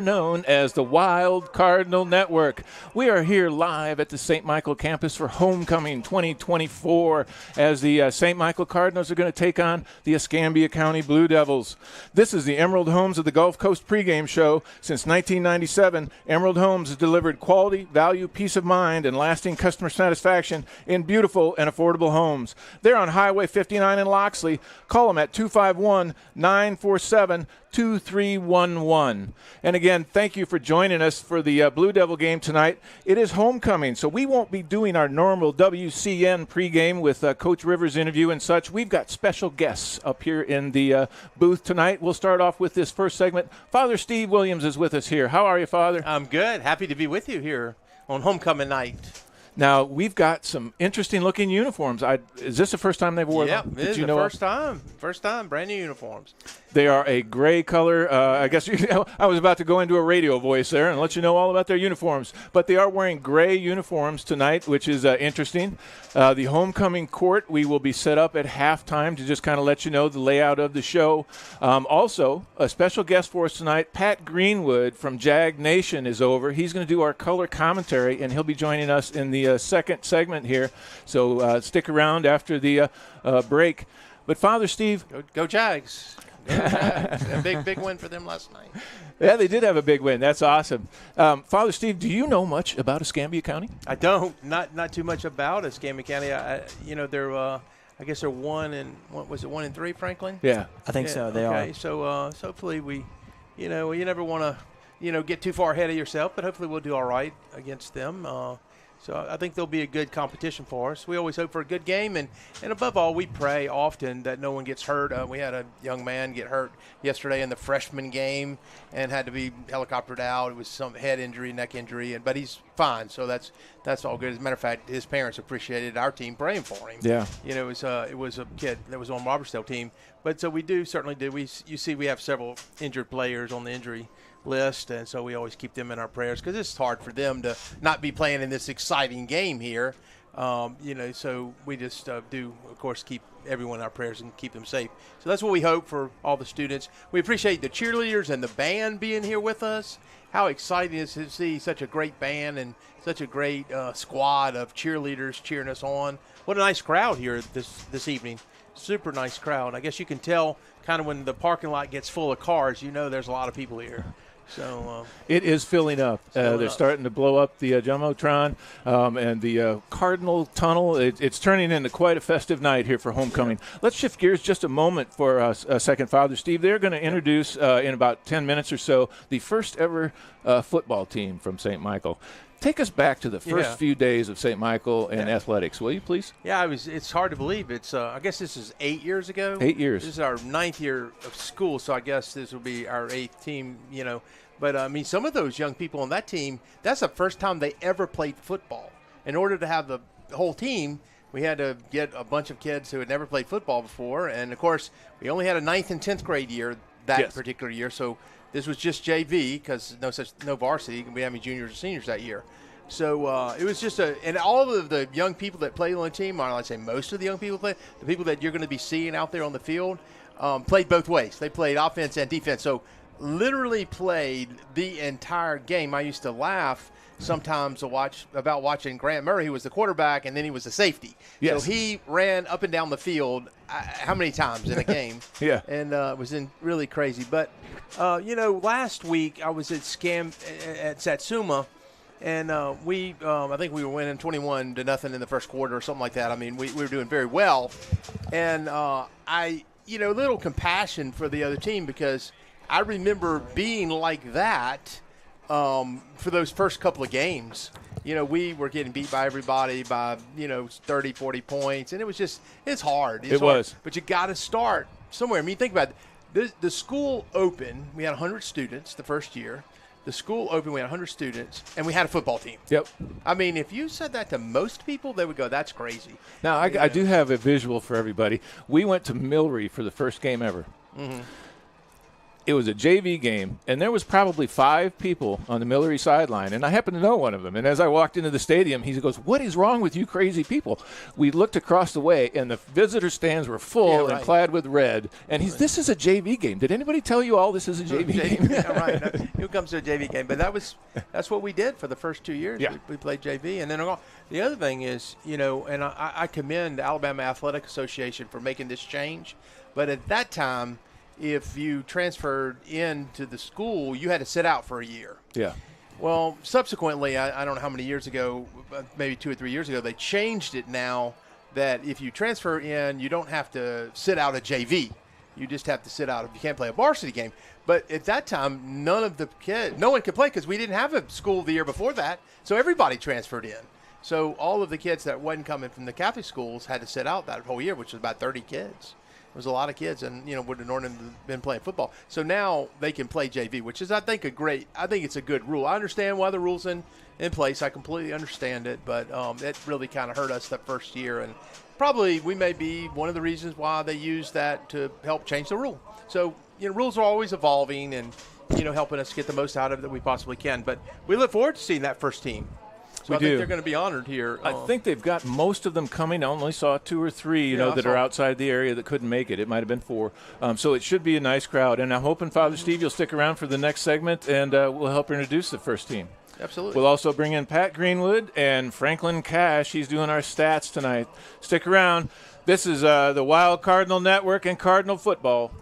known as the Wild Cardinal Network. We are here live at the St. Michael campus for Homecoming 2024 as the St. Michael Cardinals are going to take on the Escambia County Blue Devils. This is the Emerald Homes of the Gulf Coast pregame show. Since 1997, Emerald Homes has delivered quality, value, peace of mind, and lasting customer satisfaction in beautiful and affordable homes. They're on Highway 59 in Loxley. Call them at 251-947-2311. And again, thank you for joining us for the Blue Devil game tonight. It is homecoming, so we won't be doing our normal WCN pregame with Coach Rivers' interview and such. We've got special guests up here in the booth tonight. We'll start off with this first segment. Father Steve Williams is with us here. How are you, Father? I'm good. Happy to be with you here on homecoming night. Now, we've got some interesting-looking uniforms. Is this the first time they've worn them? Yeah, this is the first time. First time, brand new uniforms. They are a gray color. I guess I was about to go into a radio voice there and let you know all about their uniforms. But they are wearing gray uniforms tonight, which is interesting. The homecoming court, we will be set up at halftime to just kind of let you know the layout of the show. Also, a special guest for us tonight, Pat Greenwood from Jag Nation is over. He's going to do our color commentary, and he'll be joining us in the second segment here. So stick around after the break. But Father Steve. Go Jags. A big win for them last night. Yeah, they did have a big win. That's awesome. Father Steve, do you know much about Escambia County? I don't. Not too much about Escambia County. They're I guess they're 1-3, Franklin? Yeah, I think so. They are. So hopefully we, you never want to, get too far ahead of yourself, but hopefully we'll do all right against them. So I think there'll be a good competition for us. We always hope for a good game, and above all, we pray often that no one gets hurt. We had a young man get hurt yesterday in the freshman game and had to be helicoptered out. It was some head injury, neck injury, but he's fine. So that's all good. As a matter of fact, his parents appreciated our team praying for him. Yeah. It was a kid that was on Robertsdale team. But so we certainly do. You see we have several injured players on the injury list, and so we always keep them in our prayers because it's hard for them to not be playing in this exciting game here. So we just do, of course, keep everyone in our prayers and keep them safe. So that's what we hope for all the students. We appreciate the cheerleaders and the band being here with us. How exciting it is to see such a great band and such a great squad of cheerleaders cheering us on. What a nice crowd here this evening. Super nice crowd. I guess you can tell kind of when the parking lot gets full of cars, there's a lot of people here. So it is filling up. They're starting to blow up the Jumbotron and the Cardinal Tunnel. It's turning into quite a festive night here for homecoming. Yeah. Let's shift gears just a moment for a second, Father Steve. They're going to introduce in about 10 minutes or so the first ever football team from St. Michael. Take us back to the first few days of St. Michael and athletics, will you, please? Yeah, it's hard to believe. It's I guess this is 8 years ago. 8 years. This is our 9th year of school, so I guess this will be our 8th team, But, some of those young people on that team, that's the first time they ever played football. In order to have the whole team, we had to get a bunch of kids who had never played football before. And, of course, we only had a 9th and 10th grade year that particular year. So this was just JV because no varsity. We didn't have any juniors or seniors that year. So it was just and all of the young people that played on the team, I'd say most of the young people the people that you're going to be seeing out there on the field, played both ways. They played offense and defense. So literally played the entire game. I used to laugh sometimes about watching Grant Murray, who was the quarterback, and then he was the safety. Yes. So he ran up and down the field how many times in a game? Yeah. And it was really crazy. But, last week I was at Satsuma, and I think we were winning 21-0 in the first quarter or something like that. I mean, we were doing very well. And a little compassion for the other team because I remember being like that for those first couple of games. We were getting beat by everybody by, 30, 40 points. And it's hard. It was. But you got to start somewhere. I mean, think about it. The school opened. We had 100 students the first year. The school opened, we had 100 students, and we had a football team. Yep. I mean, if you said that to most people, they would go, that's crazy. Now, I do have a visual for everybody. We went to Milry for the first game ever. Mm-hmm. It was a JV game, and there was probably 5 people on the Millery sideline, and I happened to know one of them. And as I walked into the stadium, he goes, "What is wrong with you crazy people?" We looked across the way, and the visitor stands were full and clad with red. And this is a JV game. Did anybody tell you all this is a JV game? Yeah, right. Who comes to a JV game? But that's what we did for the first 2 years. Yeah. We played JV. And then the other thing is, and I commend the Alabama Athletic Association for making this change. But at that time, if you transferred into the school, you had to sit out for a year. Yeah. Well, subsequently, I don't know how many years ago, maybe 2 or 3 years ago, they changed it now that if you transfer in, you don't have to sit out a JV. You just have to sit out if you can't play a varsity game. But at that time, no one could play because we didn't have a school the year before that. So everybody transferred in. So all of the kids that wasn't coming from the Catholic schools had to sit out that whole year, which was about 30 kids. It was a lot of kids, and would have normally been playing football. So now they can play JV, which is, I think it's a good rule. I understand why the rule's in place. I completely understand it, but it really kind of hurt us that first year, and probably we may be one of the reasons why they used that to help change the rule. So rules are always evolving, and helping us get the most out of it that we possibly can. But we look forward to seeing that first team. So I think they're going to be honored here. I think they've got most of them coming. I only saw 2 or 3, that are outside the area that couldn't make it. It might have been 4. So it should be a nice crowd. And I'm hoping, Father Steve, you'll stick around for the next segment, and we'll help introduce the first team. Absolutely. We'll also bring in Pat Greenwood and Franklin Cash. He's doing our stats tonight. Stick around. This is the Wild Cardinal Network and Cardinal Football.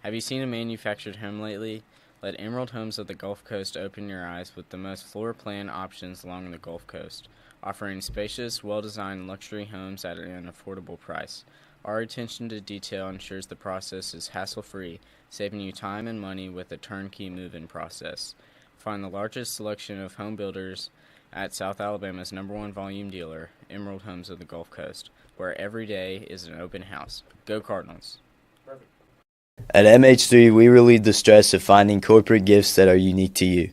Have you seen a manufactured home lately? Let Emerald Homes of the Gulf Coast open your eyes with the most floor plan options along the Gulf Coast, offering spacious, well-designed luxury homes at an affordable price. Our attention to detail ensures the process is hassle-free, saving you time and money with a turnkey move-in process. Find the largest selection of home builders at South Alabama's #1 volume dealer, Emerald Homes of the Gulf Coast, where every day is an open house. Go Cardinals! At MH3, we relieve the stress of finding corporate gifts that are unique to you.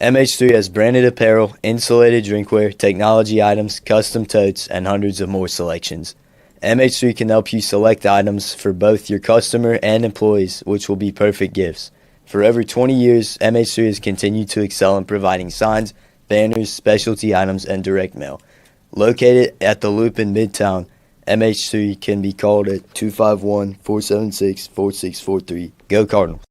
MH3 has branded apparel, insulated drinkware, technology items, custom totes, and hundreds of more selections. MH3 can help you select items for both your customer and employees, which will be perfect gifts. For over 20 years, MH3 has continued to excel in providing signs, banners, specialty items, and direct mail. Located at the Loop in Midtown, MH3 can be called at 251-476-4643. Go Cardinals.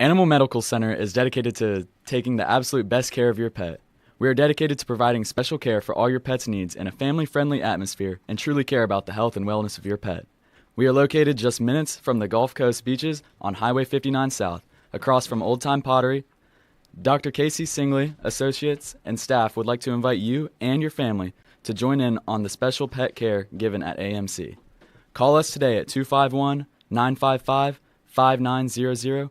Animal Medical Center is dedicated to taking the absolute best care of your pet. We are dedicated to providing special care for all your pet's needs in a family-friendly atmosphere and truly care about the health and wellness of your pet. We are located just minutes from the Gulf Coast beaches on Highway 59 South, across from Old Time Pottery. Dr. Casey Singley, associates, and staff would like to invite you and your family to join in on the special pet care given at AMC. Call us today at 251-955-5900.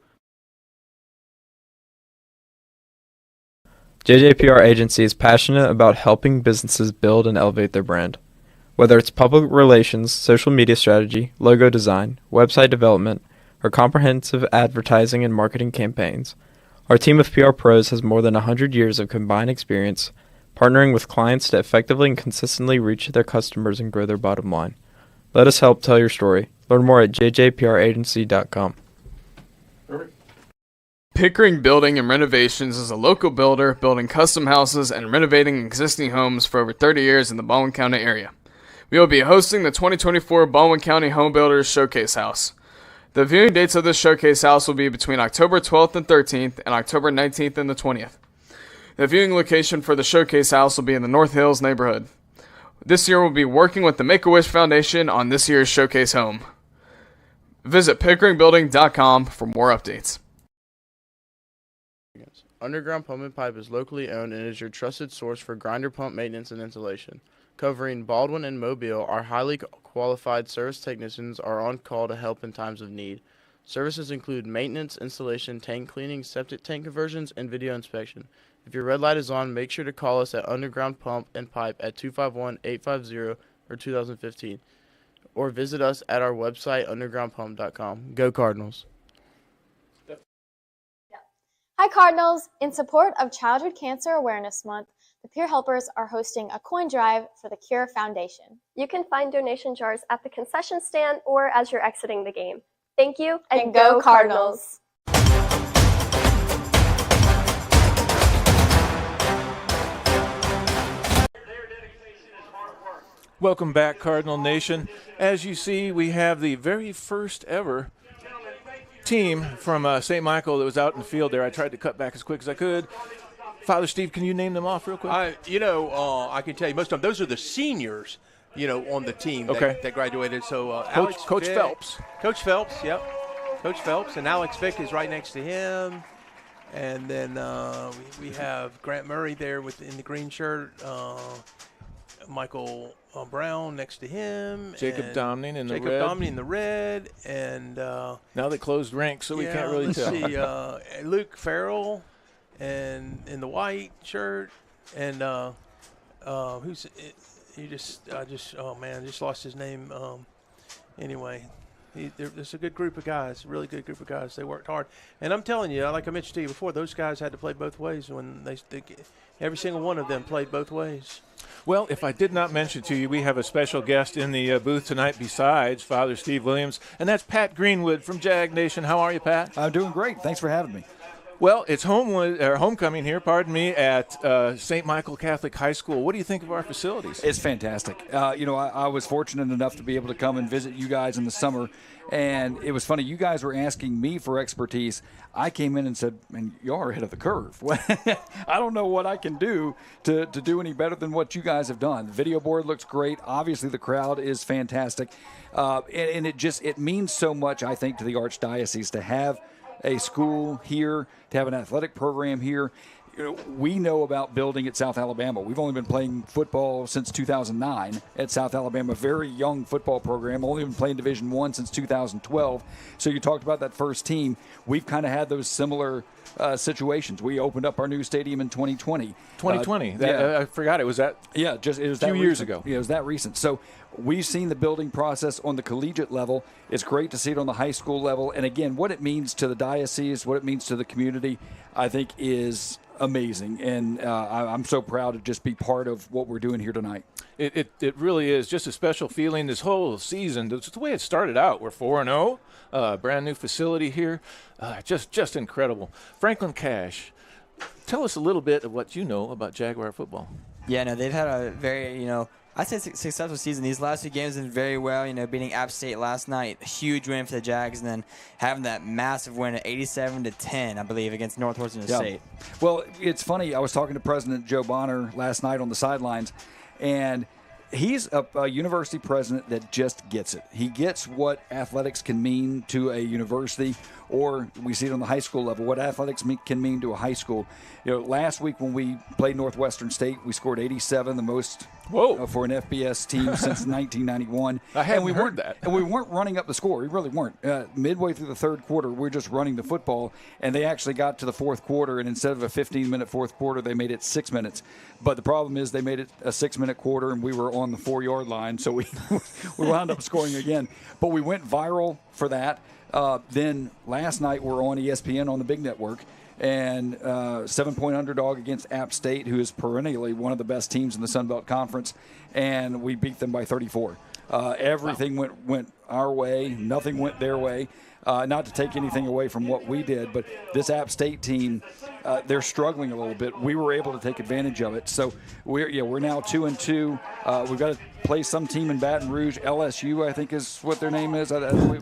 JJPR Agency is passionate about helping businesses build and elevate their brand. Whether it's public relations, social media strategy, logo design, website development, or comprehensive advertising and marketing campaigns, our team of PR pros has more than 100 years of combined experience partnering with clients to effectively and consistently reach their customers and grow their bottom line. Let us help tell your story. Learn more at jjpragency.com. Pickering Building and Renovations is a local builder building custom houses and renovating existing homes for over 30 years in the Baldwin County area. We will be hosting the 2024 Baldwin County Home Builders Showcase House. The viewing dates of this showcase house will be between October 12th and 13th and October 19th and the 20th. The viewing location for the showcase house will be in the North Hills neighborhood. This year we'll be working with the Make-A-Wish Foundation on this year's showcase home. Visit PickeringBuilding.com for more updates. Underground Pump and Pipe is locally owned and is your trusted source for grinder pump maintenance and installation. Covering Baldwin and Mobile, our highly qualified service technicians are on call to help in times of need. Services include maintenance, installation, tank cleaning, septic tank conversions, and video inspection. If your red light is on, make sure to call us at Underground Pump and Pipe at 251-850 or 2015, or visit us at our website, undergroundpump.com. Go Cardinals. Hi Cardinals! In support of Childhood Cancer Awareness Month, the Peer Helpers are hosting a coin drive for the Cure Foundation. You can find donation jars at the concession stand or as you're exiting the game. Thank you, and go Cardinals! Welcome back, Cardinal Nation. As you see, we have the very first ever team from St. Michael that was out in the field there. I tried to cut back as quick as I could. Father Steve, can you name them off real quick? I can tell you most of them. Those are the seniors, on the team that graduated. So Coach Phelps. Coach Phelps, yep. Coach Phelps, and Alex Vick is right next to him. And then we have Grant Murray there in the green shirt. Michael Brown next to him. Jacob Domning in the red. Jacob Domning in the red. And now they closed ranks, so we can't really tell. Let's see. Luke Farrell and in the white shirt. And who's – I just lost his name. Anyway, there's a good group of guys, really good group of guys. They worked hard. And I'm telling you, like I mentioned to you before, those guys had to play both ways when every single one of them played both ways. Well, if I did not mention to you, we have a special guest in the booth tonight besides Father Steve Williams, and that's Pat Greenwood from Jag Nation. How are you, Pat? I'm doing great. Thanks for having me. Well, it's homecoming here, at St. Michael Catholic High School. What do you think of our facilities? It's fantastic. I was fortunate enough to be able to come and visit you guys in the summer, and it was funny. You guys were asking me for expertise. I came in and said, man, y'all are ahead of the curve. I don't know what I can do to do any better than what you guys have done. The video board looks great. Obviously, the crowd is fantastic. And it means so much, I think, to the Archdiocese to have a school here, to have an athletic program here. We know about building at South Alabama. We've only been playing football since 2009 at South Alabama, very young football program, only been playing Division I since 2012. So you talked about that first team. We've kind of had those similar situations. We opened up our new stadium in 2020. 2020? I forgot it was that. Yeah, it was a few years ago. Yeah, it was that recent. So we've seen the building process on the collegiate level. It's great to see it on the high school level. And again, what it means to the diocese, what it means to the community, I think is amazing. And I'm so proud to just be part of what we're doing here tonight. It really is just a special feeling this whole season. It's the way it started out. We're 4-0, brand new facility here. Just incredible. Franklin Cash, tell us a little bit of what you know about Jaguar football. Yeah, no, they've had a very, I'd say successful season. These last few games have been very well, beating App State last night, a huge win for the Jags, and then having that massive win at 87-10, I believe, against Northwestern State. Well, it's funny. I was talking to President Joe Bonner last night on the sidelines, and he's a university president that just gets it. He gets what athletics can mean to a university, or we see it on the high school level, what athletics can mean to a high school. Last week when we played Northwestern State, we scored 87, the most for an FBS team since 1991. I hadn't heard that. And we weren't running up the score. We really weren't. Midway through the third quarter, we were just running the football, and they actually got to the fourth quarter, and instead of a 15-minute fourth quarter, they made it 6 minutes. But the problem is they made it a 6-minute quarter, and we were on the 4-yard line, so we wound up scoring again. But we went viral for that. Then last night we're on ESPN on the big network, and 7-point underdog against App State, who is perennially one of the best teams in the Sun Belt Conference, and we beat them by 34. Everything went our way. Nothing went their way. Not to take anything away from what we did, but this App State team, they're struggling a little bit. We were able to take advantage of it. So we're now 2-2. We've got to play some team in Baton Rouge. LSU, I think, is what their name is.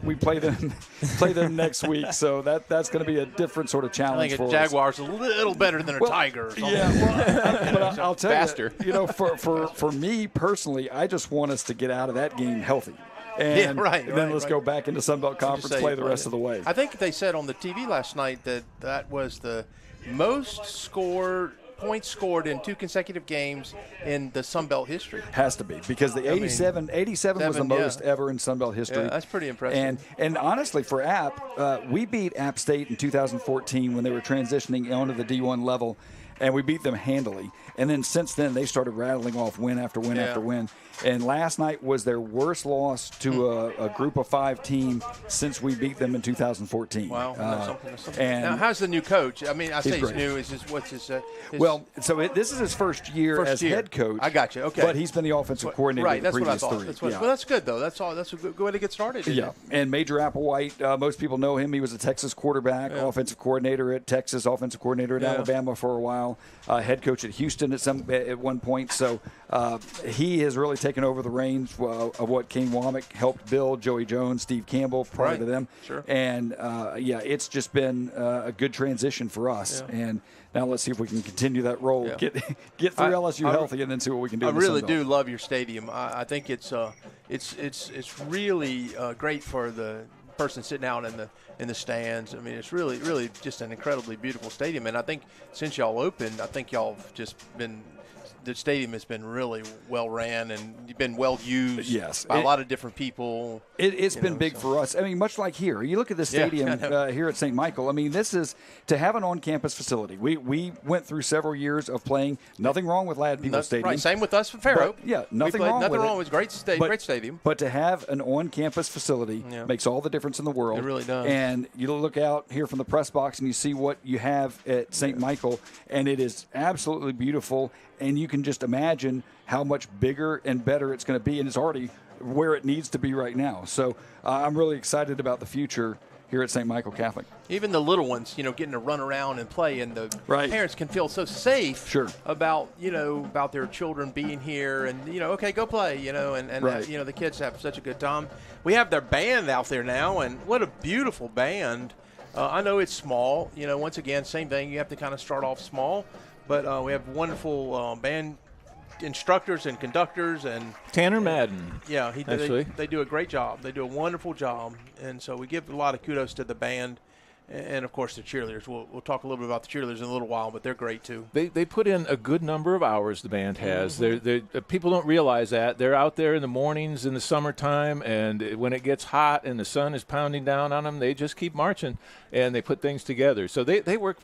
We play them next week. So that's going to be a different sort of challenge. I think a Jaguar's a little better than a Tiger. Or something. Yeah, but I'll tell you, for me personally, I just want us to get out of that game healthy. And then let's go back into Sun Belt Conference, play the rest of the way. I think they said on the TV last night that was the most points scored in 2 consecutive games in the Sun Belt history. Has to be, because the 87 was the most ever in Sun Belt history. Yeah, that's pretty impressive. And honestly, for App, we beat App State in 2014 when they were transitioning onto the D1 level. and we beat them handily. And then since then, they started rattling off win after win after win. And last night was their worst loss to a Group of 5 team since we beat them in 2014. Wow. Something. And now, how's the new coach? I mean, I say he's great. new. Is this what's his? Well, so this is his first year as head coach. I got you. Okay. But he's been the offensive coordinator right, the that's what I previous thought. 3. Well, that's good, though. That's all. That's a good way to get started. Yeah, and Major Applewhite, most people know him. He was a Texas quarterback, offensive coordinator at Texas, offensive coordinator at Alabama for a while, head coach at Houston at one point. So he has really taken over the reins of what Kane Womack helped build, Joey Jones, Steve Campbell prior to them. Sure. And, it's just been a good transition for us. Yeah. And now let's see if we can continue that role, get through LSU healthy, and then see what we can do. I really do love your stadium. I think it's really great for the person sitting out in the stands. I mean, it's really just an incredibly beautiful stadium. And I think since y'all opened, I think y'all have just been. The stadium has been really well ran and been well used by a lot of different people. It's been big for us. I mean, much like here. You look at the stadium here at St. Michael. I mean, this is to have an on-campus facility. We went through several years of playing. Nothing wrong with Lad People Stadium. Right, same with us from Fairhope. Nothing wrong with it. Nothing wrong with great stadium. But to have an on-campus facility makes all the difference in the world. It really does. And you look out here from the press box and you see what you have at St. Michael, and it is absolutely beautiful. And you can just imagine how much bigger and better it's going to be, and it's already where it needs to be right now. So I'm really excited about the future here at St. Michael Catholic. Even the little ones, getting to run around and play, and the parents can feel so safe about their children being here, and okay, go play, and the kids have such a good time. We have their band out there now, and what a beautiful band. I know it's small, once again, same thing. You have to kind of start off small. But we have wonderful band instructors and conductors and Tanner Madden. Yeah, they do a great job. They do a wonderful job, and so we give a lot of kudos to the band, and of course the cheerleaders. We'll talk a little bit about the cheerleaders in a little while, but they're great too. They put in a good number of hours. The band has. People don't realize that they're out there in the mornings in the summertime, and when it gets hot and the sun is pounding down on them, they just keep marching and they put things together. So they work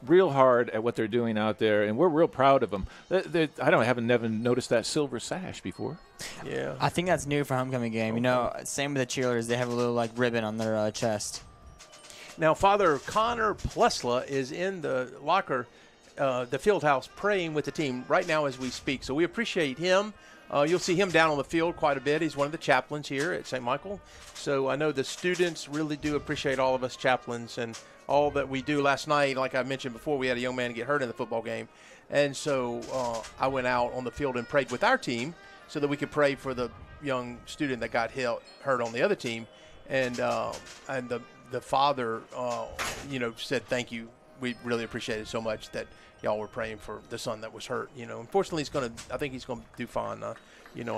real hard at what they're doing out there, and we're real proud of them. Haven't never noticed that silver sash before. Yeah, I think that's new for homecoming game. Same with the cheerleaders; they have a little ribbon on their chest. Now, Father Connor Plesla is in the locker, the field house, praying with the team right now as we speak. So we appreciate him. You'll see him down on the field quite a bit. He's one of the chaplains here at St. Michael. So I know the students really do appreciate all of us chaplains and all that we do. Last night, like I mentioned before, we had a young man get hurt in the football game. And so I went out on the field and prayed with our team so that we could pray for the young student that got hurt on the other team. And the father, said, thank you. We really appreciate it so much that y'all were praying for the son that was hurt. Unfortunately, I think he's going to do fine.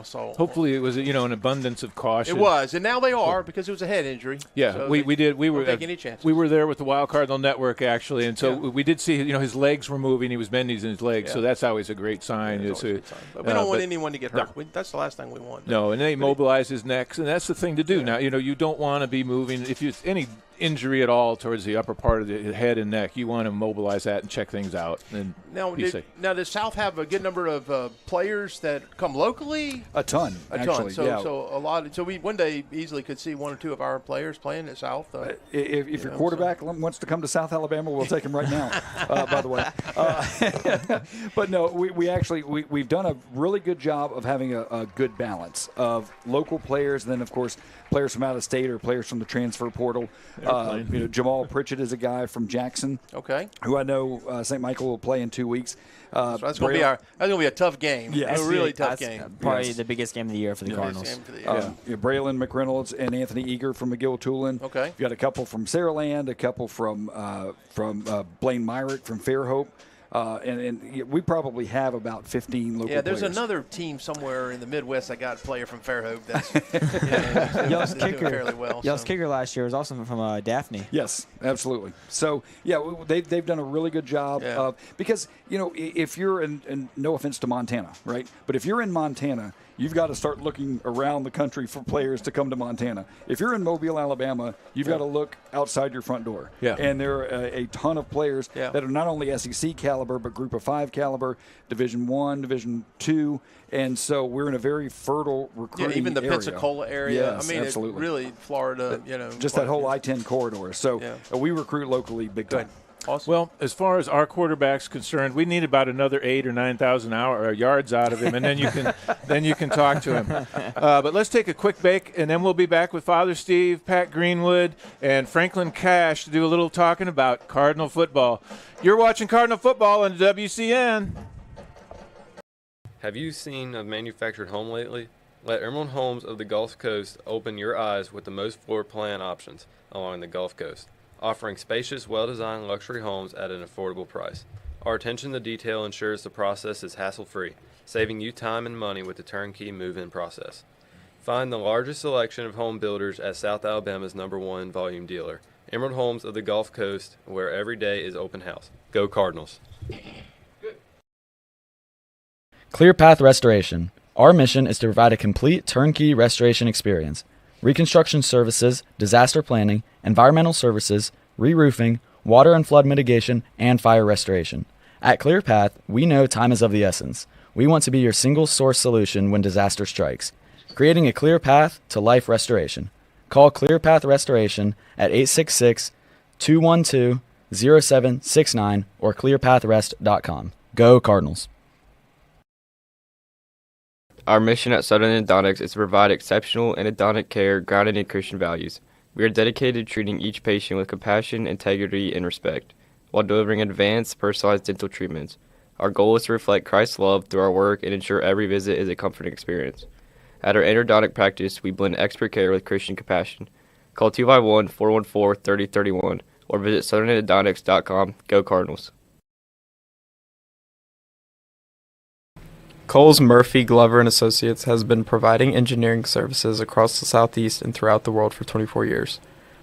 So hopefully it was an abundance of caution. It was, and now they are because it was a head injury. Yeah, so we did. We were taking any chances. We were there with the Wild Cardinal Network actually, and so we did see his legs were moving. He was bending his legs, so that's always a great sign. But we don't want anyone to get hurt. No. That's the last thing we want. No, and they mobilize his neck, and that's the thing to do. Yeah. Now you don't want to be moving if you any injury at all towards the upper part of the head and neck. You want to mobilize that and check things out. And now does South have a good number of players that come locally? A ton. Actually, so a lot. So we one day easily could see one or two of our players playing at South. If your quarterback wants to come to South Alabama, we'll take him right now. By the way, but no, we've done a really good job of having a good balance of local players, and then of course players from out of state or players from the transfer portal. Jamal Pritchett is a guy from Jackson. Okay. Who I know St. Michael will play in 2 weeks. So that's going to be a tough game. Yes. A really tough game. Probably the biggest game of the year for the Cardinals. Braylon McReynolds and Anthony Eager from McGill-Tulane. Okay. You've got a couple from Saraland, a couple from Blaine Myrick from Fairhope. And we probably have about 15 local players. Yeah, there's another team somewhere in the Midwest that got a player from Fairhope that's Y'all's doing fairly well. Y'all's kicker last year was also from Daphne. Yes, absolutely. So, they've done a really good job because, if you're in no offense to Montana, right? But if you're in Montana, you've got to start looking around the country for players to come to Montana. If you're in Mobile, Alabama, you've got to look outside your front door. Yeah. And there are a ton of players that are not only SEC caliber, but Group of 5 caliber, Division I, Division II. And so we're in a very fertile recruiting even the area. Pensacola area. Yes, I mean, absolutely. It's really Florida, Just that whole I-10 corridor. So we recruit locally big time. Awesome. Well, as far as our quarterback's concerned, we need about another 8,000 or 9,000 yards out of him, and then you can talk to him. But let's take a quick break, and then we'll be back with Father Steve, Pat Greenwood, and Franklin Cash to do a little talking about Cardinal football. You're watching Cardinal football on WCN. Have you seen a manufactured home lately? Let Emerald Homes of the Gulf Coast open your eyes with the most floor plan options along the Gulf Coast, offering spacious, well-designed luxury homes at an affordable price. Our attention to detail ensures the process is hassle-free, saving you time and money with the turnkey move-in process. Find the largest selection of home builders at South Alabama's #1 volume dealer, Emerald Homes of the Gulf Coast, where every day is open house. Go Cardinals. Clear Path Restoration. Our mission is to provide a complete turnkey restoration experience. Reconstruction services, disaster planning, environmental services, re-roofing, water and flood mitigation, and fire restoration. At Clear Path, we know time is of the essence. We want to be your single source solution when disaster strikes, creating a clear path to life restoration. Call Clear Path Restoration at 866-212-0769 or clearpathrest.com. Go Cardinals. Our mission at Southern Endodontics is to provide exceptional endodontic care grounded in Christian values. We are dedicated to treating each patient with compassion, integrity, and respect, while delivering advanced, personalized dental treatments. Our goal is to reflect Christ's love through our work and ensure every visit is a comforting experience. At our endodontic practice, we blend expert care with Christian compassion. Call 251-414-3031 or visit southernendodontics.com. Go Cardinals. Coles Murphy Glover and Associates has been providing engineering services across the Southeast and throughout the world for 24 years.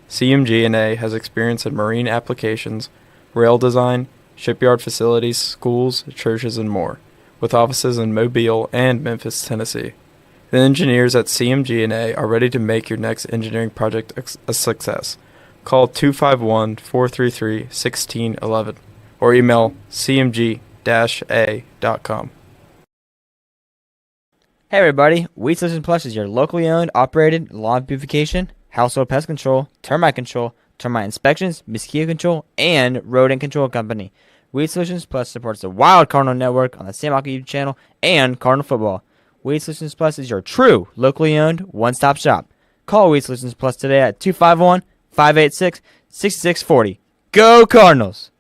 CMG&A has experience in marine applications, rail design, shipyard facilities, schools, churches, and more, with offices in Mobile and Memphis, Tennessee. The engineers at CMG&A are ready to make your next engineering project a success. Call 251-433-1611 or email cmg-a.com. Hey everybody, Weed Solutions Plus is your locally owned, operated lawn beautification, household pest control, termite inspections, mosquito control, and rodent control company. Weed Solutions Plus supports the Wild Cardinal Network on the Sam Hockey YouTube channel and Cardinal Football. Weed Solutions Plus is your true, locally owned, one-stop shop. Call Weed Solutions Plus today at 251-586-6640. Go Cardinals!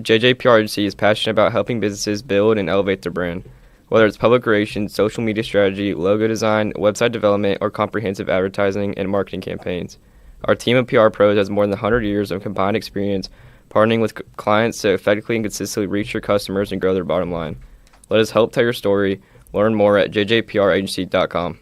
JJPR Agency is passionate about helping businesses build and elevate their brand. Whether it's public relations, social media strategy, logo design, website development, or comprehensive advertising and marketing campaigns. Our team of PR pros has more than 100 years of combined experience partnering with clients to effectively and consistently reach your customers and grow their bottom line. Let us help tell your story. Learn more at jjpragency.com.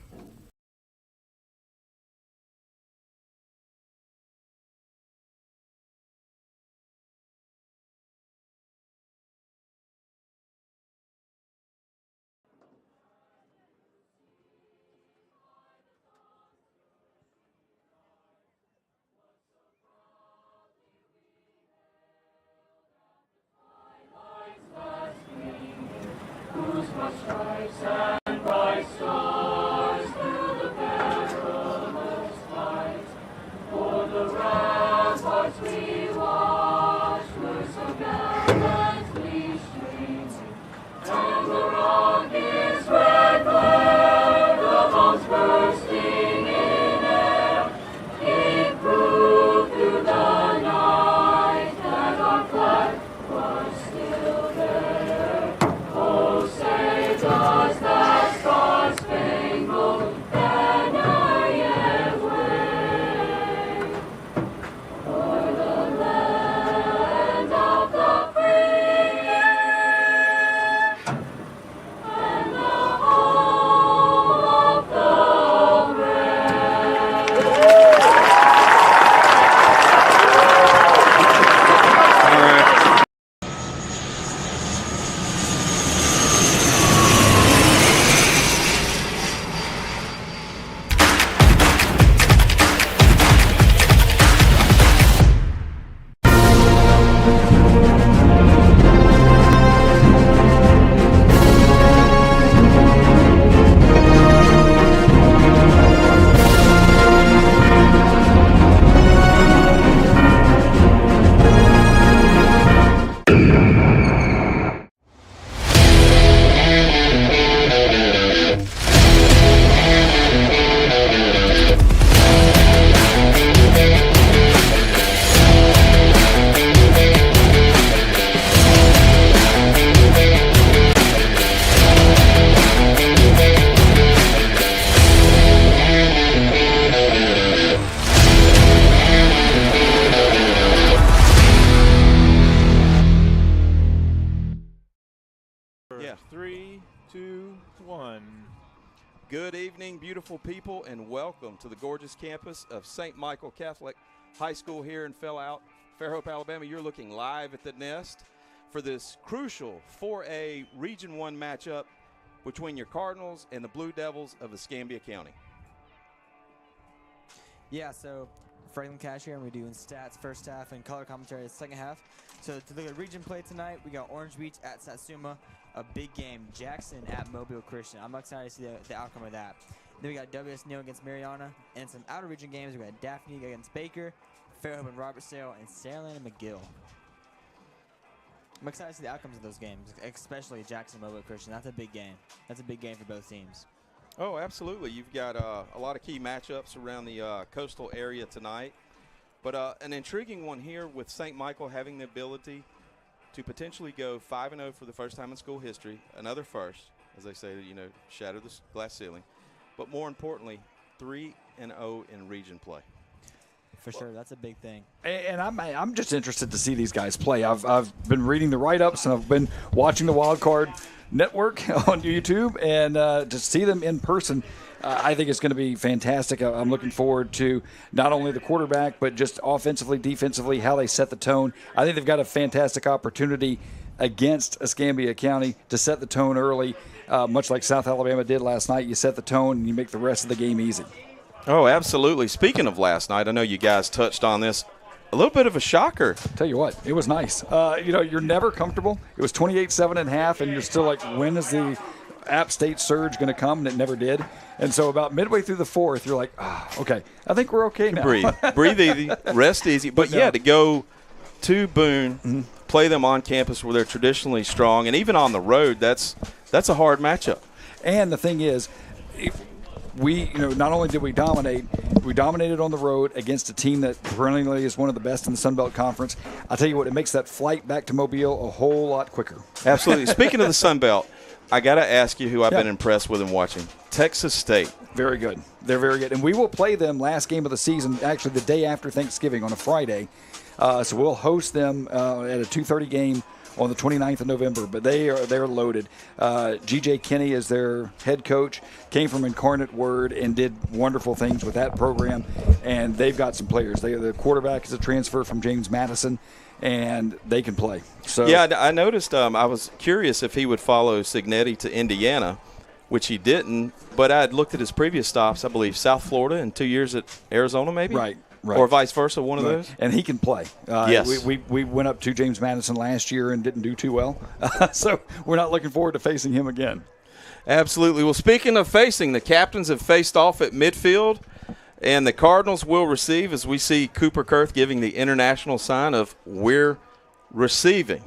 Whose stripes and bright stars Good evening, beautiful people, and welcome to the gorgeous campus of St. Michael Catholic High School here in Fairhope, Alabama. You're looking live at the Nest for this crucial 4A Region 1 matchup between your Cardinals and the Blue Devils of Escambia County. Yeah, so Franklin Cash here, and we're doing stats first half and color commentary the second half. So to look at region play tonight, we got Orange Beach at Satsuma, a big game. Jackson at Mobile Christian. I'm excited to see the outcome of that. Then we got W.S. Neal against Mariana, and some outer region games. We got Daphne against Baker, Fairhope and Robertsdale, and Saraland and McGill. I'm excited to see the outcomes of those games, especially Jackson and Mobile Christian. That's a big game. That's a big game for both teams. Oh, absolutely. You've got a lot of key matchups around the coastal area tonight. But an intriguing one here with St. Michael having the ability to potentially go 5-0 for the first time in school history, another first, as they say, shatter the glass ceiling. But more importantly, 3-0 in region play. For sure, that's a big thing. And I'm just interested to see these guys play. I've been reading the write-ups, and I've been watching the Wild Card Network on YouTube, and to see them in person, I think it's going to be fantastic. I'm looking forward to not only the quarterback, but just offensively, defensively, how they set the tone. I think they've got a fantastic opportunity against Escambia County to set the tone early, much like South Alabama did last night. You set the tone, and you make the rest of the game easy. Oh, absolutely. Speaking of last night, I know you guys touched on this. A little bit of a shocker. Tell you what, it was nice. You're never comfortable. It was 28-7 at half, and you're still like, when is the App State surge going to come? And it never did. And so about midway through the fourth, you're like, okay, I think we're okay now. Breathe easy, rest easy. But to go to Boone, play them on campus where they're traditionally strong, and even on the road, that's a hard matchup. And the thing is, not only did we dominated on the road against a team that perennially is one of the best in the Sun Belt Conference. I'll tell you what, it makes that flight back to Mobile a whole lot quicker. Absolutely. Speaking of the Sun Belt, I got to ask you who I've been impressed with and watching. Texas State. Very good. They're very good. And we will play them last game of the season, actually the day after Thanksgiving on a Friday. So we'll host them at a 2:30 game on the 29th of November, but they're loaded. G.J. Kinney is their head coach, came from Incarnate Word and did wonderful things with that program, and they've got some players. The quarterback is a transfer from James Madison, and they can play. So yeah, I noticed. I was curious if he would follow Signetti to Indiana, which he didn't, but I had looked at his previous stops, I believe South Florida and 2 years at Arizona maybe? Right. Or vice versa, one of those. And he can play. Yes. We went up to James Madison last year and didn't do too well. So we're not looking forward to facing him again. Absolutely. Well, speaking of facing, the captains have faced off at midfield, and the Cardinals will receive as we see Cooper Kurth giving the international sign of we're receiving.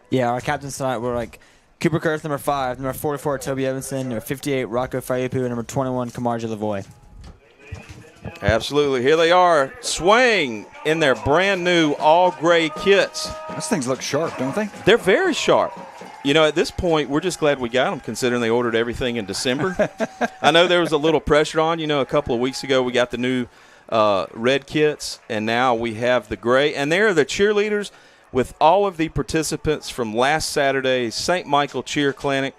Yeah, our captains tonight were like Cooper Kurth, number 5, number 44, Toby Evanson, number 58, Rocco Fayepu, and number 21, Kamarja Lavoie. Absolutely. Here they are, swaying in their brand-new all-gray kits. Those things look sharp, don't they? They're very sharp. At this point, we're just glad we got them, considering they ordered everything in December. I know there was a little pressure on. A couple of weeks ago we got the new red kits, and now we have the gray. And they're the cheerleaders with all of the participants from last Saturday's St. Michael Cheer Clinic,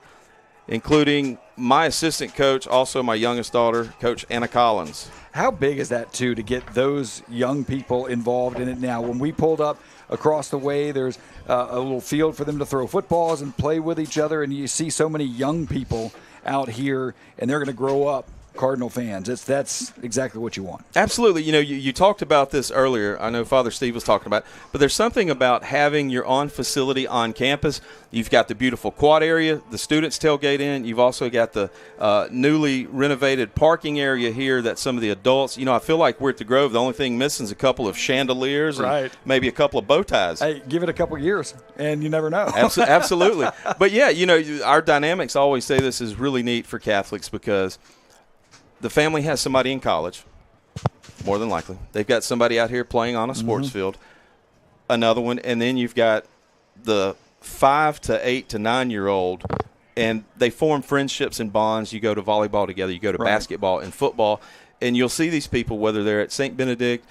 including my assistant coach, also my youngest daughter, Coach Anna Collins. How big is that, too, to get those young people involved in it now? When we pulled up across the way, there's a little field for them to throw footballs and play with each other, and you see so many young people out here, and they're going to grow up Cardinal fans. That's exactly what you want. Absolutely. You talked about this earlier. I know Father Steve was talking about it, but there's something about having your own facility on campus. You've got the beautiful quad area, the students tailgate in. You've also got the newly renovated parking area here that some of the adults, I feel like we're at the Grove. The only thing missing is a couple of chandeliers and maybe a couple of bow ties. Hey, give it a couple years, and you never know. Absolutely. But, yeah, our dynamics always say this is really neat for Catholics because the family has somebody in college, more than likely. They've got somebody out here playing on a sports field, another one, and then you've got the 5 to 8 to 9-year-old, and they form friendships and bonds. You go to volleyball together. You go to basketball and football. And you'll see these people, whether they're at St. Benedict,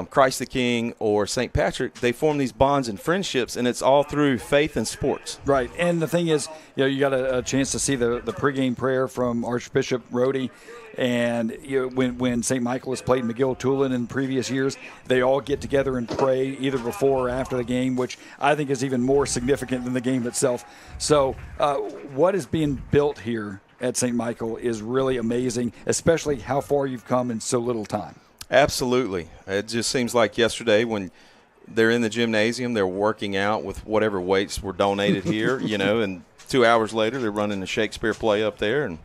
Christ the King, or St. Patrick, they form these bonds and friendships, and it's all through faith and sports. Right. And the thing is, you got a chance to see the pregame prayer from Archbishop Rhodey. And when St. Michael has played McGill-Tulane in previous years, they all get together and pray either before or after the game, which I think is even more significant than the game itself. So what is being built here at St. Michael is really amazing, especially how far you've come in so little time. Absolutely. It just seems like yesterday when they're in the gymnasium, they're working out with whatever weights were donated here, and 2 hours later they're running a Shakespeare play up there, and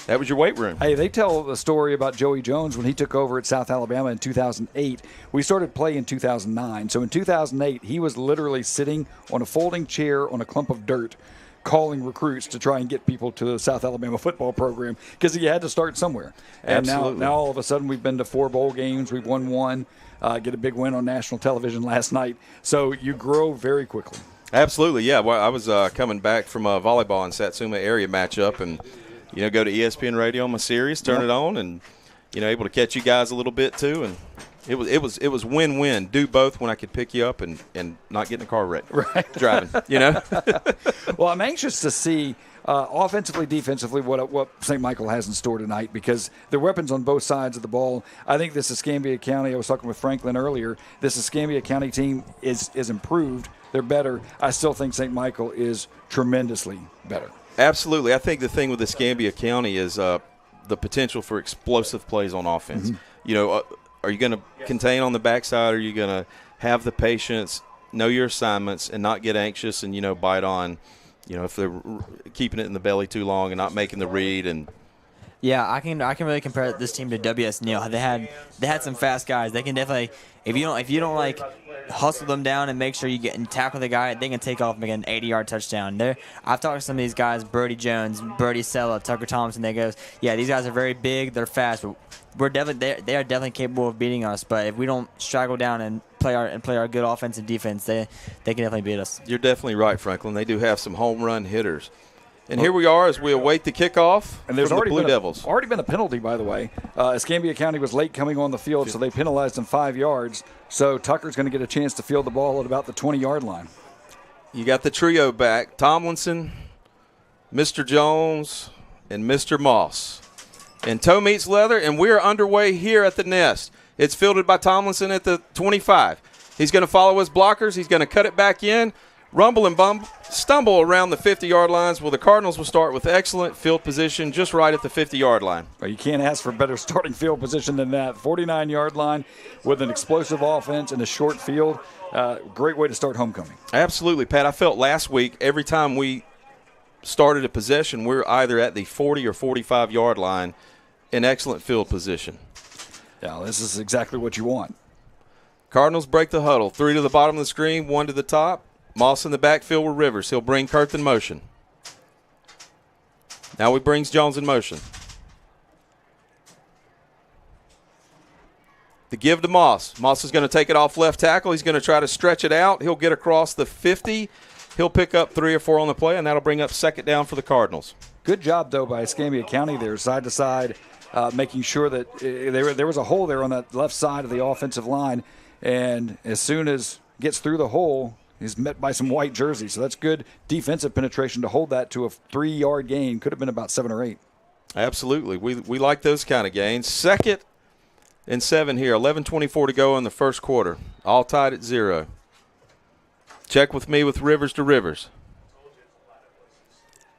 that was your weight room. Hey, they tell the story about Joey Jones when he took over at South Alabama in 2008. We started play in 2009. So in 2008, he was literally sitting on a folding chair on a clump of dirt calling recruits to try and get people to the South Alabama football program because he had to start somewhere. And now all of a sudden we've been to 4 bowl games. We've won one, get a big win on national television last night. So you grow very quickly. Absolutely, yeah. Well, I was coming back from a volleyball in Satsuma area matchup and, go to ESPN Radio on my series, turn it on, and, able to catch you guys a little bit too. And it was win-win. Do both when I could pick you up and not get in a car wreck. Right. Driving, Well, I'm anxious to see offensively, defensively, what St. Michael has in store tonight because they're weapons on both sides of the ball. I think this Escambia County, I was talking with Franklin earlier, this Escambia County team is improved. They're better. I still think St. Michael is tremendously better. Absolutely. I think the thing with Escambia County is the potential for explosive plays on offense. Mm-hmm. Are you going to contain on the backside? Or are you going to have the patience, know your assignments, and not get anxious and, bite on, if they're keeping it in the belly too long and not making the read? And yeah, I can really compare this team to WS Neal. They had some fast guys. They can definitely, if you don't like hustle them down and make sure you get and tackle the guy, they can take off and make an 80-yard touchdown. I've talked to some of these guys, Brody Jones, Brody Sella, Tucker Thompson. They goes, yeah, these guys are very big, they're fast, but they are definitely capable of beating us. But if we don't straggle down and play our good offense and defense, they can definitely beat us. You're definitely right, Franklin. They do have some home run hitters. And here we are as we await the kickoff and there's from already the Blue Devils. Already been a penalty, by the way. Escambia County was late coming on the field, so they penalized them 5 yards. So Tucker's going to get a chance to field the ball at about the 20-yard line. You got the trio back, Tomlinson, Mr. Jones, and Mr. Moss. And toe meets leather, and we're underway here at the Nest. It's fielded by Tomlinson at the 25. He's going to follow his blockers. He's going to cut it back in. Rumble and stumble around the 50-yard lines. Well, the Cardinals will start with excellent field position just right at the 50-yard line. Well, you can't ask for better starting field position than that. 49-yard line with an explosive offense and a short field. Great way to start homecoming. Absolutely, Pat. I felt last week every time we started a possession, we're either at the 40 or 45-yard line in excellent field position. Yeah, this is exactly what you want. Cardinals break the huddle. 3 to the bottom of the screen, 1 to the top. Moss in the backfield with Rivers. He'll bring Kurth in motion. Now he brings Jones in motion. The give to Moss. Moss is going to take it off left tackle. He's going to try to stretch it out. He'll get across the 50. He'll pick up 3 or 4 on the play, and that'll bring up second down for the Cardinals. Good job, though, by Escambia County there, side to side, making sure that there was a hole there on that left side of the offensive line, and as soon as it gets through the hole, he's met by some white jerseys. So that's good defensive penetration to hold that to a 3-yard gain. Could have been about 7 or 8. Absolutely. We like those kind of gains. 2nd and 7 here. 11:24 to go in the first quarter. All tied at 0. Check with me with Rivers to Rivers.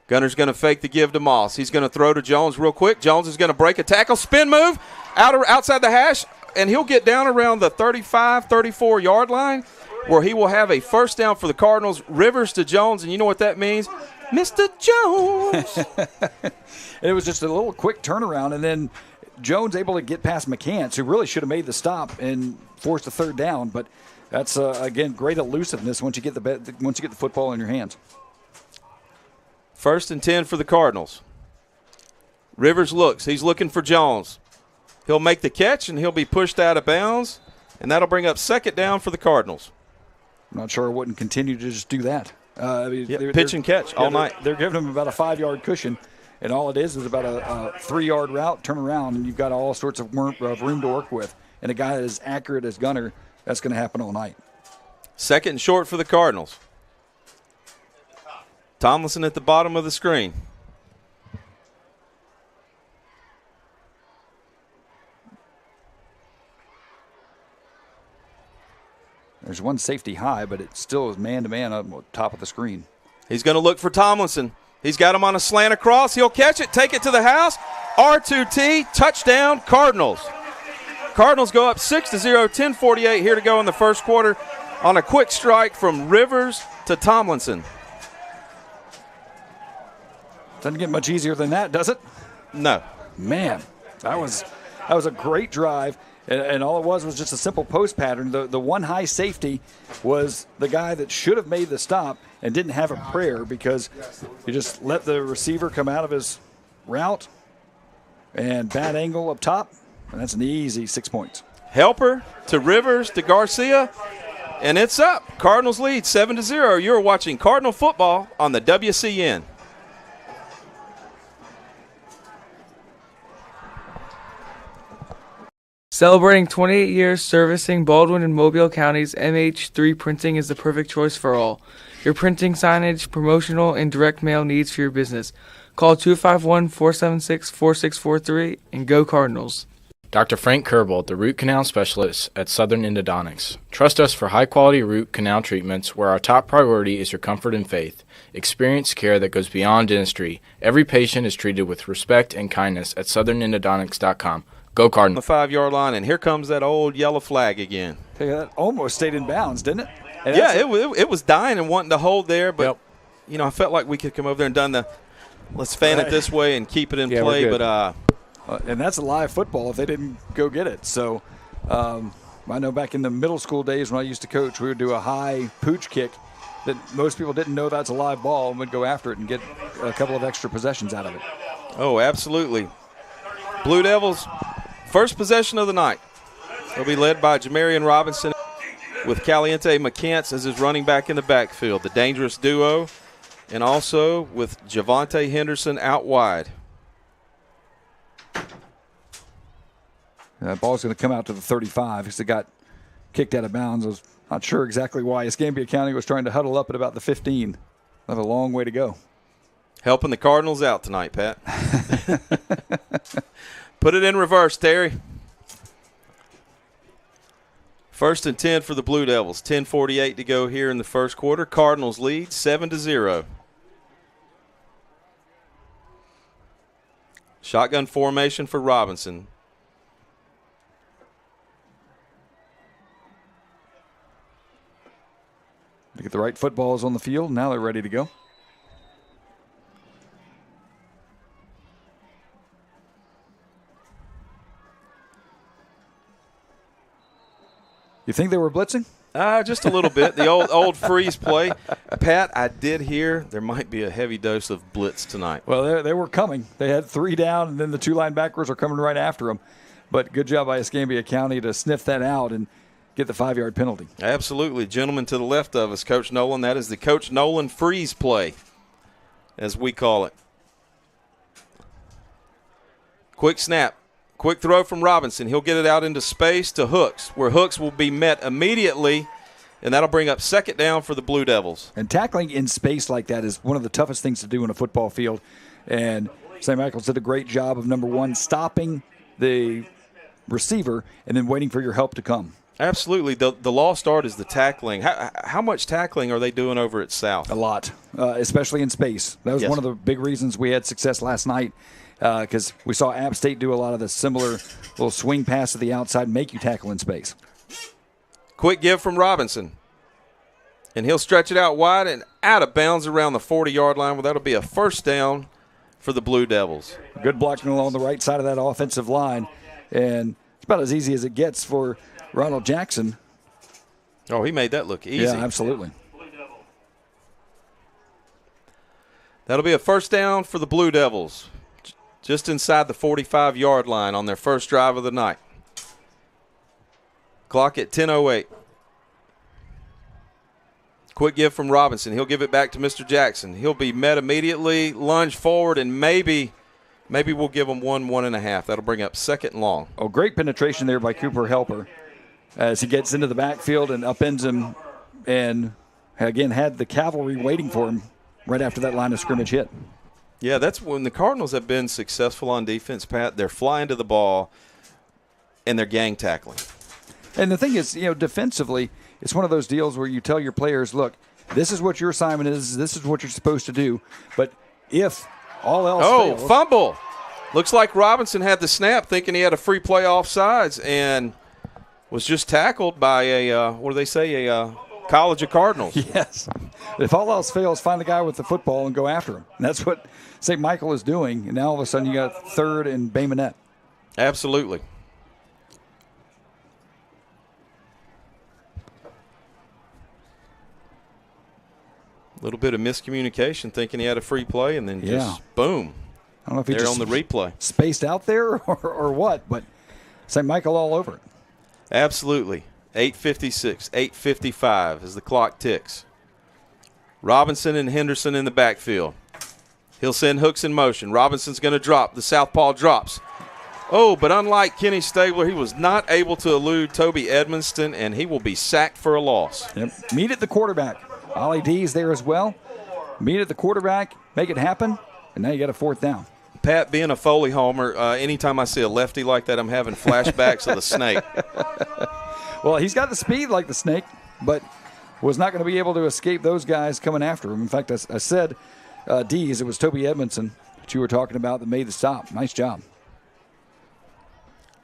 Gunner's going to fake the give to Moss. He's going to throw to Jones real quick. Jones is going to break a tackle. Spin move outside the hash, and he'll get down around the 35, 34-yard line, where he will have a first down for the Cardinals. Rivers to Jones, and you know what that means? Mr. Jones. It was just a little quick turnaround, and then Jones able to get past McCants, who really should have made the stop and forced a 3rd down. But that's, again, great elusiveness once you get the football in your hands. 1st and 10 for the Cardinals. Rivers looks. He's looking for Jones. He'll make the catch, and he'll be pushed out of bounds, and that'll bring up second down for the Cardinals. I'm not sure I wouldn't continue to just do that. Pitch and catch all night. They're giving him about a 5-yard cushion, And all it is about a 3-yard route, turn around, and you've got all sorts of room to work with. And a guy that is accurate as Gunner, that's going to happen all night. 2nd and short for the Cardinals. Tomlinson at the bottom of the screen. There's one safety high, but it still is man-to-man up on top of the screen. He's going to look for Tomlinson. He's got him on a slant across. He'll catch it, take it to the house. R2T, touchdown, Cardinals. Cardinals go up 6-0, 10:48 here to go in the first quarter on a quick strike from Rivers to Tomlinson. Doesn't get much easier than that, does it? No. Man, that was a great drive. And all it was just a simple post pattern. The one high safety was the guy that should have made the stop and didn't have a prayer because you just let the receiver come out of his route and bad angle up top, and that's an easy 6 points. Helper to Rivers to Garcia, and it's up. Cardinals lead 7-0. You're watching Cardinal football on the WCN. Celebrating 28 years servicing Baldwin and Mobile counties, MH3 Printing is the perfect choice for all. Your printing, signage, promotional, and direct mail needs for your business. Call 251-476-4643 and go Cardinals. Dr. Frank Kerbel, the root canal specialist at Southern Endodontics. Trust us for high-quality root canal treatments where our top priority is your comfort and faith. Experience care that goes beyond dentistry. Every patient is treated with respect and kindness at southernendodontics.com. Go Cardinals. The 5-yard line, and here comes that old yellow flag again. Hey, that almost stayed in bounds, didn't it? And yeah, it was dying and wanting to hold there, but, I felt like we could come over there and done the let's fan it this way and keep it in play. But and that's a live football if they didn't go get it. So I know back in the middle school days when I used to coach, we would do a high pooch kick that most people didn't know that's a live ball and would go after it and get a couple of extra possessions out of it. Oh, absolutely. Blue Devils, first possession of the night. They'll be led by Jamarian Robinson with Caliente McCants as his running back in the backfield. The dangerous duo, and also with Javante Henderson out wide. That ball's going to come out to the 35 because it got kicked out of bounds. I was not sure exactly why. Escambia County was trying to huddle up at about the 15. They have a long way to go. Helping the Cardinals out tonight, Pat. Put it in reverse, Terry. 1st and 10 for the Blue Devils. 10:48 to go here in the first quarter. Cardinals lead 7-0. Shotgun formation for Robinson. To get the right footballs on the field. Now they're ready to go. You think they were blitzing? Just a little bit. The old freeze play. Pat, I did hear there might be a heavy dose of blitz tonight. Well, they were coming. They had 3 down, and then the 2 linebackers are coming right after them. But good job by Escambia County to sniff that out and get the 5-yard penalty. Absolutely. Gentleman to the left of us, Coach Nolan. That is the Coach Nolan freeze play, as we call it. Quick snap. Quick throw from Robinson. He'll get it out into space to Hooks, where Hooks will be met immediately, and that'll bring up 2nd down for the Blue Devils. And tackling in space like that is one of the toughest things to do in a football field. And St. Michael's did a great job of, number one, stopping the receiver and then waiting for your help to come. Absolutely. The lost art is the tackling. How much tackling are they doing over at South? A lot, especially in space. That was one of the big reasons we had success last night. Because we saw App State do a lot of the similar little swing pass to the outside, make you tackle in space. Quick give from Robinson. And he'll stretch it out wide and out of bounds around the 40-yard line. Well, that'll be a 1st down for the Blue Devils. Good blocking along the right side of that offensive line. And it's about as easy as it gets for Ronald Jackson. Oh, he made that look easy. Yeah, absolutely. That'll be a 1st down for the Blue Devils. Just inside the 45-yard line on their first drive of the night. Clock at 10:08. Quick give from Robinson. He'll give it back to Mr. Jackson. He'll be met immediately, lunge forward, and maybe we'll give him 1.5. That'll bring up 2nd and long. Oh, great penetration there by Cooper Helper as he gets into the backfield and upends him, and again had the cavalry waiting for him right after that line of scrimmage hit. Yeah, that's when the Cardinals have been successful on defense, Pat. They're flying to the ball, and they're gang tackling. And the thing is, defensively, it's one of those deals where you tell your players, look, this is what your assignment is, this is what you're supposed to do, but if all else fails. Fumble. Looks like Robinson had the snap thinking he had a free play off sides and was just tackled by a College of Cardinals. Yes. If all else fails, find the guy with the football and go after him. And that's what St. Michael is doing. And now all of a sudden you got 3rd and Bay Minette. Absolutely. A little bit of miscommunication, thinking he had a free play, and then just boom. I don't know if he just on the replay. Spaced out there or what, but St. Michael all over it. Absolutely. 8:56, 8:55 as the clock ticks. Robinson and Henderson in the backfield. He'll send hooks in motion. Robinson's going to drop. The southpaw drops. Oh, but unlike Kenny Stabler, he was not able to elude Toby Edmonston, and he will be sacked for a loss. Yep. Meet at the quarterback. Ollie D is there as well. Meet at the quarterback, make it happen, and now you got a 4th down. Pat, being a Foley homer, anytime I see a lefty like that, I'm having flashbacks of the snake. Well, he's got the speed like the snake, but was not going to be able to escape those guys coming after him. In fact, I said D's, it was Toby Edmondson that you were talking about that made the stop. Nice job.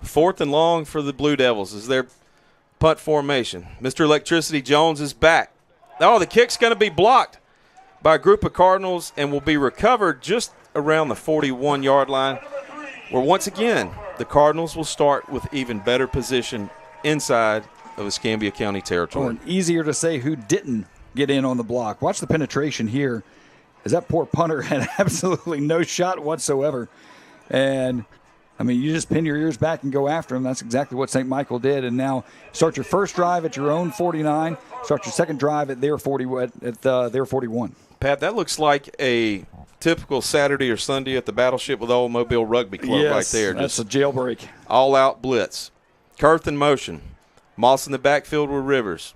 4th and long for the Blue Devils as their punt formation. Mr. Electricity Jones is back. Oh, the kick's going to be blocked by a group of Cardinals and will be recovered just around the 41-yard line, where once again the Cardinals will start with even better position inside of Escambia County territory. And easier to say who didn't get in on the block. Watch the penetration here, as that poor punter had absolutely no shot whatsoever. And, you just pin your ears back and go after him. That's exactly what St. Michael did. And now start your first drive at your own 49. Start your second drive at their 41. Pat, that looks like a typical Saturday or Sunday at the Battleship with Old Mobile Rugby Club right there. That's a jailbreak. All-out blitz. Kurth in motion. Moss in the backfield with Rivers.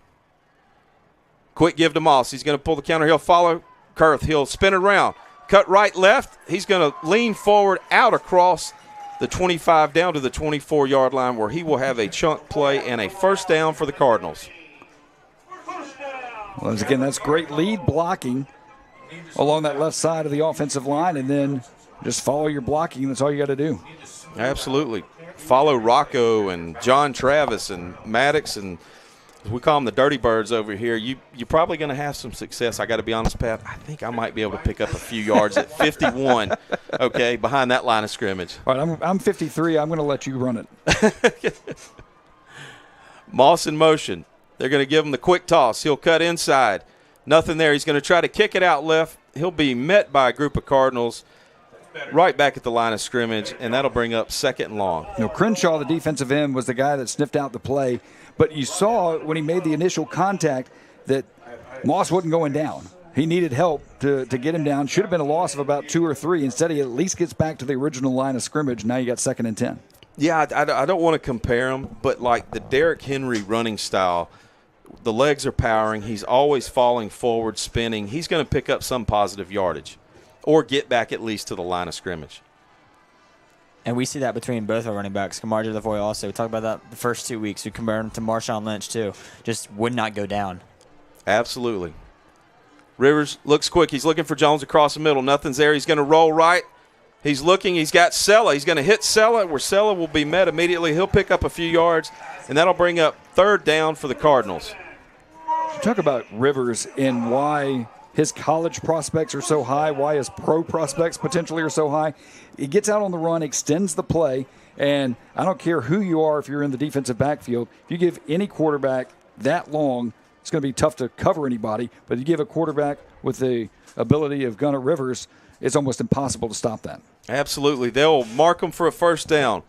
Quick give to Moss. He's going to pull the counter. He'll follow Kurth. He'll spin it around. Cut right, left. He's going to lean forward out across the 25 down to the 24-yard line, where he will have a chunk play and a 1st down for the Cardinals. Well, again, that's great lead blocking along that left side of the offensive line, and then just follow your blocking. That's all you got to do. Absolutely. Follow Rocco and John Travis and Maddox, and we call them the Dirty Birds over here. You're probably going to have some success. I got to be honest, Pat. I think I might be able to pick up a few yards at 51, okay, behind that line of scrimmage. All right, I'm 53. I'm going to let you run it. Moss in motion. They're going to give him the quick toss. He'll cut inside. Nothing there. He's going to try to kick it out left. He'll be met by a group of Cardinals right back at the line of scrimmage, and that'll bring up 2nd and long. Crenshaw, the defensive end, was the guy that sniffed out the play. But you saw when he made the initial contact that Moss wasn't going down. He needed help to get him down. Should have been a loss of about 2 or 3. Instead, he at least gets back to the original line of scrimmage. Now you got 2nd and 10. Yeah, I don't want to compare him, but like the Derrick Henry running style, the legs are powering. He's always falling forward, spinning. He's going to pick up some positive yardage or get back at least to the line of scrimmage. And we see that between both our running backs. Kamar Lavoie also. We talked about that the first 2 weeks. We compared him to Marshawn Lynch, too. Just would not go down. Absolutely. Rivers looks quick. He's looking for Jones across the middle. Nothing's there. He's going to roll right. He's looking. He's got Sella. He's going to hit Sella, where Sella will be met immediately. He'll pick up a few yards, and that'll bring up 3rd down for the Cardinals. Talk about Rivers and why his college prospects are so high, why his pro prospects potentially are so high. He gets out on the run, extends the play, and I don't care who you are if you're in the defensive backfield. If you give any quarterback that long, it's going to be tough to cover anybody, but you give a quarterback with the ability of Gunnar Rivers, it's almost impossible to stop that. Absolutely. They'll mark him for a 1st down.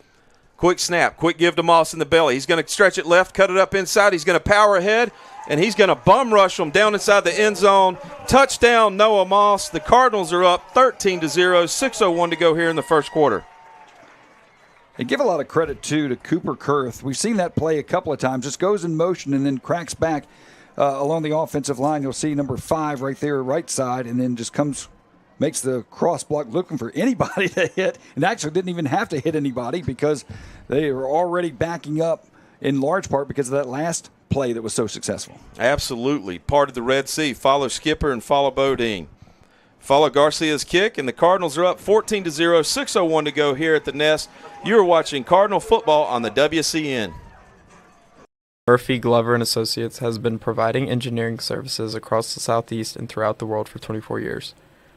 Quick snap, quick give to Moss in the belly. He's going to stretch it left, cut it up inside. He's going to power ahead, and he's going to bum rush them down inside the end zone. Touchdown, Noah Moss. The Cardinals are up 13-0, 6:01 to go here in the first quarter. And give a lot of credit, too, to Cooper Kurth. We've seen that play a couple of times. Just goes in motion and then cracks back along the offensive line. You'll see number 5 right there, right side, and then just makes the cross block looking for anybody to hit, and actually didn't even have to hit anybody because they were already backing up in large part because of that last play that was so successful. Absolutely. Part of the Red Sea. Follow Skipper and follow Bodine. Follow Garcia's kick, and the Cardinals are up 14-0, 6:01 to go here at the Nest. You are watching Cardinal football on the WCN. Murphy, Glover & Associates has been providing engineering services across the Southeast and throughout the world for 24 years.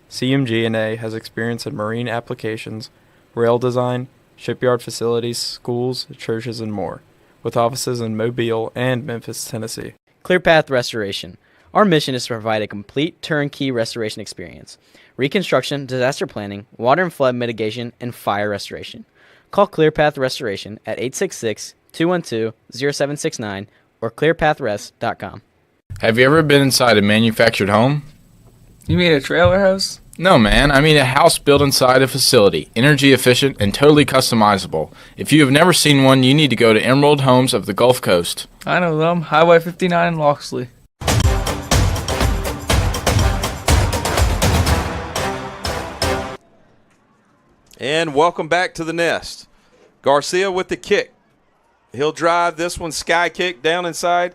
CMG&A has experience in marine applications, rail design, shipyard facilities, schools, churches, and more, with offices in Mobile and Memphis, Tennessee. ClearPath Restoration. Our mission is to provide a complete turnkey restoration experience. Reconstruction, disaster planning, water and flood mitigation, and fire restoration. Call ClearPath Restoration at 866-212-0769 or clearpathres.com. Have you ever been inside a manufactured home? You mean a trailer house? No, man. I mean a house built inside a facility, energy efficient and totally customizable. If you have never seen one, you need to go to Emerald Homes of the Gulf Coast. I know them. Highway 59 in Loxley. And welcome back to the Nest. Garcia with the kick. He'll drive this one, sky kick down inside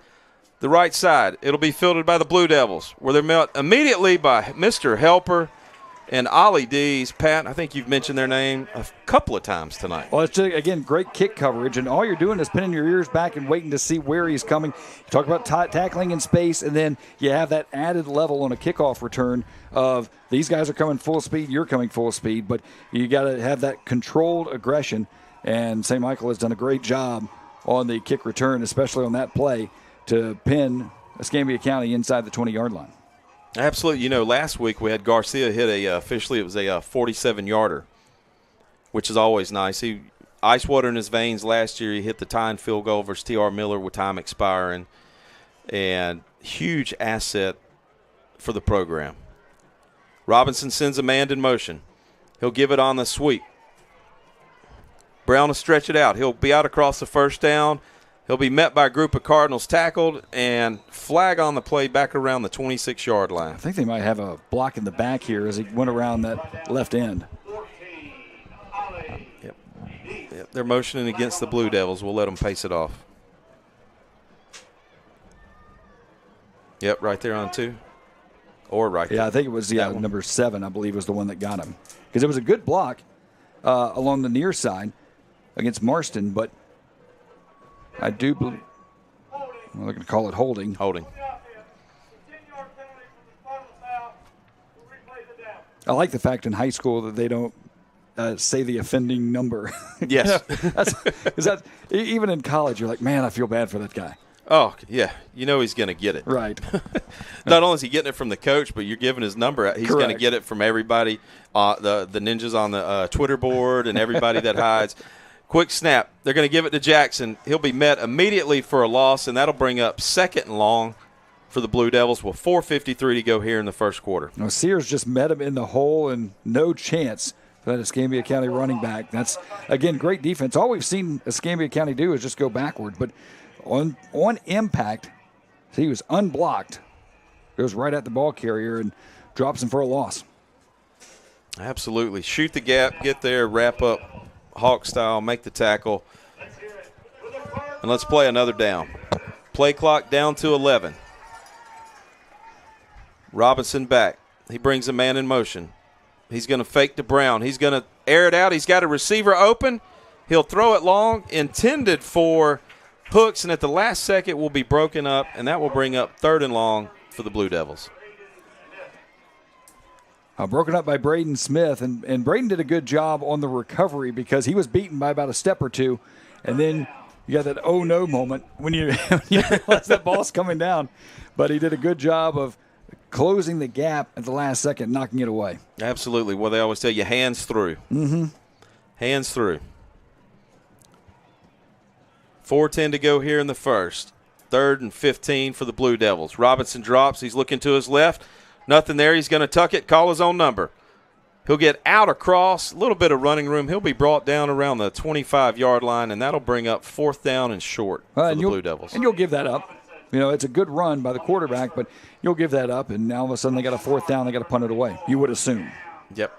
the right side. It'll be fielded by the Blue Devils, where they're met immediately by Mr. Helper and Ollie D's. Pat, I think you've mentioned their name a couple of times tonight. Well, it's just, again, great kick coverage, and all you're doing is pinning your ears back and waiting to see where he's coming. You talk about tackling in space, and then you have that added level on a kickoff return of these guys are coming full speed, you're coming full speed, but you got to have that controlled aggression, and St. Michael has done a great job on the kick return, especially on that play, to pin Escambia County inside the 20-yard line. Absolutely. You know, last week we had Garcia hit officially it was a 47-yarder, which is always nice. He ice water in his veins last year. He hit the tying field goal versus T.R. Miller with time expiring, and huge asset for the program. Robinson sends a man in motion. He'll give it on the sweep. Brown will stretch it out. He'll be out across the first down. He'll be met by a group of Cardinals tackled, and flag on the play back around the 26-yard line. I think they might have a block in the back here as he went around that left end. Yep. They're motioning against the Blue Devils. We'll let them pace it off. Yep, right there on 2. Or right there. Yeah, I think it was number 7, I believe, was the one that got him. Because it was a good block along the near side against Marston, but I do believe, well, they're going to call it holding. Holding. I like the fact in high school that they don't say the offending number. Yes. Even in college, you're like, man, I feel bad for that guy. Oh, yeah. You know he's going to get it. Right. Not only is he getting it from the coach, but you're giving his number out. He's going to get it from everybody, the ninjas on the Twitter board and everybody that hides. Quick snap. They're going to give it to Jackson. He'll be met immediately for a loss, and that'll bring up 2nd and long for the Blue Devils with 4:53 to go here in the first quarter. Now, Sears just met him in the hole, and no chance for that Escambia County running back. That's, again, great defense. All we've seen Escambia County do is just go backward. But on impact, he was unblocked. Goes right at the ball carrier and drops him for a loss. Absolutely. Shoot the gap, get there, wrap up. Hawk style, make the tackle. And let's play another down. Play clock down to 11. Robinson back. He brings a man in motion. He's going to fake to Brown. He's going to air it out. He's got a receiver open. He'll throw it long, intended for Hooks, and at the last second will be broken up, and that will bring up 3rd and long for the Blue Devils. Broken up by Braden Smith, and Braden did a good job on the recovery because he was beaten by about a step or two, and then you got that oh no moment when you realize that ball's coming down. But he did a good job of closing the gap at the last second, knocking it away. Absolutely. Well, they always tell you hands through. Mm-hmm. Hands through. 4:10 to go here in the first. 3rd and 15 for the Blue Devils. Robinson drops. He's looking to his left. Nothing there. He's going to tuck it, call his own number. He'll get out across, a little bit of running room. He'll be brought down around the 25-yard line, and that'll bring up 4th down and short for the Blue Devils. And you'll give that up. You know, it's a good run by the quarterback, but you'll give that up, and now all of a sudden they got a 4th down. They got to punt it away. You would assume. Yep.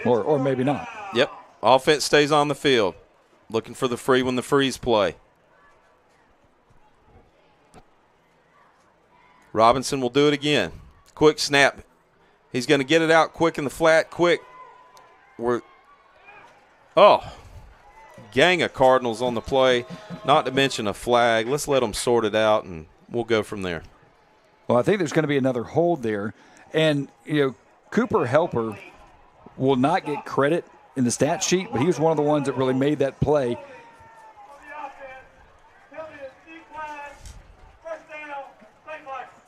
Or maybe not. Yep. Offense stays on the field, looking for the free when the freeze play. Robinson will do it again. Quick snap. He's going to get it out quick in the flat, quick. Gang of Cardinals on the play, not to mention a flag. Let's let them sort it out, and we'll go from there. Well, I think there's going to be another hold there. And, you know, Cooper Helper will not get credit in the stat sheet, but he was one of the ones that really made that play.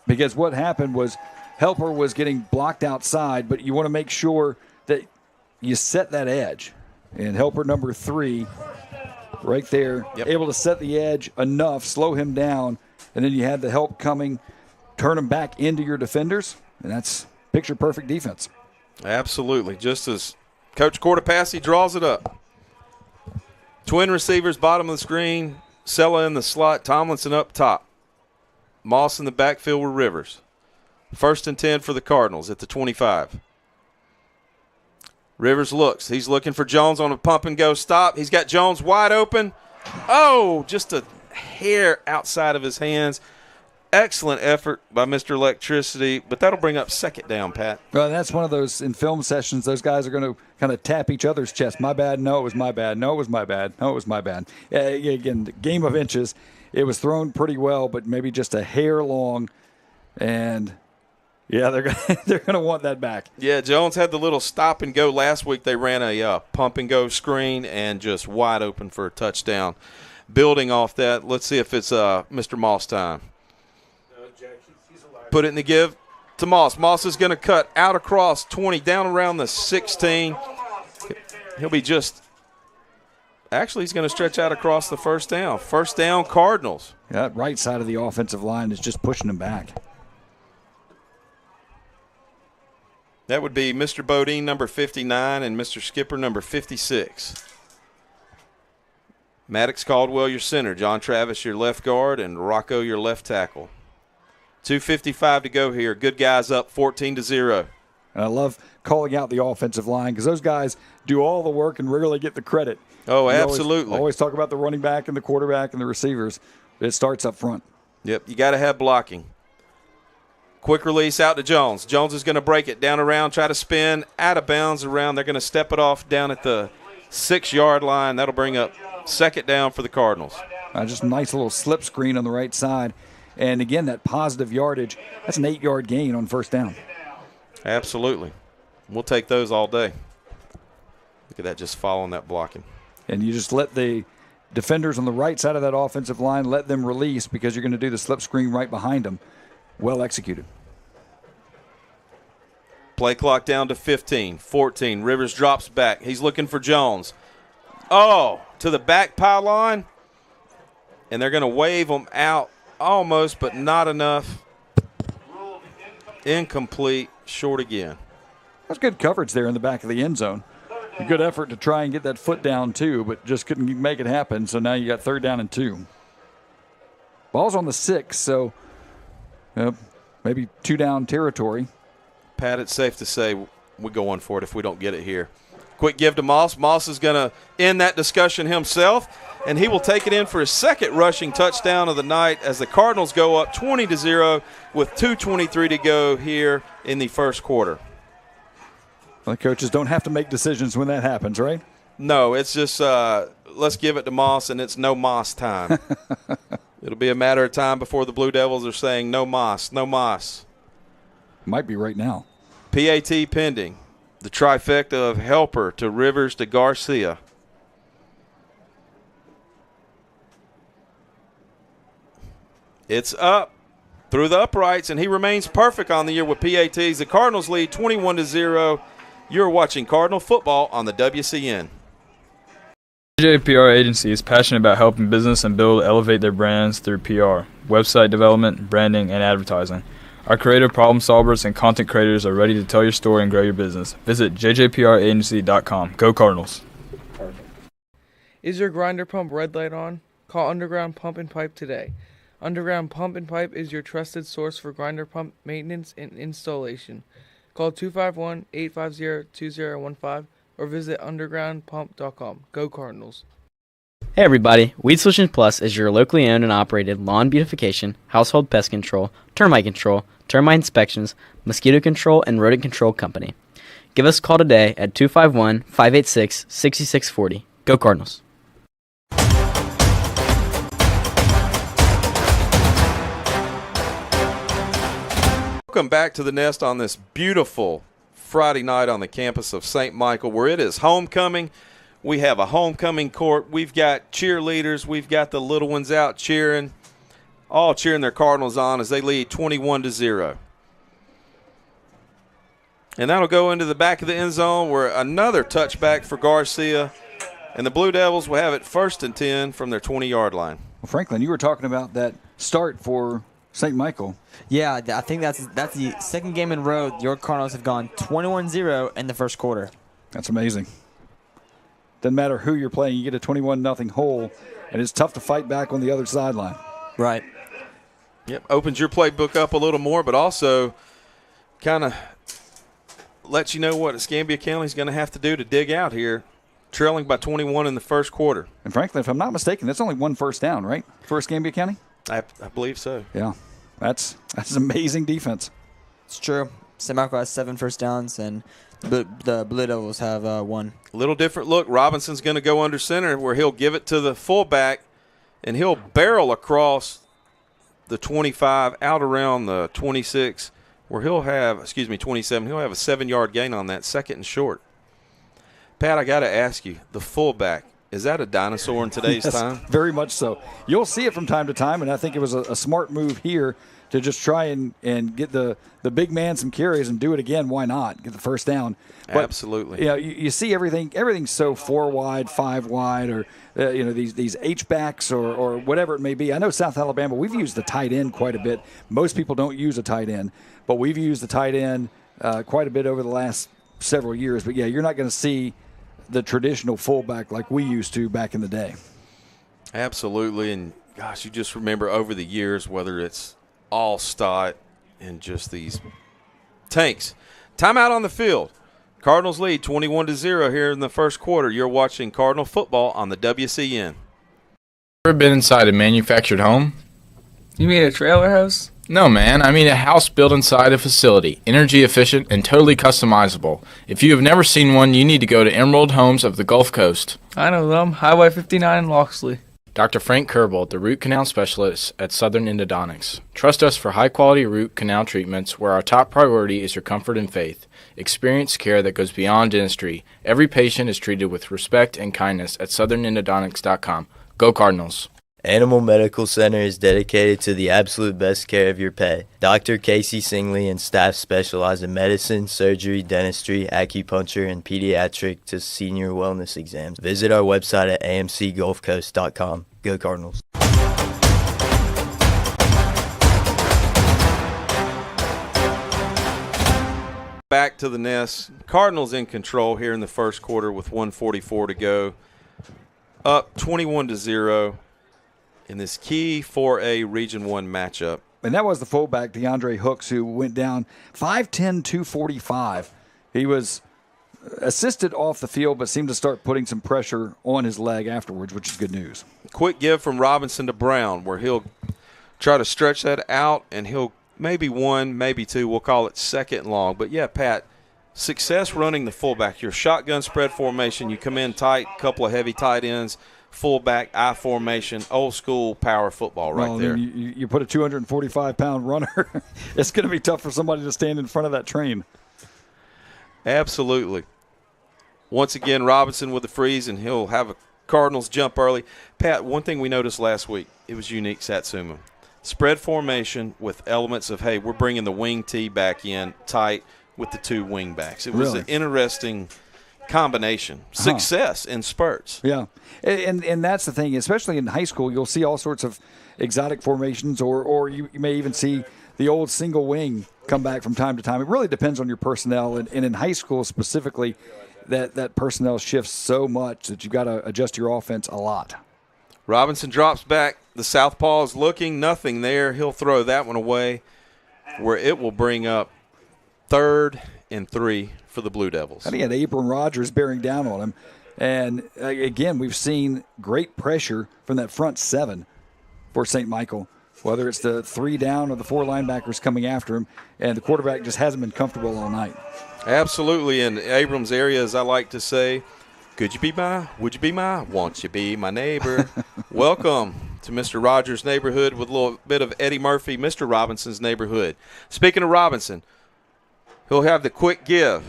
Because what happened was Helper was getting blocked outside, but you want to make sure that you set that edge. And Helper number 3 right there, able to set the edge enough, slow him down, and then you had the help coming, turn him back into your defenders, and that's picture-perfect defense. Absolutely. Just as Coach Cortopassi draws it up. Twin receivers, bottom of the screen, Sella in the slot, Tomlinson up top. Moss in the backfield with Rivers. 1st and 10 for the Cardinals at the 25. Rivers looks. He's looking for Jones on a pump-and-go stop. He's got Jones wide open. Oh, just a hair outside of his hands. Excellent effort by Mr. Electricity, but that'll bring up 2nd down, Pat. Well, that's one of those, in film sessions, those guys are going to kind of tap each other's chest. My bad. No, it was my bad. No, it was my bad. No, it was my bad. Again, the game of inches. It was thrown pretty well, but maybe just a hair long. And, yeah, they're going to want that back. Yeah, Jones had the little stop and go last week. They ran a pump and go screen and just wide open for a touchdown. Building off that, let's see if it's Mr. Moss time. Put it in the give to Moss. Moss is going to cut out across 20, down around the 16. He'll be just – actually, he's going to stretch out across the 1st down. 1st down, Cardinals. That right side of the offensive line is just pushing him back. That would be Mr. Bodine, number 59, and Mr. Skipper, number 56. Maddox Caldwell, your center. John Travis, your left guard, and Rocco, your left tackle. 2:55 to go here. Good guys up 14-0. And I love calling out the offensive line because those guys do all the work and rarely get the credit. Oh, absolutely. Always talk about the running back and the quarterback and the receivers. It starts up front. Yep, you got to have blocking. Quick release out to Jones. Jones is going to break it down around, try to spin, out of bounds around. They're going to step it off down at the 6-yard line. That'll bring up 2nd down for the Cardinals. Just a nice little slip screen on the right side. And, again, that positive yardage, that's an 8-yard gain on 1st down. Absolutely. We'll take those all day. Look at that, just following that blocking. And you just let the defenders on the right side of that offensive line, let them release because you're going to do the slip screen right behind them. Well executed. Play clock down to 15, 14. Rivers drops back. He's looking for Jones. Oh, to the back pylon. And they're going to wave them out almost, but not enough. Incomplete, short again. That's good coverage there in the back of the end zone. A good effort to try and get that foot down too, but just couldn't make it happen. So now you got 3rd down and 2. Ball's on the 6, so maybe 2 down territory. Pat, it's safe to say we're going for it if we don't get it here. Quick give to Moss. Moss is going to end that discussion himself, and he will take it in for his 2nd rushing touchdown of the night as the Cardinals go up 20-0 with 2:23 to go here in the 1st quarter. Well, the coaches don't have to make decisions when that happens, right? No, it's just let's give it to Moss, and it's no Moss time. It'll be a matter of time before the Blue Devils are saying no Moss, no Moss. Might be right now. PAT pending. The trifecta of Helper to Rivers to Garcia. It's up through the uprights, and he remains perfect on the year with PATs. The Cardinals lead 21-0. You're watching Cardinal football on the WCN. JJPR Agency is passionate about helping business and build elevate their brands through PR, website development, branding, and advertising. Our creative problem solvers and content creators are ready to tell your story and grow your business. Visit jjpragency.com. Go Cardinals. Is your grinder pump red light on? Call Underground Pump and Pipe today. Underground Pump and Pipe is your trusted source for grinder pump maintenance and installation. Call 251-850-2015 or visit undergroundpump.com. Go Cardinals. Hey everybody, Weed Solutions Plus is your locally owned and operated lawn beautification, household pest control, termite inspections, mosquito control, and rodent control company. Give us a call today at 251-586-6640. Go Cardinals. Welcome back to the Nest on this beautiful Friday night on the campus of St. Michael, where it is homecoming. We have a homecoming court. We've got cheerleaders. We've got the little ones out cheering, all cheering their Cardinals on as they lead 21-0. And that'll go into the back of the end zone where another touchback for Garcia. And the Blue Devils will have it 1st and 10 from their 20-yard line. Well, Franklin, you were talking about that start for St. Michael. Yeah, I think that's the second game in a row your Cardinals have gone 21-0 in the first quarter. That's amazing. Doesn't matter who you're playing, you get a 21-0 hole, and it's tough to fight back on the other sideline. Right. Yep, opens your playbook up a little more, but also kind of lets you know what Escambia County is going to have to do to dig out here, trailing by 21 in the first quarter. And frankly, if I'm not mistaken, that's only one first down, right, for Escambia County? I believe so. Yeah, that's amazing defense. It's true. St. Michael has 7 first downs, and the Blue Devils have 1. A little different look. Robinson's going to go under center where he'll give it to the fullback, and he'll barrel across the 25 out around the 26 where he'll have, 27. He'll have a 7-yard gain on that, 2nd and short. Pat, I got to ask you, the fullback, is that a dinosaur in today's time? Very much so. You'll see it from time to time, and I think it was a smart move here to just try and get the big man some carries and do it again. Why not? Get the first down. But, absolutely. You know, you see everything's so 4 wide, 5 wide, or these H-backs or whatever it may be. I know South Alabama, we've used the tight end quite a bit. Most people don't use a tight end, but we've used the tight end quite a bit over the last several years. But, yeah, you're not going to see the traditional fullback like we used to back in the day. Absolutely. And, gosh, you just remember over the years, whether it's All-Stott and just these tanks. Timeout on the field. Cardinals lead 21-0 here in the first quarter. You're watching Cardinal football on the WCN. Ever been inside a manufactured home? You mean a trailer house? No, man. I mean a house built inside a facility, energy efficient and totally customizable. If you have never seen one, you need to go to Emerald Homes of the Gulf Coast. I know them. Highway 59 in Loxley. Dr. Frank Kerbel, the root canal specialist at Southern Endodontics. Trust us for high-quality root canal treatments where our top priority is your comfort and faith. Experience care that goes beyond dentistry. Every patient is treated with respect and kindness at southernendodontics.com. Go Cardinals. Animal Medical Center is dedicated to the absolute best care of your pet. Dr. Casey Singley and staff specialize in medicine, surgery, dentistry, acupuncture, and pediatric to senior wellness exams. Visit our website at amcgulfcoast.com. Go Cardinals. Back to the Nest. Cardinals in control here in the first quarter with 1:44 to go. Up 21-0. In this key 4A Region 1 matchup. And that was the fullback, DeAndre Hooks, who went down 5'10", 245. He was assisted off the field, but seemed to start putting some pressure on his leg afterwards, which is good news. Quick give from Robinson to Brown, where he'll try to stretch that out, and he'll maybe 1, maybe 2. We'll call it 2nd and long. But, yeah, Pat, success running the fullback. Your shotgun spread formation, you come in tight, couple of heavy tight ends, fullback, I formation, old school power football right there. You put a 245-pound runner, it's going to be tough for somebody to stand in front of that train. Absolutely. Once again, Robinson with the freeze, and he'll have a Cardinals jump early. Pat, one thing we noticed last week, it was unique Satsuma. Spread formation with elements of, hey, we're bringing the wing tee back in tight with the 2 wing backs. It was an interesting combination, success in spurts. Yeah, and that's the thing, especially in high school, you'll see all sorts of exotic formations, or you may even see the old single wing come back from time to time. It really depends on your personnel, and in high school specifically, that personnel shifts so much that you've got to adjust your offense a lot. Robinson drops back. The southpaw is looking, nothing there. He'll throw that one away, where it will bring up 3rd and 3 for the Blue Devils. And he had Abram Rogers bearing down on him. And, again, we've seen great pressure from that front 7 for St. Michael, whether it's the 3 down or the 4 linebackers coming after him, and the quarterback just hasn't been comfortable all night. Absolutely. In Abrams' area, as I like to say, would you be my, won't you be my neighbor? Welcome to Mr. Rogers' neighborhood with a little bit of Eddie Murphy, Mr. Robinson's neighborhood. Speaking of Robinson, he'll have the quick give.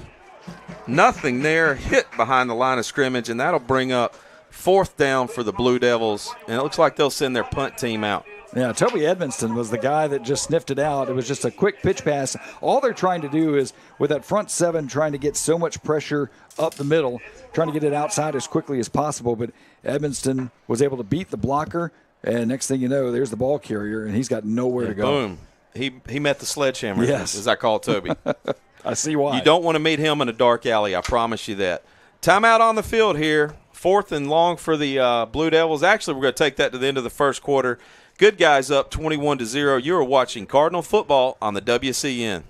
Nothing there, hit behind the line of scrimmage, and that'll bring up 4th down for the Blue Devils, and it looks like they'll send their punt team out. Yeah, Toby Edmonston was the guy that just sniffed it out. It was just a quick pitch pass. All they're trying to do is, with that front 7, trying to get so much pressure up the middle, trying to get it outside as quickly as possible. But Edmonston was able to beat the blocker, and next thing you know, there's the ball carrier, and he's got nowhere to go. Boom. He met the sledgehammer, as I call Toby. I see why. You don't want to meet him in a dark alley, I promise you that. Timeout on the field here. 4th and long for the Blue Devils. Actually, we're going to take that to the end of the first quarter. Good guys up 21-0. You are watching Cardinal football on the WCN.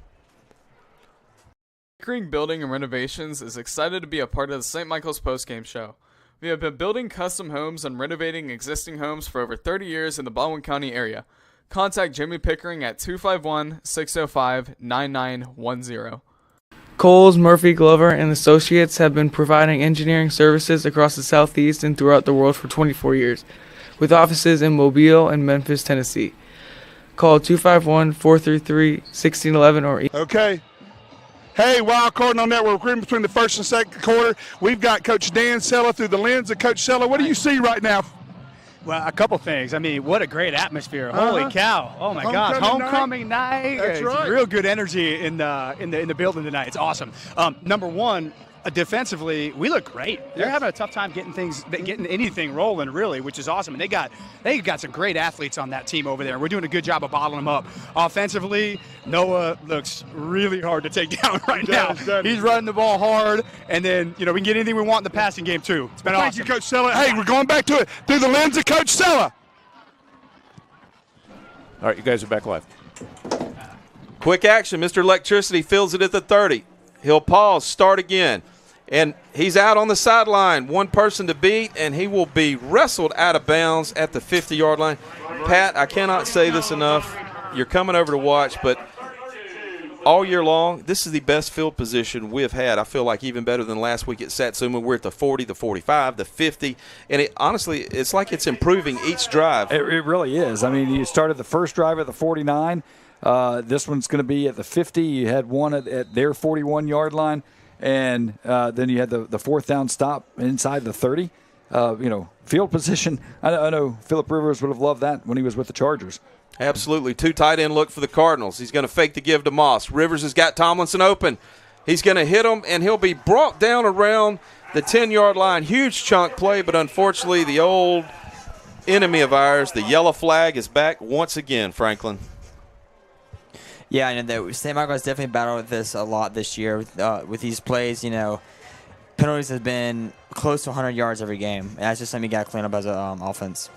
Pickering Building and Renovations is excited to be a part of the St. Michael's Postgame show. We have been building custom homes and renovating existing homes for over 30 years in the Baldwin County area. Contact Jimmy Pickering at 251-605-9910. Coles, Murphy, Glover, and Associates have been providing engineering services across the Southeast and throughout the world for 24 years, with offices in Mobile and Memphis, Tennessee. Call 251-433-1611 or Okay. Hey, Wild Cardinal Network recruiting between the first and second quarter. We've got Coach Dan Sella through the lens of Coach Sella. What do you see right now? Well, a couple things. I mean, what a great atmosphere! Holy cow! Oh my gosh, homecoming night! That's right. Real good energy in the building tonight. It's awesome. Number one, defensively, we look great. They're having a tough time getting anything rolling, really, which is awesome. And they got some great athletes on that team over there. We're doing a good job of bottling them up. Offensively, Noah looks really hard to take down right now. He's running the ball hard, and then we can get anything we want in the passing game too. It's been awesome. Thank you, Coach Sella. Hey, we're going back to it through the lens of Coach Sella. All right, you guys are back live. Quick action. Mr. Electricity fills it at the 30. He'll pause, start again. And he's out on the sideline. One person to beat, and he will be wrestled out of bounds at the 50-yard line. Pat, I cannot say this enough. You're coming over to watch, but all year long, this is the best field position we have had. I feel like even better than last week at Satsuma. We're at the 40, the 45, the 50. And honestly, it's like it's improving each drive. It really is. I mean, you started the first drive at the 49. This one's going to be at the 50. You had one at their 41-yard line, and then you had the 4th down stop inside the 30. Field position. I know Phillip Rivers would have loved that when he was with the Chargers. Absolutely. 2 tight end look for the Cardinals. He's going to fake the give to Moss. Rivers has got Tomlinson open. He's going to hit him, and he'll be brought down around the 10-yard line. Huge chunk play, but unfortunately the old enemy of ours, the yellow flag, is back once again, Franklin. Yeah, and St. Michael has definitely battled with this a lot this year with these plays. Penalties have been close to 100 yards every game, and that's just something you got to clean up as an offense.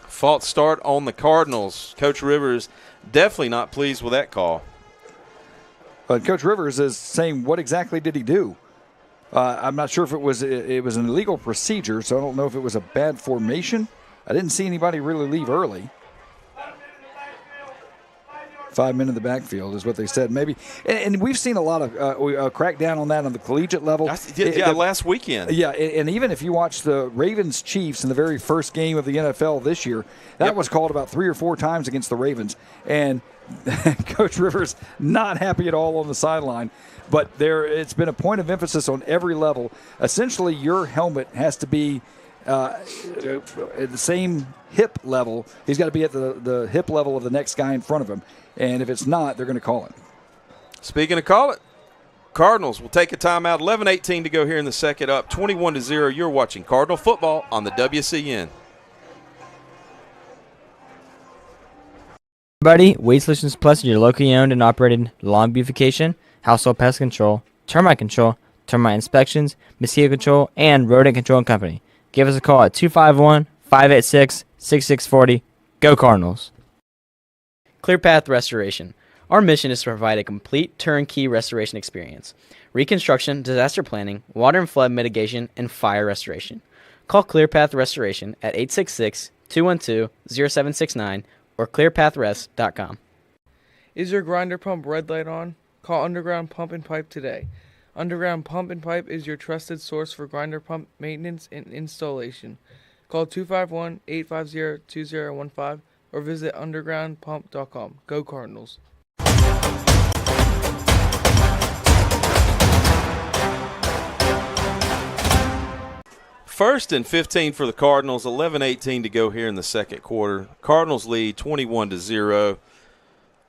False start on the Cardinals. Coach Rivers definitely not pleased with that call. But Coach Rivers is saying, what exactly did he do? I'm not sure if it was an illegal procedure, so I don't know if it was a bad formation. I didn't see anybody really leave early. 5 men in the backfield is what they said. Maybe, and we've seen a lot of crackdown on that on the collegiate level. Last weekend. Yeah, and even if you watch the Ravens-Chiefs in the very first game of the NFL this year, that was called about 3 or 4 times against the Ravens. And Coach Rivers not happy at all on the sideline. But it's been a point of emphasis on every level. Essentially, your helmet has to be at the same hip level. He's got to be at the hip level of the next guy in front of him. And if it's not, they're going to call it. Speaking of call it, Cardinals will take a timeout. 11:18 to go here in the second, up 21-0. You're watching Cardinal football on the WCN. Everybody, Weed Solutions Plus is your locally owned and operated lawn beautification, household pest control, termite inspections, mosquito control, and rodent control company. Give us a call at 251-586-6640. Go Cardinals. ClearPath Restoration. Our mission is to provide a complete turnkey restoration experience. Reconstruction, disaster planning, water and flood mitigation, and fire restoration. Call ClearPath Restoration at 866-212-0769 or clearpathrest.com. Is your grinder pump red light on? Call Underground Pump and Pipe today. Underground Pump and Pipe is your trusted source for grinder pump maintenance and installation. Call 251-850-2015 or visit undergroundpump.com. Go Cardinals. First and 15 for the Cardinals, 11:18 to go here in the second quarter. Cardinals lead 21-0. A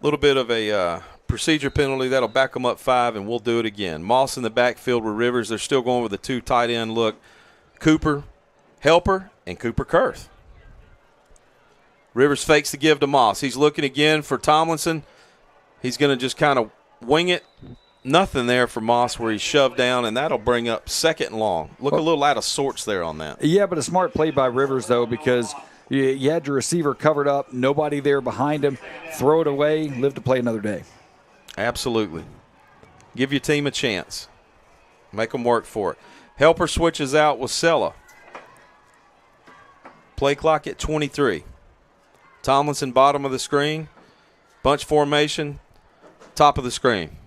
little bit of a procedure penalty. That'll back them up 5, and we'll do it again. Moss in the backfield with Rivers. They're still going with a 2 tight end look. Cooper, Helper, and Cooper Kurth. Rivers fakes the give to Moss. He's looking again for Tomlinson. He's going to just kind of wing it. Nothing there for Moss where he's shoved down, and that'll bring up second and long. Look a little out of sorts there on that. Yeah, but a smart play by Rivers, though, because you had your receiver covered up, nobody there behind him. Throw it away, live to play another day. Absolutely. Give your team a chance. Make them work for it. Helper switches out with Sella. Play clock at 23. Tomlinson, bottom of the screen. Bunch formation, top of the screen.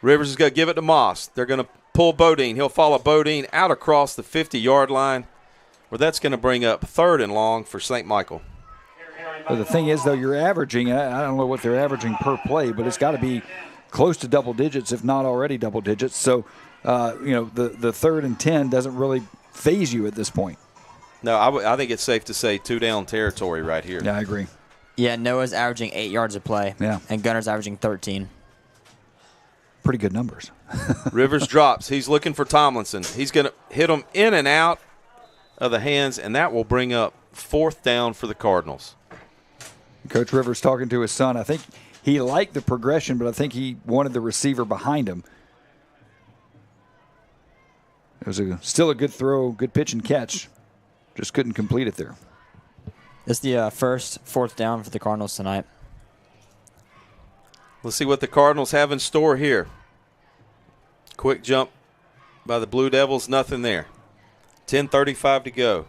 Rivers is going to give it to Moss. They're going to pull Bodine. He'll follow Bodine out across the 50-yard line, where that's going to bring up third and long for St. Michael. Well, the thing is, though, you're averaging, I don't know what they're averaging per play, but it's got to be close to double digits, if not already double digits. So, the 3rd and 10 doesn't really phase you at this point. No, I think it's safe to say 2-down territory right here. Yeah, I agree. Yeah, Noah's averaging 8 yards a play. Yeah. And Gunner's averaging 13. Pretty good numbers. Rivers drops. He's looking for Tomlinson. He's going to hit him in and out of the hands, and that will bring up 4th down for the Cardinals. Coach Rivers talking to his son. I think he liked the progression, but I think he wanted the receiver behind him. It was still a good throw, good pitch and catch. Just couldn't complete it there. It's the first 4th down for the Cardinals tonight. Let's see what the Cardinals have in store here. Quick jump by the Blue Devils, nothing there. 10:35 to go.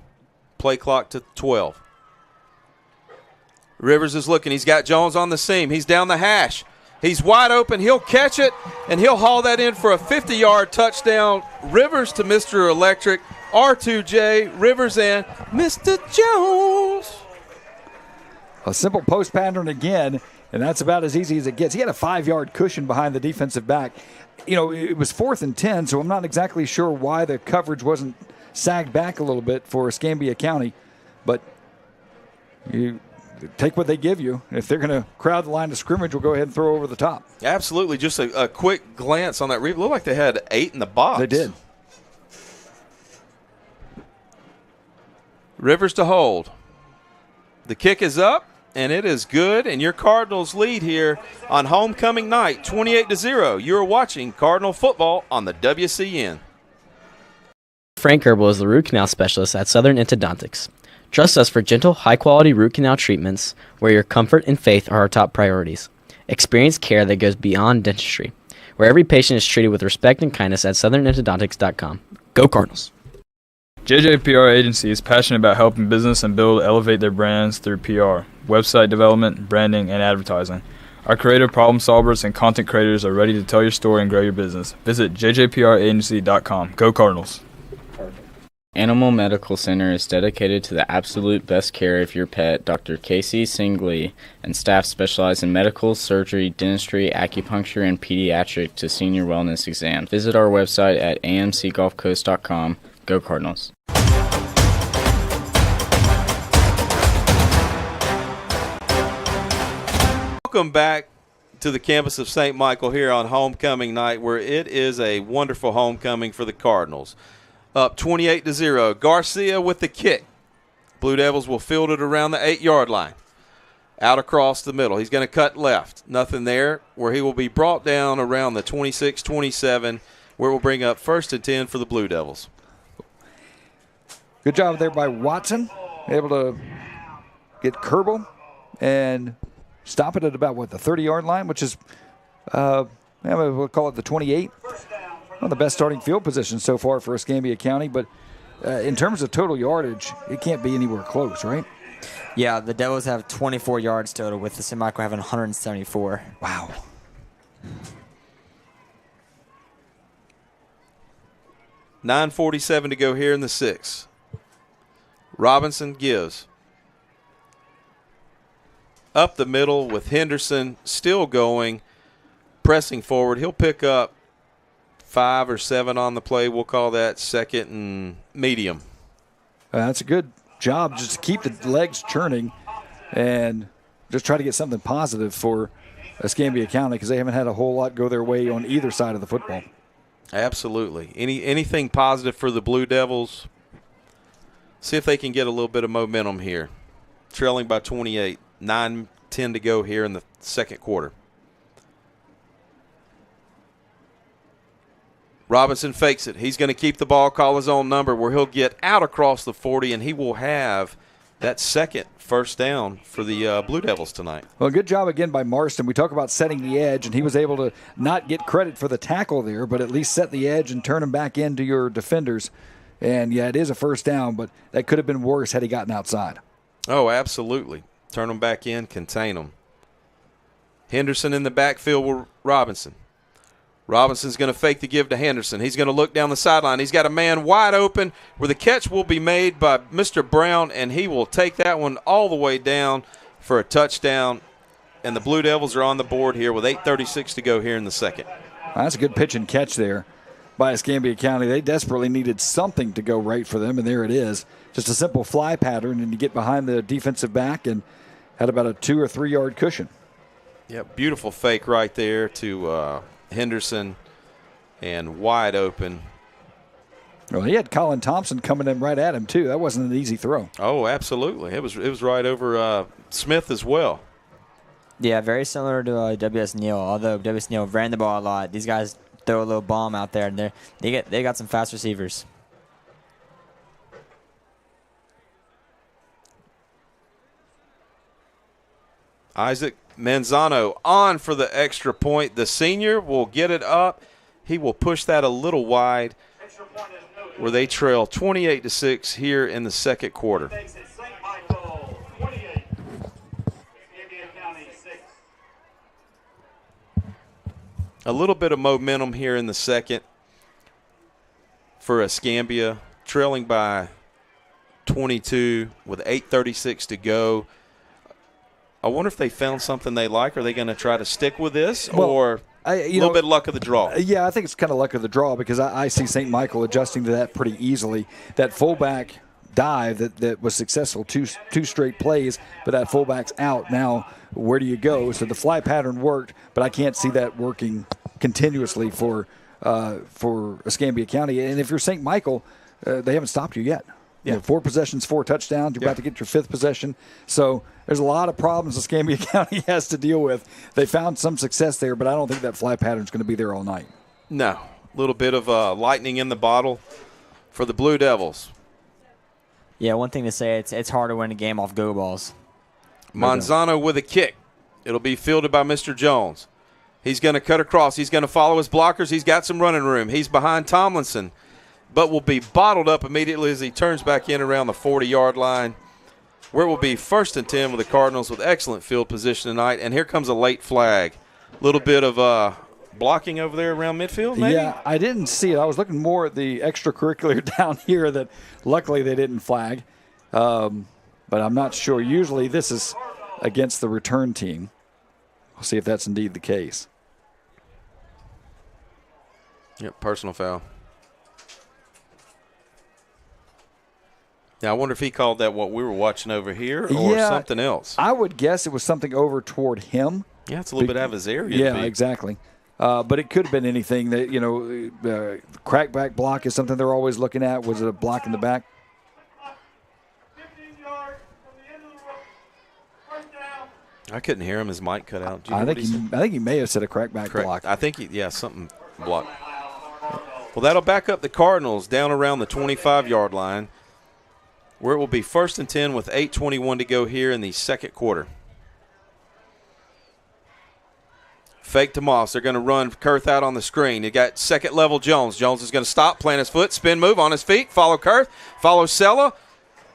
Play clock to 12. Rivers is looking. He's got Jones on the seam. He's down the hash. He's wide open. He'll catch it, and he'll haul that in for a 50-yard touchdown. Rivers to Mr. Electric. R2J, Rivers, and Mr. Jones. A simple post pattern again, and that's about as easy as it gets. He had a 5-yard cushion behind the defensive back. It was 4th and 10, so I'm not exactly sure why the coverage wasn't sagged back a little bit for Escambia County, but you take what they give you. If they're going to crowd the line of scrimmage, we'll go ahead and throw over the top. Absolutely. Just a quick glance on that. It looked like they had 8 in the box. They did. Rivers to hold. The kick is up, and it is good, and your Cardinals lead here on homecoming night, 28-0. You're watching Cardinal football on the WCN. Frank Herbal is the root canal specialist at Southern Endodontics. Trust us for gentle, high-quality root canal treatments where your comfort and faith are our top priorities. Experience care that goes beyond dentistry, where every patient is treated with respect and kindness at southernendodontics.com. Go Cardinals! JJPR Agency is passionate about helping business and build elevate their brands through PR, website development, branding, and advertising. Our creative problem solvers and content creators are ready to tell your story and grow your business. Visit jjpragency.com. Go Cardinals! Animal Medical Center is dedicated to the absolute best care of your pet. Dr. Casey Singley and staff specialize in medical, surgery, dentistry, acupuncture, and pediatric to senior wellness exams. Visit our website at amcgulfcoast.com. Go Cardinals. Welcome back to the campus of St. Michael here on homecoming night, where it is a wonderful homecoming for the Cardinals. Up 28-0. Garcia with the kick. Blue Devils will field it around the 8-yard line. Out across the middle. He's going to cut left. Nothing there, where he will be brought down around the 26-27, where it will bring up 1st and 10 for the Blue Devils. Good job there by Watson. Able to get Kerbal and stop it at about, the 30-yard line, which is, we'll call it the 28. One of the best starting field positions so far for Escambia County, but in terms of total yardage, it can't be anywhere close, right? Yeah, the Devils have 24 yards total, with the St. Michael having 174. Wow. $9:47 to go here in the 6th. Robinson gives. Up the middle with Henderson still going, pressing forward. He'll pick up 5 or 7 on the play. We'll call that 2nd and medium. That's a good job just to keep the legs churning and just try to get something positive for Escambia County, because they haven't had a whole lot go their way on either side of the football. Absolutely. Anything positive for the Blue Devils? See if they can get a little bit of momentum here. Trailing by 28. 9:10 to go here in the 2nd quarter. Robinson fakes it. He's going to keep the ball, call his own number, where he'll get out across the 40, and he will have that 2nd first down for the Blue Devils tonight. Well, good job again by Marston. We talk about setting the edge, and he was able to not get credit for the tackle there, but at least set the edge and turn them back into your defenders. And, yeah, it is a first down, but that could have been worse had he gotten outside. Oh, absolutely. Turn them back in, contain them. Henderson in the backfield with Robinson. Robinson's going to fake the give to Henderson. He's going to look down the sideline. He's got a man wide open where the catch will be made by Mr. Brown, and he will take that one all the way down for a touchdown. And the Blue Devils are on the board here with 8:36 to go here in the 2nd. That's a good pitch and catch there by Escambia County. They desperately needed something to go right for them, and there it is. Just a simple fly pattern, and you get behind the defensive back and had about a 2 or 3 yard cushion. Yeah, beautiful fake right there to Henderson, and wide open. Well, he had Colin Thompson coming in right at him too. That wasn't an easy throw. Oh, absolutely. It was right over Smith as well. Yeah, very similar to W.S. Neal, although W.S. Neal ran the ball a lot. These guys throw a little bomb out there, and they got some fast receivers. Isaac Manzano on for the extra point. The senior will get it up. He will push that a little wide, where they trail 28-6 here in the 2nd quarter. A little bit of momentum here in the 2nd for Escambia, trailing by 22 with 8:36 to go. I wonder if they found something they like. Are they going to try to stick with this, or a little bit luck of the draw? Yeah, I think it's kind of luck of the draw, because I see St. Michael adjusting to that pretty easily. That fullback dive that was successful, two straight plays, but that fullback's out. Now, where do you go? So the fly pattern worked, but I can't see that working continuously for Escambia County. And if you're St. Michael, they haven't stopped you yet. Yeah. 4 possessions, 4 touchdowns. You're about to get your 5th possession. So there's a lot of problems Escambia County has to deal with. They found some success there, but I don't think that fly pattern is going to be there all night. No. A little bit of lightning in the bottle for the Blue Devils. Yeah, one thing to say, it's hard to win a game off go balls. Manzano with a kick. It'll be fielded by Mr. Jones. He's going to cut across. He's going to follow his blockers. He's got some running room. He's behind Tomlinson, but will be bottled up immediately as he turns back in around the 40-yard line, where it will be 1st and 10 with the Cardinals with excellent field position tonight. And here comes a late flag. A little bit of blocking over there around midfield, maybe? Yeah, I didn't see it. I was looking more at the extracurricular down here that luckily they didn't flag. But I'm not sure. Usually this is against the return team. We'll see if that's indeed the case. Yep, personal foul. Now, I wonder if he called that what we were watching over here or something else. I would guess it was something over toward him. Yeah, it's a little bit out of his area. Yeah, exactly. But it could have been anything that, crackback block is something they're always looking at. Was it a block in the back? I couldn't hear him. His mic cut out. I think he may have said a crackback block. I think something blocked. Well, that'll back up the Cardinals down around the 25-yard line, where it will be 1st and 10 with 8:21 to go here in the second quarter. Fake to Moss. They're going to run Kurth out on the screen. You got second level Jones. Jones is going to stop, plant his foot, spin move on his feet, follow Kurth, follow Sella.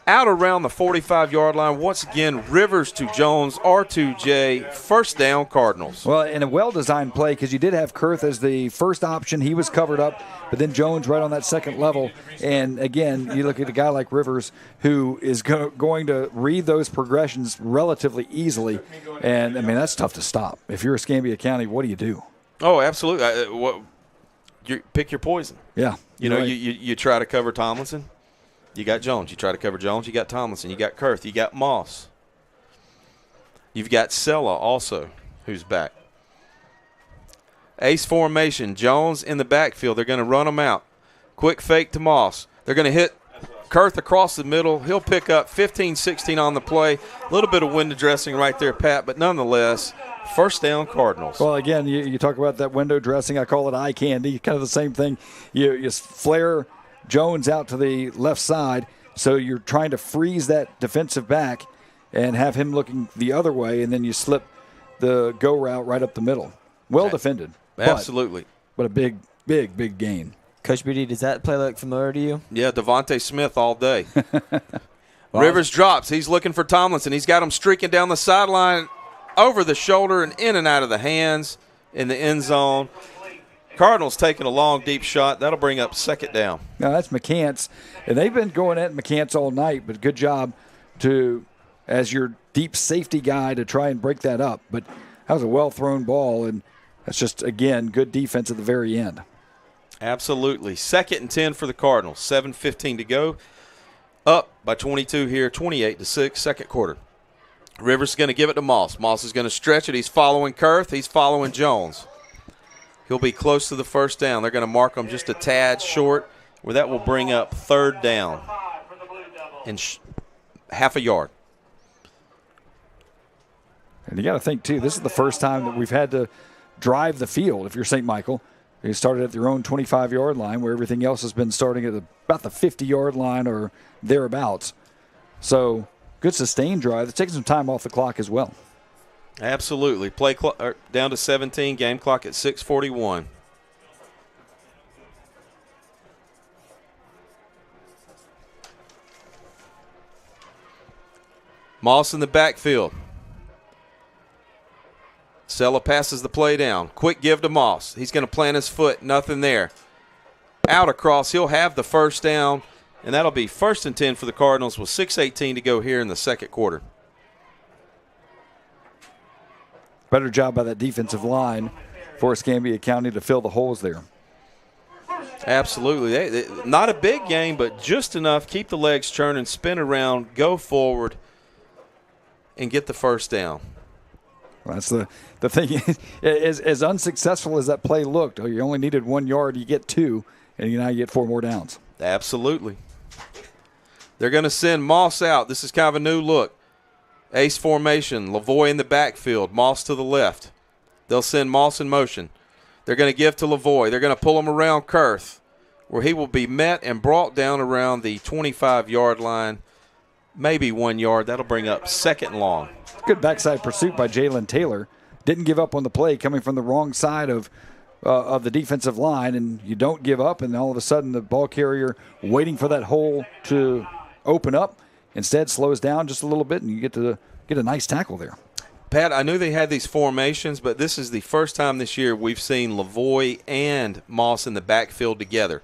Out around the 45-yard line. Once again, Rivers to Jones, R2J, first down Cardinals. Well, in a well-designed play, because you did have Kurth as the first option. He was covered up, but then Jones right on that second level. And, again, you look at a guy like Rivers who is going to read those progressions relatively easily. And, I mean, that's tough to stop. If you're Escambia County, what do you do? Oh, absolutely. You pick your poison. Yeah. You try to cover Tomlinson. You got Jones. You try to cover Jones. You got Tomlinson. You got Kurth. You got Moss. You've got Sella also, who's back. Ace formation. Jones in the backfield. They're going to run them out. Quick fake to Moss. They're going to hit Kurth across the middle. He'll pick up 15-16 on the play. A little bit of window dressing right there, Pat, but nonetheless, first down Cardinals. Well, again, you talk about that window dressing. I call it eye candy. Kind of the same thing. You flare Jones out to the left side, so you're trying to freeze that defensive back and have him looking the other way, and then you slip the go route right up the middle. Well defended. Absolutely. But a big gain. Coach Beatty, does that play look familiar to you? Yeah, Devontae Smith all day. Rivers drops. He's looking for Tomlinson. He's got him streaking down the sideline, over the shoulder and in and out of the hands in the end zone. Cardinals taking a long, deep shot. That'll bring up second down. Now, that's McCants. And they've been going at McCants all night, but good job as your deep safety guy to try and break that up. But that was a well-thrown ball, and that's just, again, good defense at the very end. Absolutely. 2nd and 10 for the Cardinals. 7:15 to go. Up by 22 here, 28-6, second quarter. Rivers is going to give it to Moss. Moss is going to stretch it. He's following Kurth. He's following Jones. He'll be close to the first down. They're going to mark him just a tad short, where that will bring up third down in half a yard. And you got to think, too, this is the first time that we've had to drive the field if you're St. Michael. You started at your own 25-yard line, where everything else has been starting at about the 50-yard line or thereabouts. So good sustained drive. It's taking some time off the clock as well. Absolutely. Play down to 17, game clock at 6:41. Moss in the backfield. Sella passes the play down. Quick give to Moss. He's going to plant his foot. Nothing there. Out across. He'll have the first down, and that'll be 1st and 10 for the Cardinals with 6:18 to go here in the second quarter. Better job by that defensive line for Escambia County to fill the holes there. Absolutely. They, not a big game, but just enough. Keep the legs churning, spin around, go forward, and get the first down. Well, that's the thing. As unsuccessful as that play looked, you only needed 1 yard, you get 2, and now you get 4 more downs. Absolutely. They're going to send Moss out. This is kind of a new look. Ace formation, Lavoie in the backfield, Moss to the left. They'll send Moss in motion. They're going to give to Lavoie. They're going to pull him around Kurth, where he will be met and brought down around the 25-yard line, maybe 1 yard. That'll bring up second and long. Good backside pursuit by Jalen Taylor. Didn't give up on the play, coming from the wrong side of the defensive line, and you don't give up, and all of a sudden the ball carrier waiting for that hole to open up instead slows down just a little bit, and you get a nice tackle there. Pat, I knew they had these formations, but this is the first time this year we've seen Lavoie and Moss in the backfield together.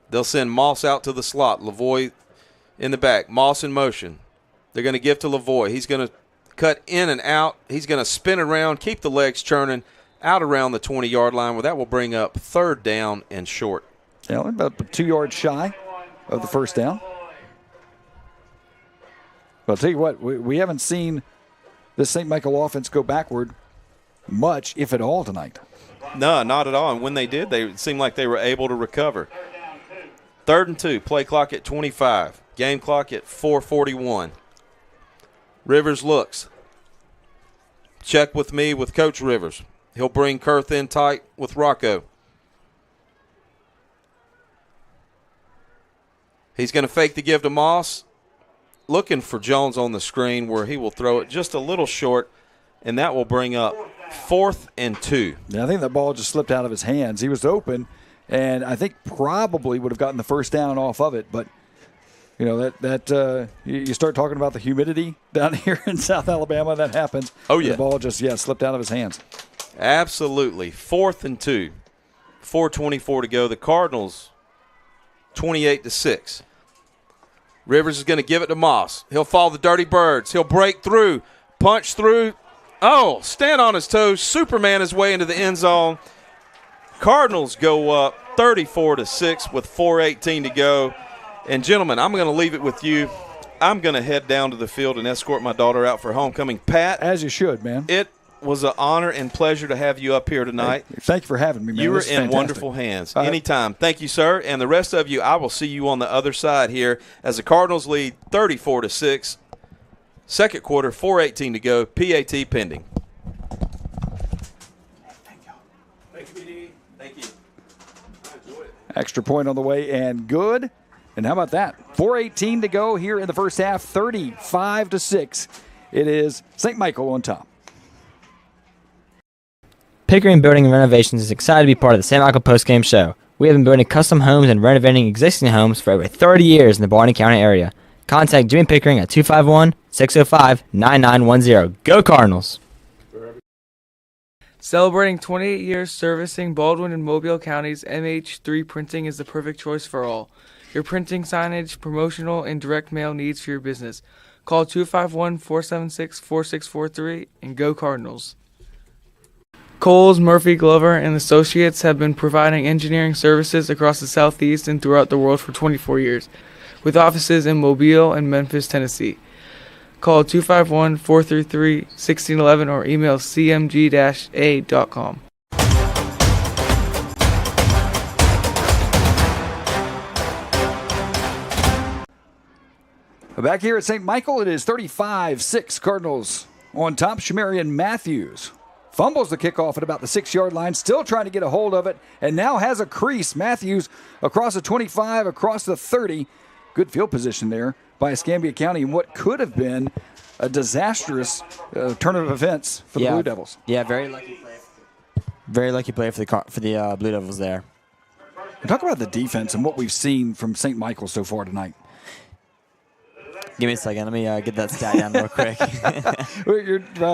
They'll send Moss out to the slot. Lavoie in the back. Moss in motion. They're going to give to Lavoie. He's going to cut in and out. He's going to spin around, keep the legs churning, out around the 20-yard line, where that will bring up third down and short. Yeah, about 2 yards shy of the first down. But I'll tell you what, we haven't seen this St. Michael offense go backward much, if at all, tonight. No, not at all. And when they did, it seemed like they were able to recover. 3rd and 2, play clock at 25, game clock at 4:41. Rivers looks. Check with me with Coach Rivers. He'll bring Kurth in tight with Rocco. He's going to fake the give to Moss. Looking for Jones on the screen where he will throw it just a little short, and that will bring up 4th and 2. Yeah, I think that ball just slipped out of his hands. He was open, and I think probably would have gotten the first down off of it. But, you know, you start talking about the humidity down here in South Alabama, that happens. Oh, yeah. The ball just, slipped out of his hands. Absolutely. 4th and 2. 4:24 to go. The Cardinals, 28-6. Rivers is going to give it to Moss. He'll follow the Dirty Birds. He'll break through, punch through. Oh, stand on his toes. Superman his way into the end zone. Cardinals go up 34-6 with 4:18 to go. And, gentlemen, I'm going to leave it with you. I'm going to head down to the field and escort my daughter out for homecoming. Pat. As you should, man. It was an honor and pleasure to have you up here tonight. Hey, thank you for having me, man. You were in fantastic. Wonderful hands. Anytime. Thank you, sir. And the rest of you, I will see you on the other side here as the Cardinals lead 34-6. Second quarter, 4:18 to go. PAT pending. Thank you, BD. Thank you. I enjoyed it. Extra point on the way and good. And how about that? 4:18 to go here in the first half, 35-6. It is St. Michael on top. Pickering Building and Renovations is excited to be part of the St. Michael Postgame Show. We have been building custom homes and renovating existing homes for over 30 years in the Baldwin County area. Contact Jimmy Pickering at 251-605-9910. Go Cardinals! Celebrating 28 years servicing Baldwin and Mobile counties, MH3 Printing is the perfect choice for all. Your printing, signage, promotional, and direct mail needs for your business. Call 251-476-4643 and go Cardinals. Coles, Murphy, Glover, and Associates have been providing engineering services across the Southeast and throughout the world for 24 years, with offices in Mobile and Memphis, Tennessee. Call 251-433-1611 or email cmg-a.com. Back here at St. Michael, it is 35-6 Cardinals on top. Shamarian Matthews fumbles the kickoff at about the 6-yard line, still trying to get a hold of it, and now has a crease. Matthews across the 25, across the 30. Good field position there by Escambia County in what could have been a disastrous turn of events for the Blue Devils. Yeah, very lucky play. Very lucky play for the Blue Devils there. And talk about the defense and what we've seen from St. Michael so far tonight. Give me a second. Let me get that stat down real quick.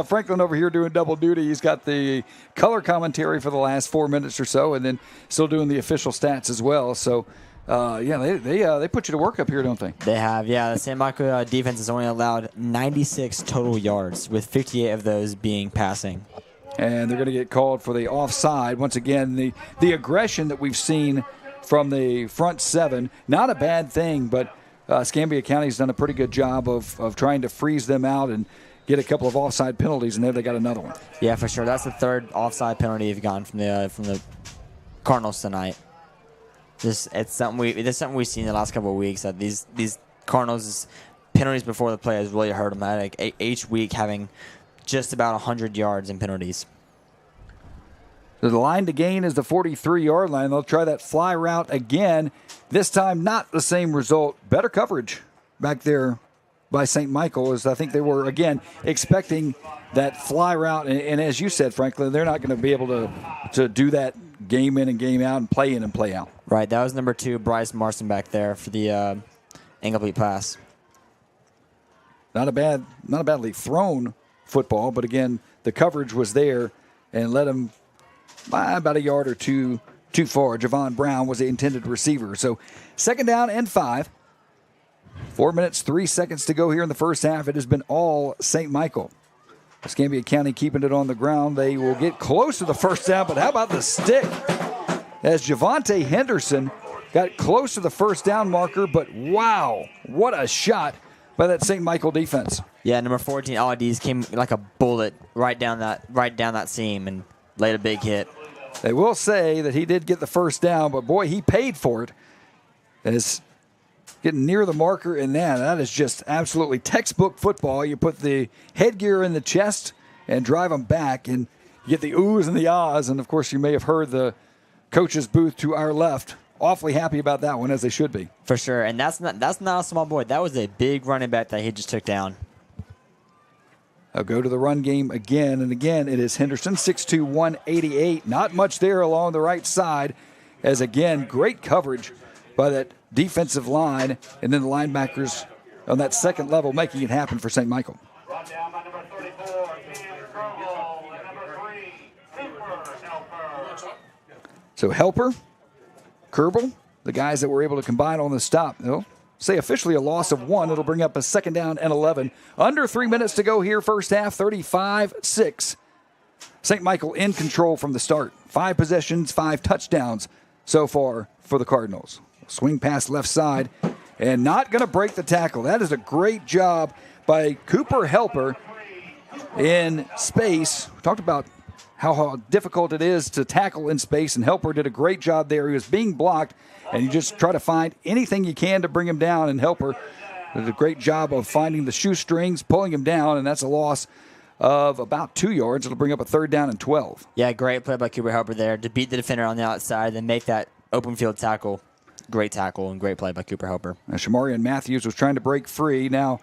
Franklin over here doing double duty. He's got the color commentary for the last 4 minutes or so, and then still doing the official stats as well. So, they put you to work up here, don't they? They have, yeah. The St. Michael defense has only allowed 96 total yards, with 58 of those being passing. And they're going to get called for the offside. Once again, the aggression that we've seen from the front seven, not a bad thing, but Escambia County's done a pretty good job of trying to freeze them out and get a couple of offside penalties, and there they got another one. Yeah, for sure. That's the third offside penalty you've gotten from the Cardinals tonight. It's something we've seen in the last couple of weeks, that these Cardinals penalties before the play has really hurt them. Like each week having just about 100 yards in penalties. The line to gain is the 43-yard line. They'll try that fly route again. This time, not the same result. Better coverage back there by St. Michael, as I think they were, again, expecting that fly route. And as you said, Franklin, they're not going to be able to do that game in and game out and play in and play out. Right. That was number 2, Bryce Marston back there for the incomplete pass. Not a badly thrown football, but again, the coverage was there and led him by about a yard or two too far. Javon Brown was the intended receiver. So 2nd down and 5. 4 minutes, 3 seconds to go here in the first half. It has been all St. Michael. Escambia County keeping it on the ground. They will get close to the first down, but how about the stick? As Javonte Henderson got close to the first down marker, but wow, what a shot by that St. Michael defense. Yeah, number 14, Aldi's came like a bullet right down that seam and laid a big hit. They will say that he did get the first down, but boy, he paid for it. As getting near the marker, and that is just absolutely textbook football. You put the headgear in the chest and drive them back, and you get the oohs and the ahs. And of course, you may have heard the coach's booth to our left. Awfully happy about that one, as they should be. For sure, and that's not a small boy. That was a big running back that he just took down. I'll go to the run game again, and again it is Henderson, 6'2", 188. Not much there along the right side, as again, great coverage by that defensive line, and then the linebackers on that second level making it happen for St. Michael. So Helper, Kerbal, the guys that were able to combine on the stop. They'll say officially a loss of 1. It'll bring up a second down and 11. Under 3 minutes to go here, first half, 35-6. St. Michael in control from the start. 5 possessions, 5 touchdowns so far for the Cardinals. Swing pass left side, and not going to break the tackle. That is a great job by Cooper Helper in space. We talked about how difficult it is to tackle in space, and Helper did a great job there. He was being blocked, and you just try to find anything you can to bring him down, and Helper did a great job of finding the shoestrings, pulling him down, and that's a loss of about 2 yards. It'll bring up a third down and 12. Yeah, great play by Cooper Helper there to beat the defender on the outside and make that open field tackle. Great tackle and great play by Cooper Helper. Shamarian Matthews was trying to break free. Now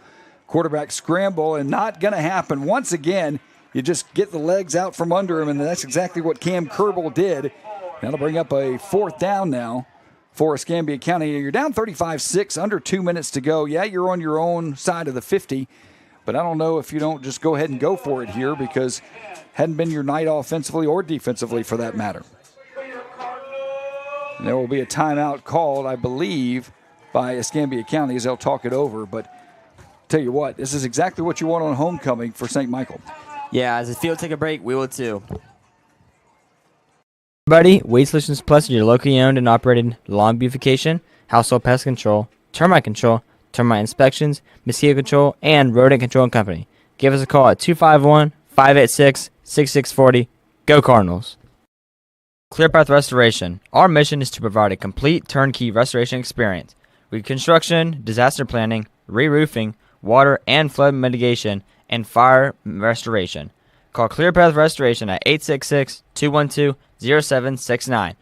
quarterback scramble, and not going to happen. Once again, you just get the legs out from under him, and that's exactly what Cam Kerbal did. That'll bring up a fourth down now for Escambia County. You're down 35-6, under 2 minutes to go. Yeah, you're on your own side of the 50, but I don't know if you don't just go ahead and go for it here, because hadn't been your night offensively or defensively for that matter. And there will be a timeout called, I believe, by Escambia County as they'll talk it over. But tell you what, this is exactly what you want on homecoming for St. Michael. Yeah, as the field take a break, we will too. Everybody, Weed Solutions Plus is your locally owned and operated lawn beautification, household pest control, termite inspections, mosquito control, and rodent control company. Give us a call at 251-586-6640. Go Cardinals. ClearPath Restoration. Our mission is to provide a complete turnkey restoration experience. Reconstruction, disaster planning, re-roofing, water and flood mitigation, and fire restoration. Call ClearPath Restoration at 866-212-0769.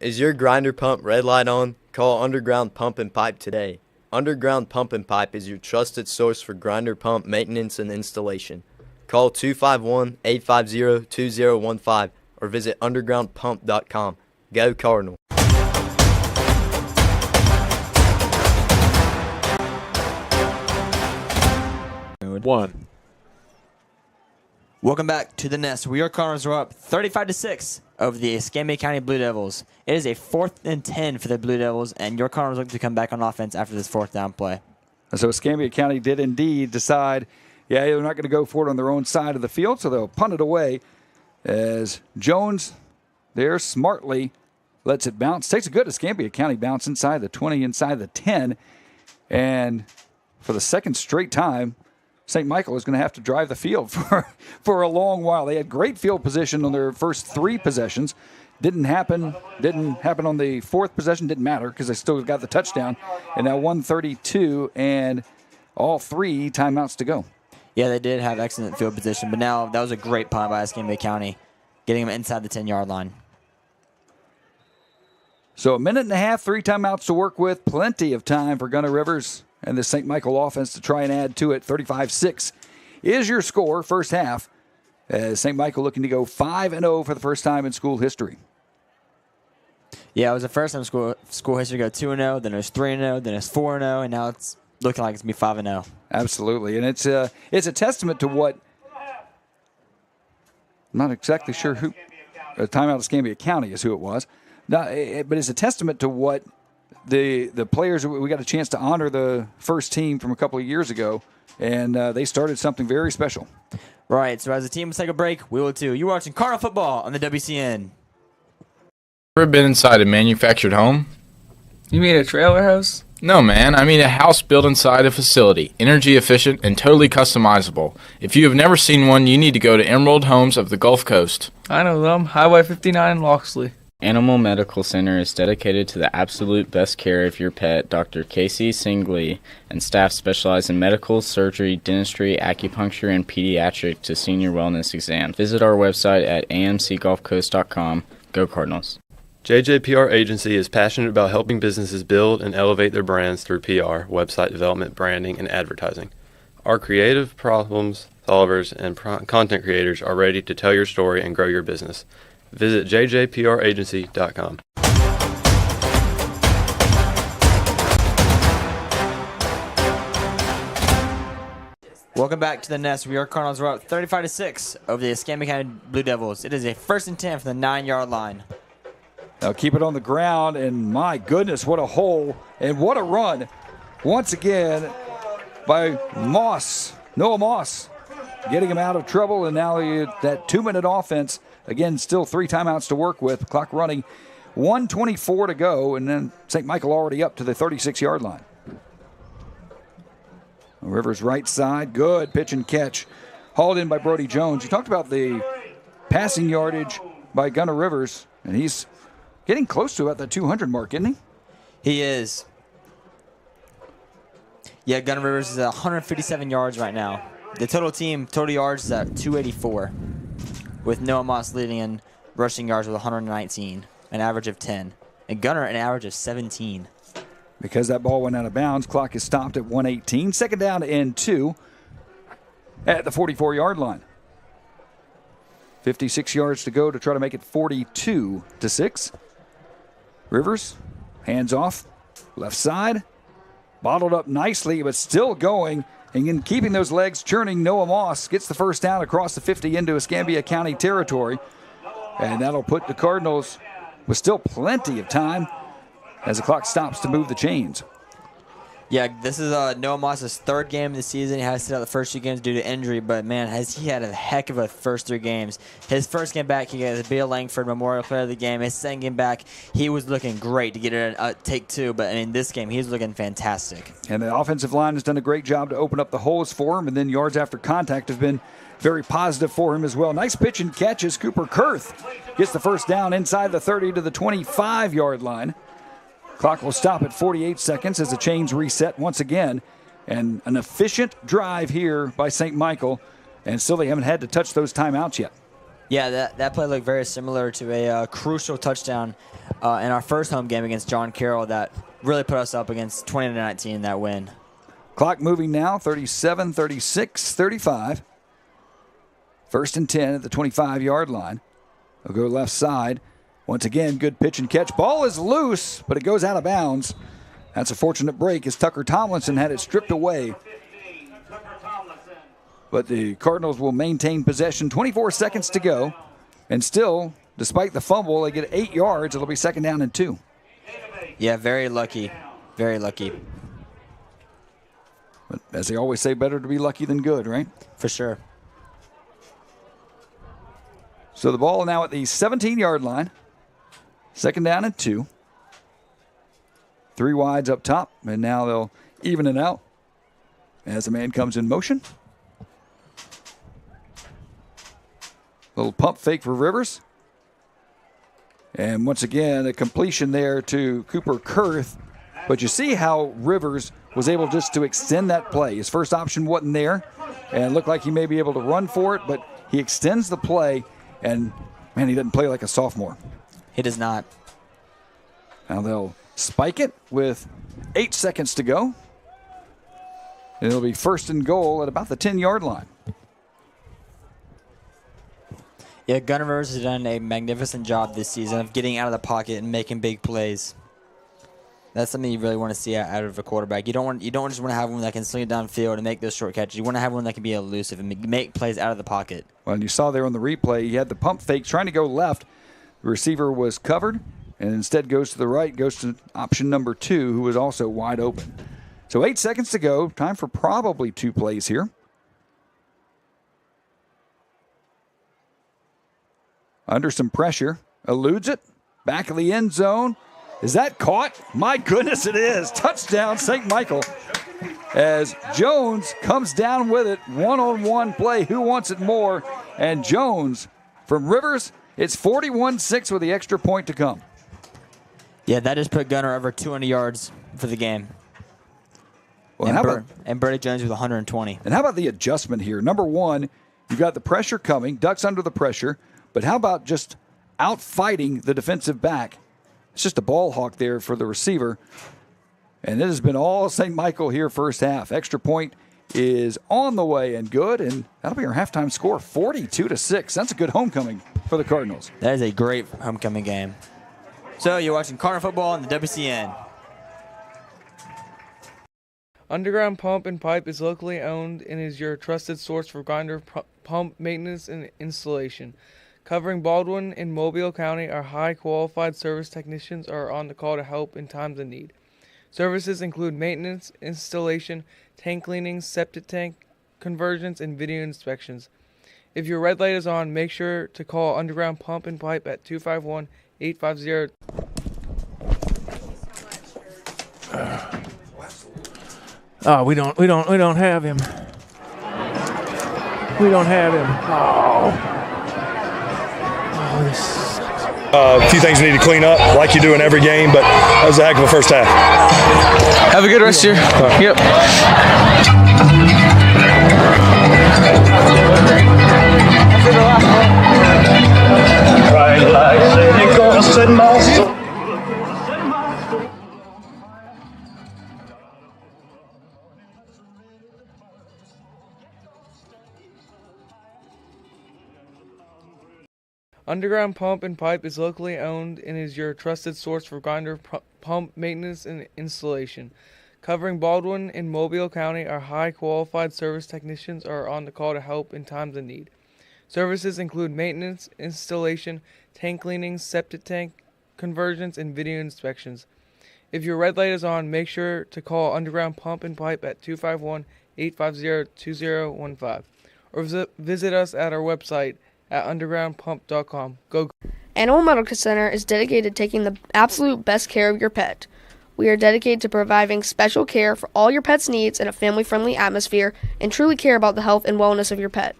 Is your grinder pump red light on? Call Underground Pump and Pipe today. Underground Pump and Pipe is your trusted source for grinder pump maintenance and installation. Call 251-850-2015 or visit undergroundpump.com. Go Cardinal. One. Welcome back to the Nest. We are Cardinals are up 35-6 over the Escambia County Blue Devils. It is a 4th and 10 for the Blue Devils, and your Cardinals look to come back on offense after this 4th down play. So Escambia County did indeed decide, they're not going to go for it on their own side of the field, so they'll punt it away as Jones there smartly lets it bounce. Takes a good Escambia County bounce inside the 20, inside the 10, and for the second straight time, St. Michael is going to have to drive the field for a long while. They had great field position on their first 3 possessions. Didn't happen on the 4th possession. Didn't matter because they still got the touchdown. And now 1:32 and all 3 timeouts to go. Yeah, they did have excellent field position, but now that was a great punt by Escambia County, getting them inside the 10-yard line. So a minute and a half, 3 timeouts to work with. Plenty of time for Gunnar Rivers and the St. Michael offense to try and add to it. 35-6 is your score, first half, as St. Michael looking to go 5-0 for the first time in school history. Yeah, it was the first time school history to go 2-0, then it was 3-0, then it's 4-0, and now it's looking like it's going to be 5-0. Absolutely, and it's a testament to what, I'm not exactly sure who, timeout Escambia County is who it was, but it's a testament to what the players, we got a chance to honor the first team from a couple of years ago, and they started something very special. Right, so as the team will take a break, we will too. You're watching Cardinal Football on the WCN. Ever been inside a manufactured home? You mean a trailer house? No, man. I mean a house built inside a facility, energy efficient and totally customizable. If you have never seen one, you need to go to Emerald Homes of the Gulf Coast. I know them. Highway 59 in Loxley. Animal Medical Center is dedicated to the absolute best care of your pet. Dr. Casey Singley and staff specialize in medical, surgery, dentistry, acupuncture, and pediatric to senior wellness exams. Visit our website at amcgulfcoast.com. Go Cardinals. JJPR Agency is passionate about helping businesses build and elevate their brands through PR, website development, branding, and advertising. Our creative problem solvers and content creators are ready to tell your story and grow your business. Visit jjpragency.com. Welcome back to the Nest. We are Cardinals. We're up 35-6 over the Escambia County Blue Devils. It is a 1st and 10 from the 9-yard line. Now keep it on the ground, and my goodness, what a hole and what a run. Once again by Moss, Noah Moss, getting him out of trouble, and now that 2-minute offense. Again, still 3 timeouts to work with. Clock running, 1:24 to go, and then St. Michael already up to the 36-yard line. Rivers right side, good pitch and catch. Hauled in by Brody Jones. You talked about the passing yardage by Gunnar Rivers, and he's getting close to about the 200 mark, isn't he? He is. Yeah, Gunnar Rivers is at 157 yards right now. The total yards is at 284, with Noah Moss leading in rushing yards with 119, an average of 10. And Gunnar, an average of 17. Because that ball went out of bounds, clock is stopped at 1:18. 2nd down and 2 at the 44-yard line. 56 yards to go to try to make it 42-6. Rivers, hands off, left side. Bottled up nicely, but still going. And in keeping those legs churning, Noah Moss gets the 1st down across the 50 into Escambia County territory. And that'll put the Cardinals with still plenty of time as the clock stops to move the chains. Yeah, this is Noah Moss's 3rd game of the season. He has to sit out the first 2 games due to injury, but man, has he had a heck of a first 3 games. His first game back, he got the Bill Langford Memorial Player of the Game. His 2nd game back, he was looking great to get it at take 2, but in this game, he's looking fantastic. And the offensive line has done a great job to open up the holes for him, and then yards after contact have been very positive for him as well. Nice pitch and catch as Cooper Kurth gets the 1st down inside the 30 to the 25-yard line. Clock will stop at 48 seconds as the chains reset once again. And an efficient drive here by St. Michael. And still they haven't had to touch those timeouts yet. Yeah, that play looked very similar to a crucial touchdown in our first home game against John Carroll that really put us up against 20-19 in that win. Clock moving now, 37, 36, 35. 1st and 10 at the 25-yard line. They'll go left side. Once again, good pitch and catch. Ball is loose, but it goes out of bounds. That's a fortunate break as Tucker Tomlinson had it stripped away. But the Cardinals will maintain possession. 24 seconds to go. And still, despite the fumble, they get 8 yards. It'll be 2nd down and 2. Yeah, very lucky. Very lucky. But as they always say, better to be lucky than good, right? For sure. So the ball now at the 17-yard line. 2nd down and 2. 3 wides up top, and now they'll even it out as the man comes in motion. Little pump fake for Rivers. And once again, a completion there to Cooper Kurth. But you see how Rivers was able just to extend that play. His first option wasn't there, and it looked like he may be able to run for it, but he extends the play, and, man, he doesn't play like a sophomore. He does not. Now they'll spike it with 8 seconds to go. And it'll be 1st and goal at about the 10-yard line. Yeah, Gunnar Rivers has done a magnificent job this season of getting out of the pocket and making big plays. That's something you really want to see out of a quarterback. You don't just want to have one that can sling it downfield and make those short catches. You want to have one that can be elusive and make plays out of the pocket. Well, and you saw there on the replay, he had the pump fake trying to go left. The receiver was covered and instead goes to the right, goes to option number 2, who was also wide open. So 8 seconds to go. Time for probably 2 plays here. Under some pressure. Eludes it. Back of the end zone. Is that caught? My goodness, it is. Touchdown, St. Michael. As Jones comes down with it, one-on-one play. Who wants it more? And Jones from Rivers, it's 41-6 with the extra point to come. Yeah, that just put Gunner over 200 yards for the game. Well, and Bertie Jones with 120. And how about the adjustment here? Number one, you've got the pressure coming, Ducks under the pressure, but how about just out-fighting the defensive back? It's just a ball hawk there for the receiver. And it has been all St. Michael here first half. Extra point is on the way and good, and that'll be our halftime score, 42-6. That's a good homecoming for the Cardinals. That is a great homecoming game. So you're watching Cardinal football on the WCN. Underground Pump and Pipe is locally owned and is your trusted source for grinder pump maintenance and installation. Covering Baldwin and Mobile County, our high-qualified service technicians are on the call to help in times of need. Services include maintenance, installation, tank cleaning, septic tank conversions, and video inspections. If your red light is on, make sure to call Underground Pump and Pipe at 251-850. Oh, we don't have him. We don't have him. Oh, this sucks. A few things we need to clean up, like you do in every game, but that was a heck of a first half. Have a good rest of your. Yep. Right, like you're gonna set my soul. Underground Pump and Pipe is locally owned and is your trusted source for grinder pump maintenance and installation. Covering Baldwin and Mobile County, our high-qualified service technicians are on the call to help in times of need. Services include maintenance, installation, tank cleaning, septic tank conversions, and video inspections. If your red light is on, make sure to call Underground Pump and Pipe at 251-850-2015 or visit us at our website at undergroundpump.com. Go. Animal Medical Center is dedicated to taking the absolute best care of your pet. We are dedicated to providing special care for all your pet's needs in a family-friendly atmosphere and truly care about the health and wellness of your pet.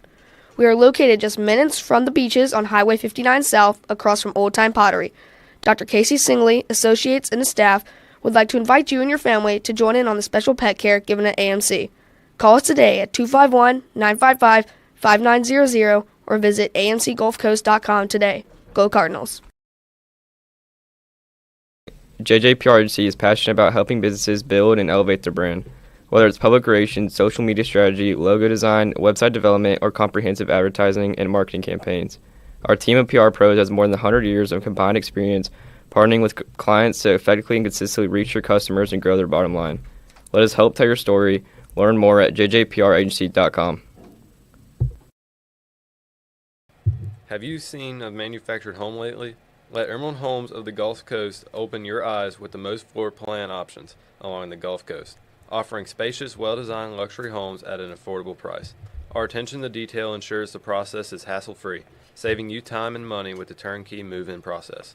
We are located just minutes from the beaches on Highway 59 South across from Old Time Pottery. Dr. Casey Singley, associates, and the staff would like to invite you and your family to join in on the special pet care given at AMC. Call us today at 251-955-5900 or visit amcgulfcoast.com today. Go Cardinals. JJPR Agency is passionate about helping businesses build and elevate their brand. Whether it's public relations, social media strategy, logo design, website development, or comprehensive advertising and marketing campaigns. Our team of PR pros has more than 100 years of combined experience partnering with clients to effectively and consistently reach your customers and grow their bottom line. Let us help tell your story. Learn more at jjpragency.com. Have you seen a manufactured home lately? Let Emerald Homes of the Gulf Coast open your eyes with the most floor plan options along the Gulf Coast, offering spacious, well-designed luxury homes at an affordable price. Our attention to detail ensures the process is hassle-free, saving you time and money with the turnkey move-in process.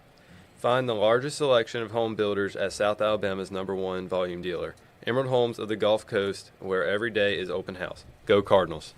Find the largest selection of home builders at South Alabama's #1 volume dealer, Emerald Homes of the Gulf Coast, where every day is open house. Go Cardinals.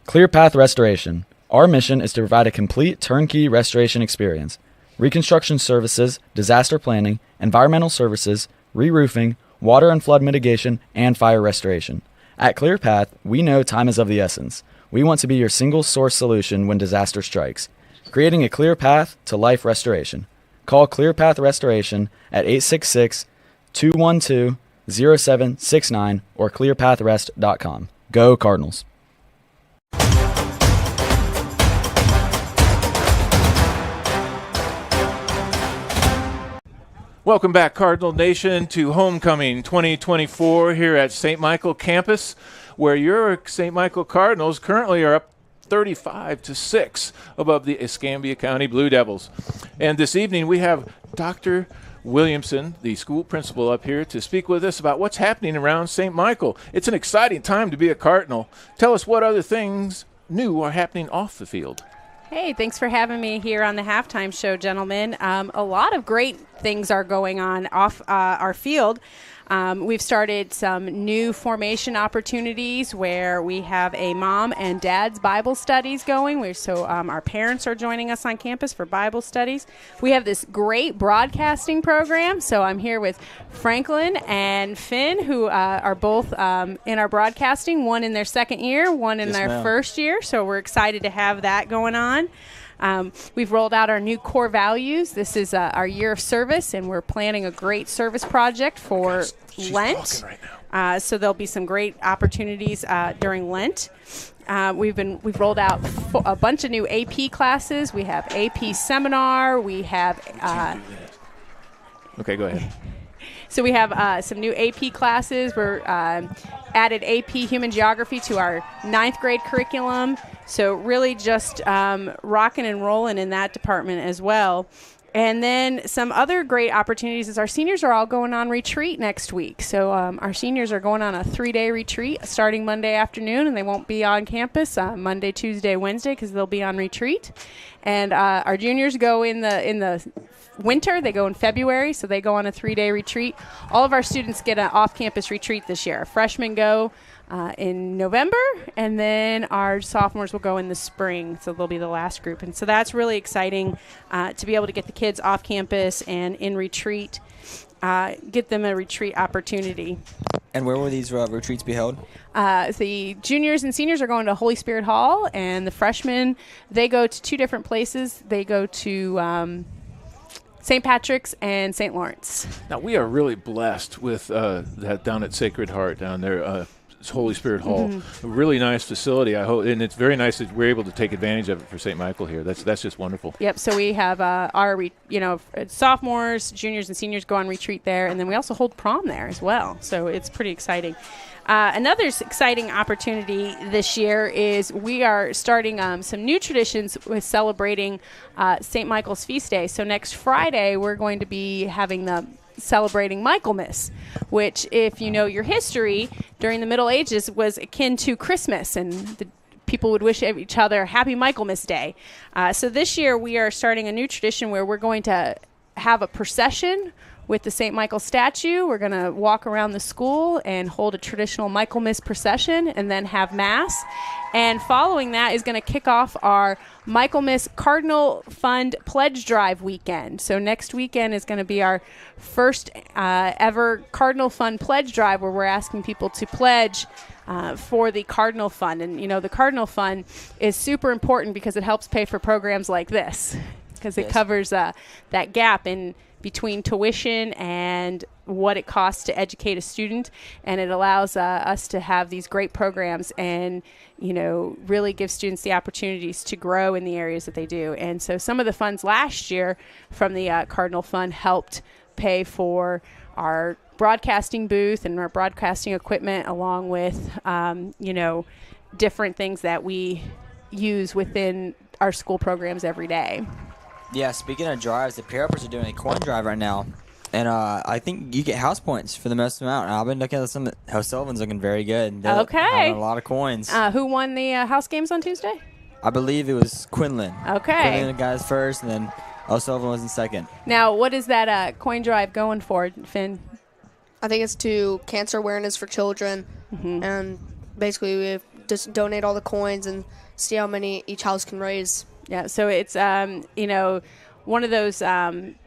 Clear Path Restoration. Our mission is to provide a complete turnkey restoration experience. Reconstruction services, disaster planning, environmental services, re-roofing, water and flood mitigation, and fire restoration. At Clear Path, we know time is of the essence. We want to be your single source solution when disaster strikes, creating a clear path to life restoration. Call Clear Path Restoration at 866-212-0769 or clearpathrest.com. Go Cardinals. Welcome back, Cardinal Nation, to Homecoming 2024 here at St. Michael campus, where your St. Michael Cardinals currently are up 35-6 above the Escambia County Blue Devils. And this evening we have Dr. Williamson, the school principal, up here to speak with us about what's happening around St. Michael. It's an exciting time to be a Cardinal. Tell us what other things new are happening off the field. Hey, thanks for having me here on the halftime show, gentlemen. A lot of great things are going on off our field. We've started some new formation opportunities where we have a mom and dad's Bible studies going. So our parents are joining us on campus for Bible studies. We have this great broadcasting program. So I'm here with Franklin and Finn, who are both in our broadcasting, one in their second year, one in their first year. So we're excited to have that going on. We've rolled out our new core values. This is our year of service, and we're planning a great service project for Lent. So there'll be some great opportunities during Lent. We've rolled out a bunch of new AP classes. We have AP seminar. We have. Okay, go ahead. So we have some new AP classes. We're added AP Human Geography to our 9th grade curriculum. So really just rocking and rolling in that department as well. And then some other great opportunities is our seniors are all going on retreat next week. So our seniors are going on a 3-day retreat starting Monday afternoon, and they won't be on campus Monday, Tuesday, Wednesday because they'll be on retreat. And our juniors go in the winter. They go in February, so they go on a 3-day retreat. All of our students get an off-campus retreat this year. Freshmen go in November, and then our sophomores will go in the spring, so they'll be the last group. And so that's really exciting to be able to get the kids off campus and in retreat, get them a retreat opportunity. And where will these retreats be held? The juniors and seniors are going to Holy Spirit Hall, and the freshmen, they go to 2 different places. They go to St. Patrick's and St. Lawrence. Now, we are really blessed with that down at Sacred Heart down there. Holy Spirit Hall, a really nice facility. I hope, and it's very nice that we're able to take advantage of it for St. Michael here. That's just wonderful. Yep. So we have our sophomores, juniors, and seniors go on retreat there, and then we also hold prom there as well. So it's pretty exciting. Another exciting opportunity this year is we are starting some new traditions with celebrating St. Michael's Feast Day. So next Friday we're going to be having celebrating Michaelmas, which, if you know your history, during the Middle Ages was akin to Christmas, and the people would wish each other Happy Michaelmas Day. So this year we are starting a new tradition where we're going to have a procession with the St. Michael statue. We're going to walk around the school and hold a traditional Michaelmas procession and then have Mass. And following that is going to kick off our Michaelmas Cardinal Fund Pledge Drive weekend. So next weekend is going to be our first ever Cardinal Fund Pledge Drive, where we're asking people to pledge for the Cardinal Fund. And, the Cardinal Fund is super important because it helps pay for programs like this, because it covers that gap in between tuition and what it costs to educate a student, and it allows us to have these great programs and really give students the opportunities to grow in the areas that they do. And so some of the funds last year from the Cardinal Fund helped pay for our broadcasting booth and our broadcasting equipment, along with different things that we use within our school programs every day. Yeah, speaking of drives, the Fairhopers are doing a coin drive right now. And I think you get house points for the most amount. And I've been looking at some. O'Sullivan's looking very good. They're having a lot of coins. Who won the house games on Tuesday? I believe it was Quinlan. Okay. Quinlan guys first, and then O'Sullivan was in second. Now, what is that coin drive going for, Finn? I think it's to cancer awareness for children. And basically we just donate all the coins and see how many each house can raise. Yeah, so it's, one of those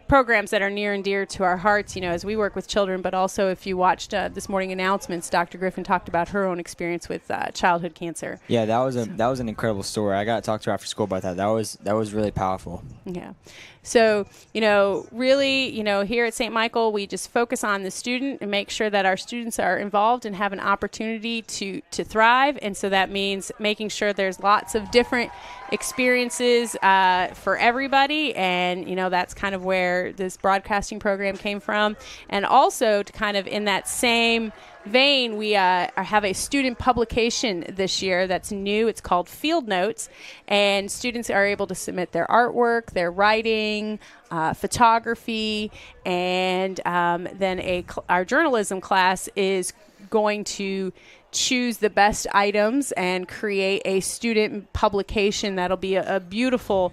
programs that are near and dear to our hearts, as we work with children. But also, if you watched this morning announcements, Dr. Griffin talked about her own experience with childhood cancer. Yeah, that was an incredible story. I got to talk to her after school about that. That was really powerful. Yeah. So, really, here at St. Michael, we just focus on the student and make sure that our students are involved and have an opportunity to thrive. And so that means making sure there's lots of different experiences for everybody. And, that's kind of where this broadcasting program came from. And also to kind of in that same vein, we have a student publication this year that's new. It's called Field Notes, and students are able to submit their artwork, their writing, photography, and then our journalism class is going to choose the best items and create a student publication that'll be a beautiful,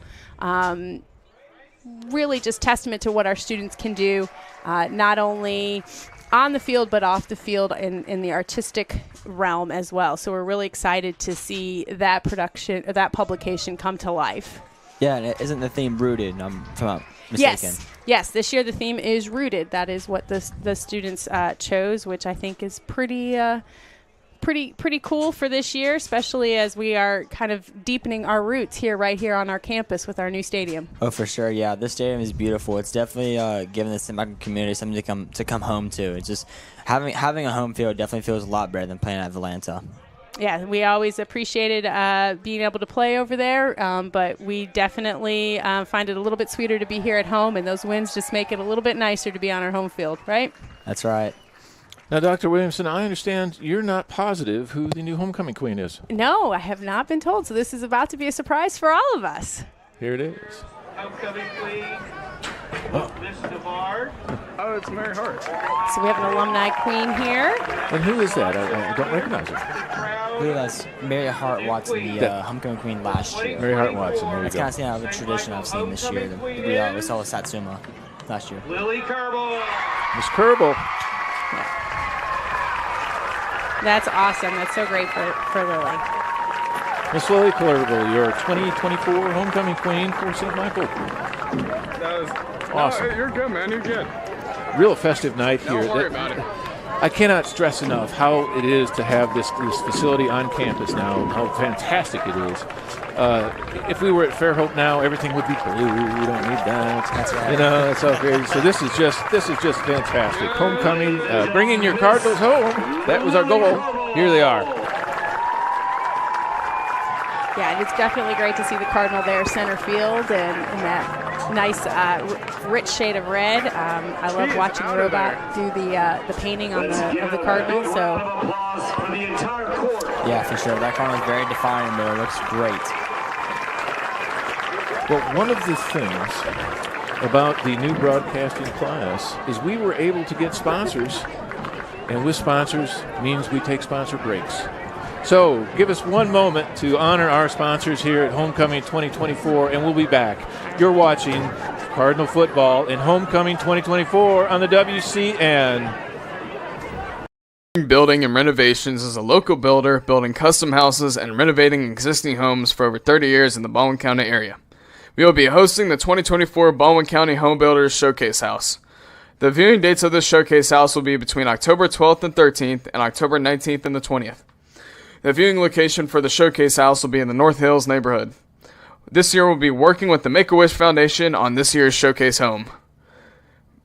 really just testament to what our students can do, not only on the field but off the field in the artistic realm as well. So we're really excited to see that publication come to life. Yeah, and isn't the theme rooted? If I'm not mistaken. Yes. This year the theme is rooted. That is what the students chose, which I think is pretty cool for this year, especially as we are kind of deepening our roots right here on our campus with our new stadium. Oh, for sure. Yeah, this stadium is beautiful. It's definitely giving the Simcoe community something to come home to. It's just having a home field definitely feels a lot better than playing at Atlanta. Yeah, we always appreciated being able to play over there, but we definitely find it a little bit sweeter to be here at home, and those wins just make it a little bit nicer to be on our home field, right? That's right. Now, Dr. Williamson, I understand you're not positive who the new homecoming queen is. No, I have not been told, so this is about to be a surprise for all of us. Here it is. Homecoming queen, Miss DeVar. Oh, it's Mary Hart. So we have an alumni queen here. And who is that? I don't recognize her. That's Mary Hart Watson, the homecoming queen last year. Mary Hart Watson, there you That's go. kind of out of a tradition I've seen this year. We saw with Satsuma last year. Lily Kerbal. Miss Kerbal. That's awesome. That's so great for Lily. Miss Lily Kerbal, your 2024 homecoming queen for St. Michael. That was awesome. No, you're good, man. You're good. Real festive night here. Don't worry about it. I cannot stress enough how it is to have this facility on campus now, how fantastic it is. If we were at Fairhope now, everything would be blue. We don't need that. That's right. You know, it's all great. So this is just fantastic. Homecoming, bringing your Cardinals home. That was our goal. Here they are. Yeah, and it's definitely great to see the Cardinal there center field and that nice rich shade of red. I love watching the robot do the painting of the Cardinal. So yeah, for sure. That Cardinal is very defined there. It looks great. Well, one of the things about the new broadcasting class is we were able to get sponsors, and with sponsors means we take sponsor breaks. So give us one moment to honor our sponsors here at Homecoming 2024, and we'll be back. You're watching Cardinal Football in Homecoming 2024 on the WCN. Building and Renovations is a local builder building custom houses and renovating existing homes for over 30 years in the Baldwin County area. We will be hosting the 2024 Baldwin County Home Builders Showcase House. The viewing dates of this showcase house will be between October 12th and 13th and October 19th and the 20th. The viewing location for the showcase house will be in the North Hills neighborhood. This year we'll be working with the Make-A-Wish Foundation on this year's showcase home.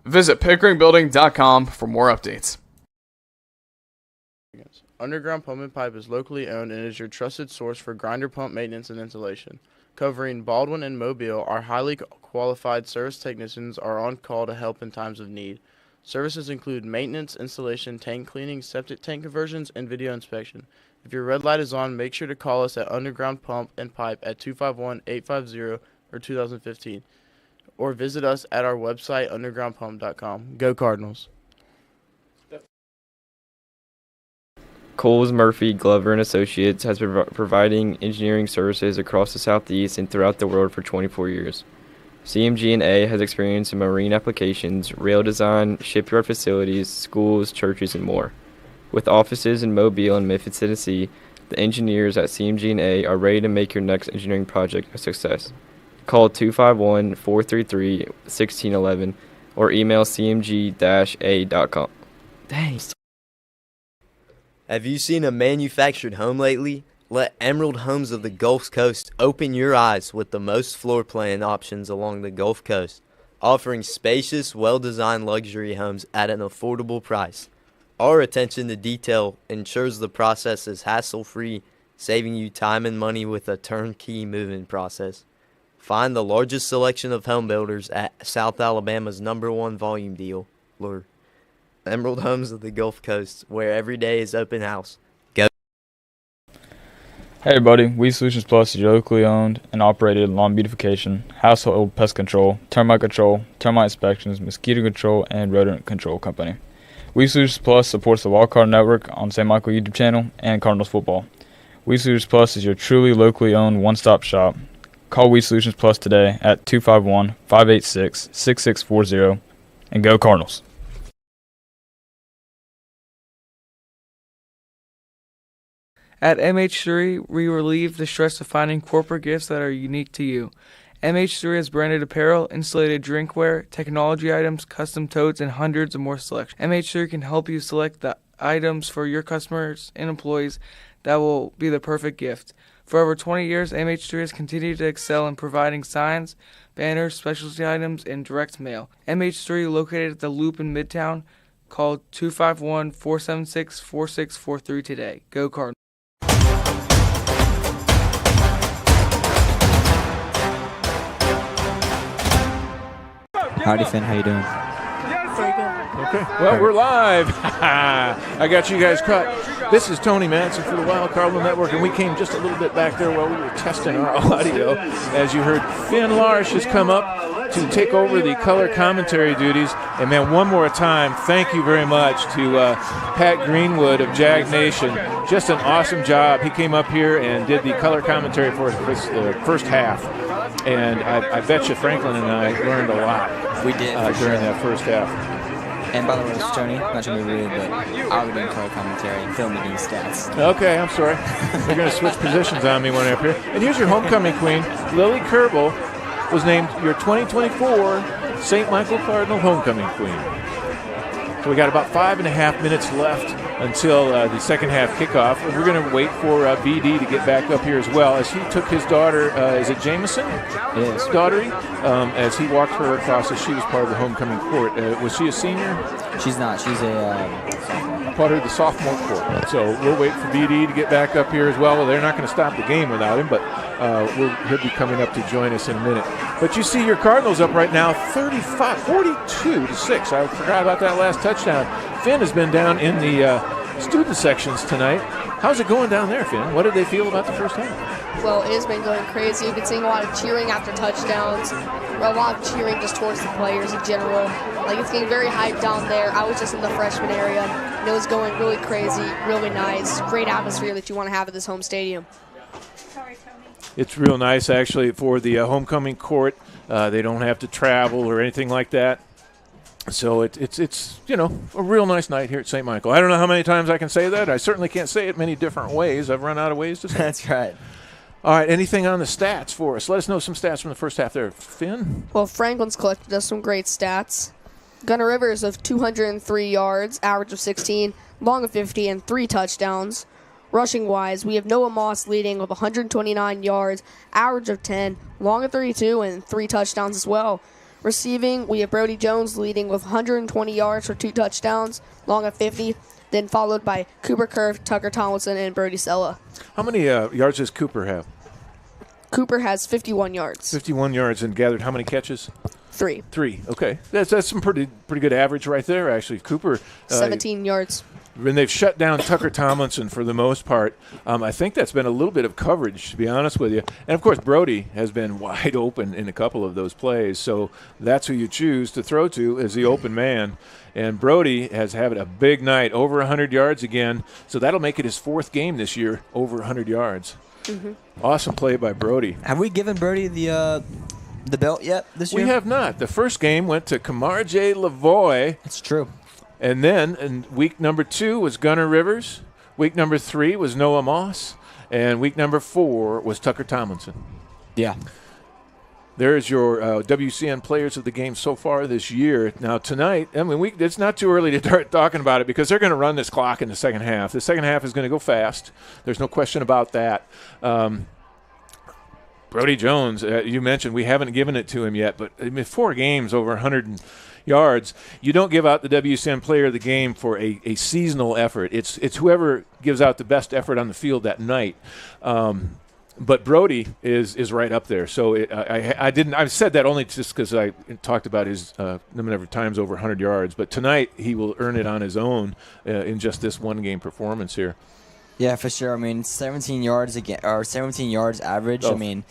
Visit PickeringBuilding.com for more updates. Underground Pump and Pipe is locally owned and is your trusted source for grinder pump maintenance and installation. Covering Baldwin and Mobile, our highly qualified service technicians are on call to help in times of need. Services include maintenance, installation, tank cleaning, septic tank conversions, and video inspection. If your red light is on, make sure to call us at Underground Pump and Pipe at 251-850 or 2015, or visit us at our website, undergroundpump.com. Go Cardinals. Coles, Murphy, Glover & Associates has been providing engineering services across the Southeast and throughout the world for 24 years. CMG&A has experience in marine applications, rail design, shipyard facilities, schools, churches, and more. With offices in Mobile and Memphis, Tennessee, the engineers at CMG&A are ready to make your next engineering project a success. Call 251-433-1611 or email cmg-a.com. Thanks. Have you seen a manufactured home lately? Let Emerald Homes of the Gulf Coast open your eyes with the most floor plan options along the Gulf Coast, offering spacious, well-designed luxury homes at an affordable price. Our attention to detail ensures the process is hassle-free, saving you time and money with a turnkey moving process. Find the largest selection of home builders at South Alabama's #1 volume dealer, Emerald Homes of the Gulf Coast, where every day is open house. Go. Hey everybody, Weed Solutions Plus is your locally owned and operated lawn beautification, household pest control, termite inspections, mosquito control, and rodent control company. Weed Solutions Plus supports the Wild Card Network on St. Michael YouTube channel and Cardinals football. Weed Solutions Plus is your truly locally owned one-stop shop. Call Weed Solutions Plus today at 251-586-6640 and go Cardinals. At MH3, we relieve the stress of finding corporate gifts that are unique to you. MH3 has branded apparel, insulated drinkware, technology items, custom totes, and hundreds of more selections. MH3 can help you select the items for your customers and employees that will be the perfect gift. For over 20 years, MH3 has continued to excel in providing signs, banners, specialty items, and direct mail. MH3, located at the Loop in Midtown, call 251-476-4643 today. Go Cardinals. Howdy, Finn. How you doing? Okay. Well, we're live. I got you guys caught. This is Tony Madsen for the Wild Cardinal Network, and we came just a little bit back there while we were testing our audio. As you heard, Finn Larsh has come up to take over the color commentary duties. And, man, one more time, thank you very much to Pat Greenwood of Jag Nation. Just an awesome job. He came up here and did the color commentary for us the first half. And I bet you Franklin and I learned a lot. We did during that first half. And by the way, it's Tony. Not trying to be rude, but I'll be doing color commentary and filming these stats. Okay, I'm sorry. You're going to switch positions on me when I'm up here. And here's your homecoming queen. Lily Kerbel was named your 2024 St. Michael Cardinal homecoming queen. So we got about 5.5 minutes left until the second half kickoff. And we're going to wait for BD to get back up here as well, as he took his daughter, is it Jameson? Yes. Daughtery, as he walked her across as she was part of the homecoming court. Was she a senior? She's not. She's a part of the sophomore court. So we'll wait for BD to get back up here as well. They're not going to stop the game without him, but he'll be coming up to join us in a minute. But you see your Cardinals up right now, 42-6. I forgot about that last touchdown. Finn has been down in the student sections tonight. How's it going down there, Finn? What did they feel about the first half? Well, it has been going crazy. You've been seeing a lot of cheering after touchdowns, a lot of cheering just towards the players in general. Like, it's getting very hyped down there. I was just in the freshman area, and it was going really crazy, really nice. Great atmosphere that you want to have at this home stadium. It's real nice, actually, for the homecoming court. They don't have to travel or anything like that. So it's you know, a real nice night here at St. Michael. I don't know how many times I can say that. I certainly can't say it many different ways. I've run out of ways to say it. That's right. All right, anything on the stats for us? Let us know some stats from the first half there. Finn? Well, Franklin's collected us some great stats. Gunnar Rivers of 203 yards, average of 16, long of 50, and 3 touchdowns. Rushing-wise, we have Noah Moss leading with 129 yards, average of 10, long of 32, and 3 touchdowns as well. Receiving, we have Brody Jones leading with 120 yards for 2 touchdowns, long of 50, then followed by Cooper Curve, Tucker Tomlinson, and Brody Sella. How many yards does Cooper have? Cooper has 51 yards. 51 yards and gathered how many catches? 3. 3, okay. That's some pretty good average right there, actually. Cooper. 17 yards. When they've shut down Tucker Tomlinson for the most part, I think that's been a little bit of coverage, to be honest with you. And, of course, Brody has been wide open in a couple of those plays. So that's who you choose to throw to as the open man. And Brody has had a big night, over 100 yards again. So that'll make it his 4th game this year, over 100 yards. Mm-hmm. Awesome play by Brody. Have we given Brody the belt yet this year? We have not. The first game went to Kamar J. Lavoie. That's true. And then in week number 2 was Gunnar Rivers. Week number 3 was Noah Moss. And week number 4 was Tucker Tomlinson. Yeah. There's your WCN players of the game so far this year. Now, tonight, I mean, it's not too early to start talking about it because they're going to run this clock in the second half. The second half is going to go fast. There's no question about that. Brody Jones, you mentioned we haven't given it to him yet, but I mean, 4 games over 100 yards. You don't give out the WCN player of the game for a seasonal effort. It's whoever gives out the best effort on the field that night. But Brody is right up there. So I said that only just because I talked about his number of times over 100 yards. But tonight he will earn it on his own in just this one game performance here. Yeah, for sure. I mean, 17 yards again, or 17 yards average. Oh. I mean,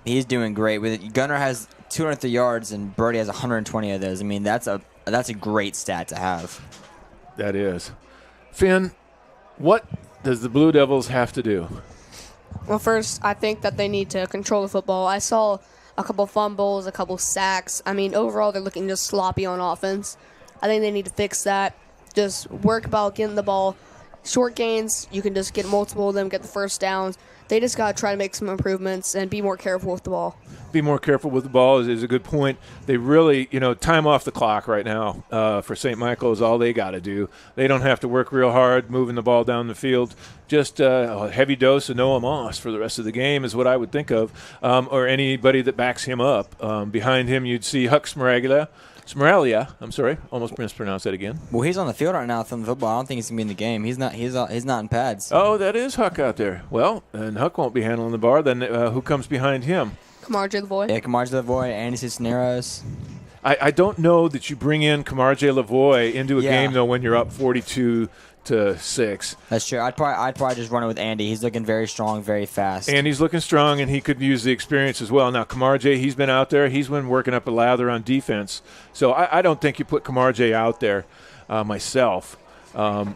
he's doing great with it. Gunnar has 203 yards and Brody has 120 of those. I mean, that's a great stat to have. That is. Finn, what does the Blue Devils have to do? Well, first, I think that they need to control the football. I saw a couple fumbles, a couple sacks. I mean, overall, they're looking just sloppy on offense. I think they need to fix that. Just work about getting the ball. Short gains, you can just get multiple of them, get the first downs. They just got to try to make some improvements and be more careful with the ball. Be more careful with the ball is a good point. They really, time off the clock right now for St. Michael is all they got to do. They don't have to work real hard moving the ball down the field. Just a heavy dose of Noah Moss for the rest of the game is what I would think of, or anybody that backs him up. Behind him, you'd see Huck Smaralia, almost mispronounced that again. Well, he's on the field right now throwing the football. I don't think he's gonna be in the game. He's not in pads. Oh, that is Huck out there. Well, and Huck won't be handling the bar. Then who comes behind him? Kamarje Lavoie. Yeah, Kamarje Lavoie, Andy Cisneros. I don't know that you bring in Kamarje Lavoie into a game though when you're up 42-6. That's true. I'd probably just run it with Andy. He's looking very strong, very fast. Andy's looking strong, and he could use the experience as well. Now, Kamarje, he's been out there. He's been working up a lather on defense. So I don't think you put Kamarje out there myself.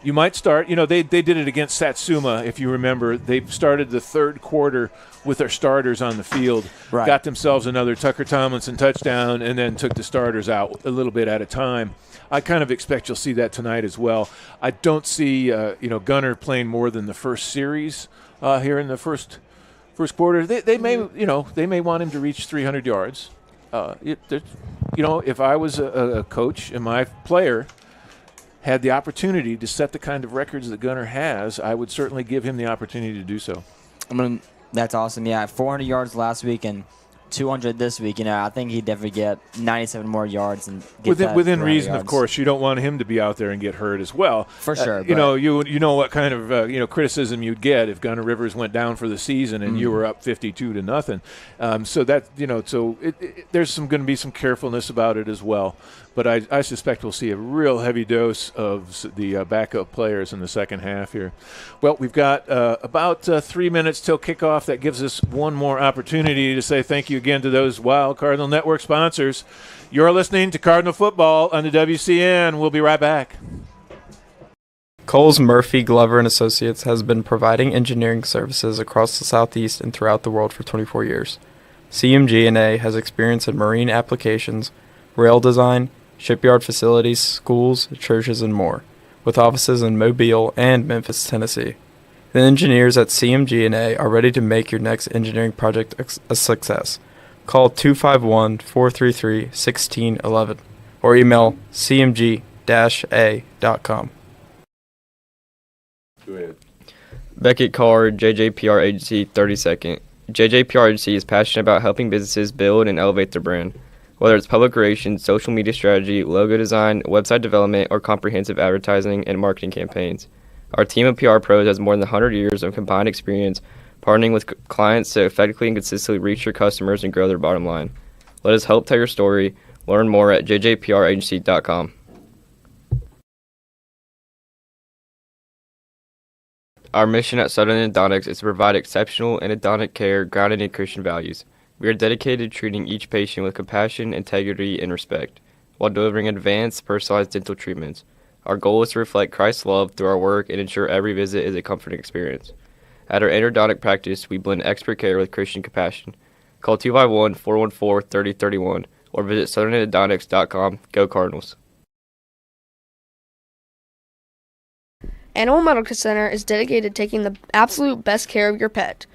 You might start. They did it against Satsuma, if you remember. They started the third quarter with their starters on the field, got themselves another Tucker Tomlinson touchdown, and then took the starters out a little bit at a time. I kind of expect you'll see that tonight as well. I don't see Gunner playing more than the first series here in the first quarter. They may want him to reach 300 yards. If I was a coach and my player had the opportunity to set the kind of records that Gunner has, I would certainly give him the opportunity to do so. That's awesome. Yeah, 400 yards last week and 200 this week. I think he'd definitely get 97 more yards and get within reason, yards. Of course. You don't want him to be out there and get hurt as well. For sure. You know what kind of criticism you'd get if Gunner Rivers went down for the season and you were up 52-0. So that there's going to be some carefulness about it as well. But I suspect we'll see a real heavy dose of the backup players in the second half here. Well, we've got about 3 minutes till kickoff. That gives us one more opportunity to say thank you again to those Wild Cardinal Network sponsors. You're listening to Cardinal Football on the WCN. We'll be right back. Coles Murphy Glover and Associates has been providing engineering services across the Southeast and throughout the world for 24 years. CMG&A has experience in marine applications, rail design, shipyard facilities, schools, churches, and more, with offices in Mobile and Memphis, Tennessee. The engineers at CMG&A are ready to make your next engineering project a success. Call 251-433-1611 or email cmg-a.com. Go ahead. Beckett Carr, JJPR Agency, 32nd. JJPR Agency is passionate about helping businesses build and elevate their brand. Whether it's public relations, social media strategy, logo design, website development, or comprehensive advertising and marketing campaigns. Our team of PR pros has more than 100 years of combined experience partnering with clients to effectively and consistently reach your customers and grow their bottom line. Let us help tell your story. Learn more at jjpragency.com. Our mission at Southern Endodontics is to provide exceptional endodontic care grounded in Christian values. We are dedicated to treating each patient with compassion, integrity, and respect, while delivering advanced, personalized dental treatments. Our goal is to reflect Christ's love through our work and ensure every visit is a comforting experience. At our endodontic practice, we blend expert care with Christian compassion. Call 251-414-3031 or visit southernendodontics.com. Go Cardinals. Animal Medical Center is dedicated to taking the absolute best care of your pet.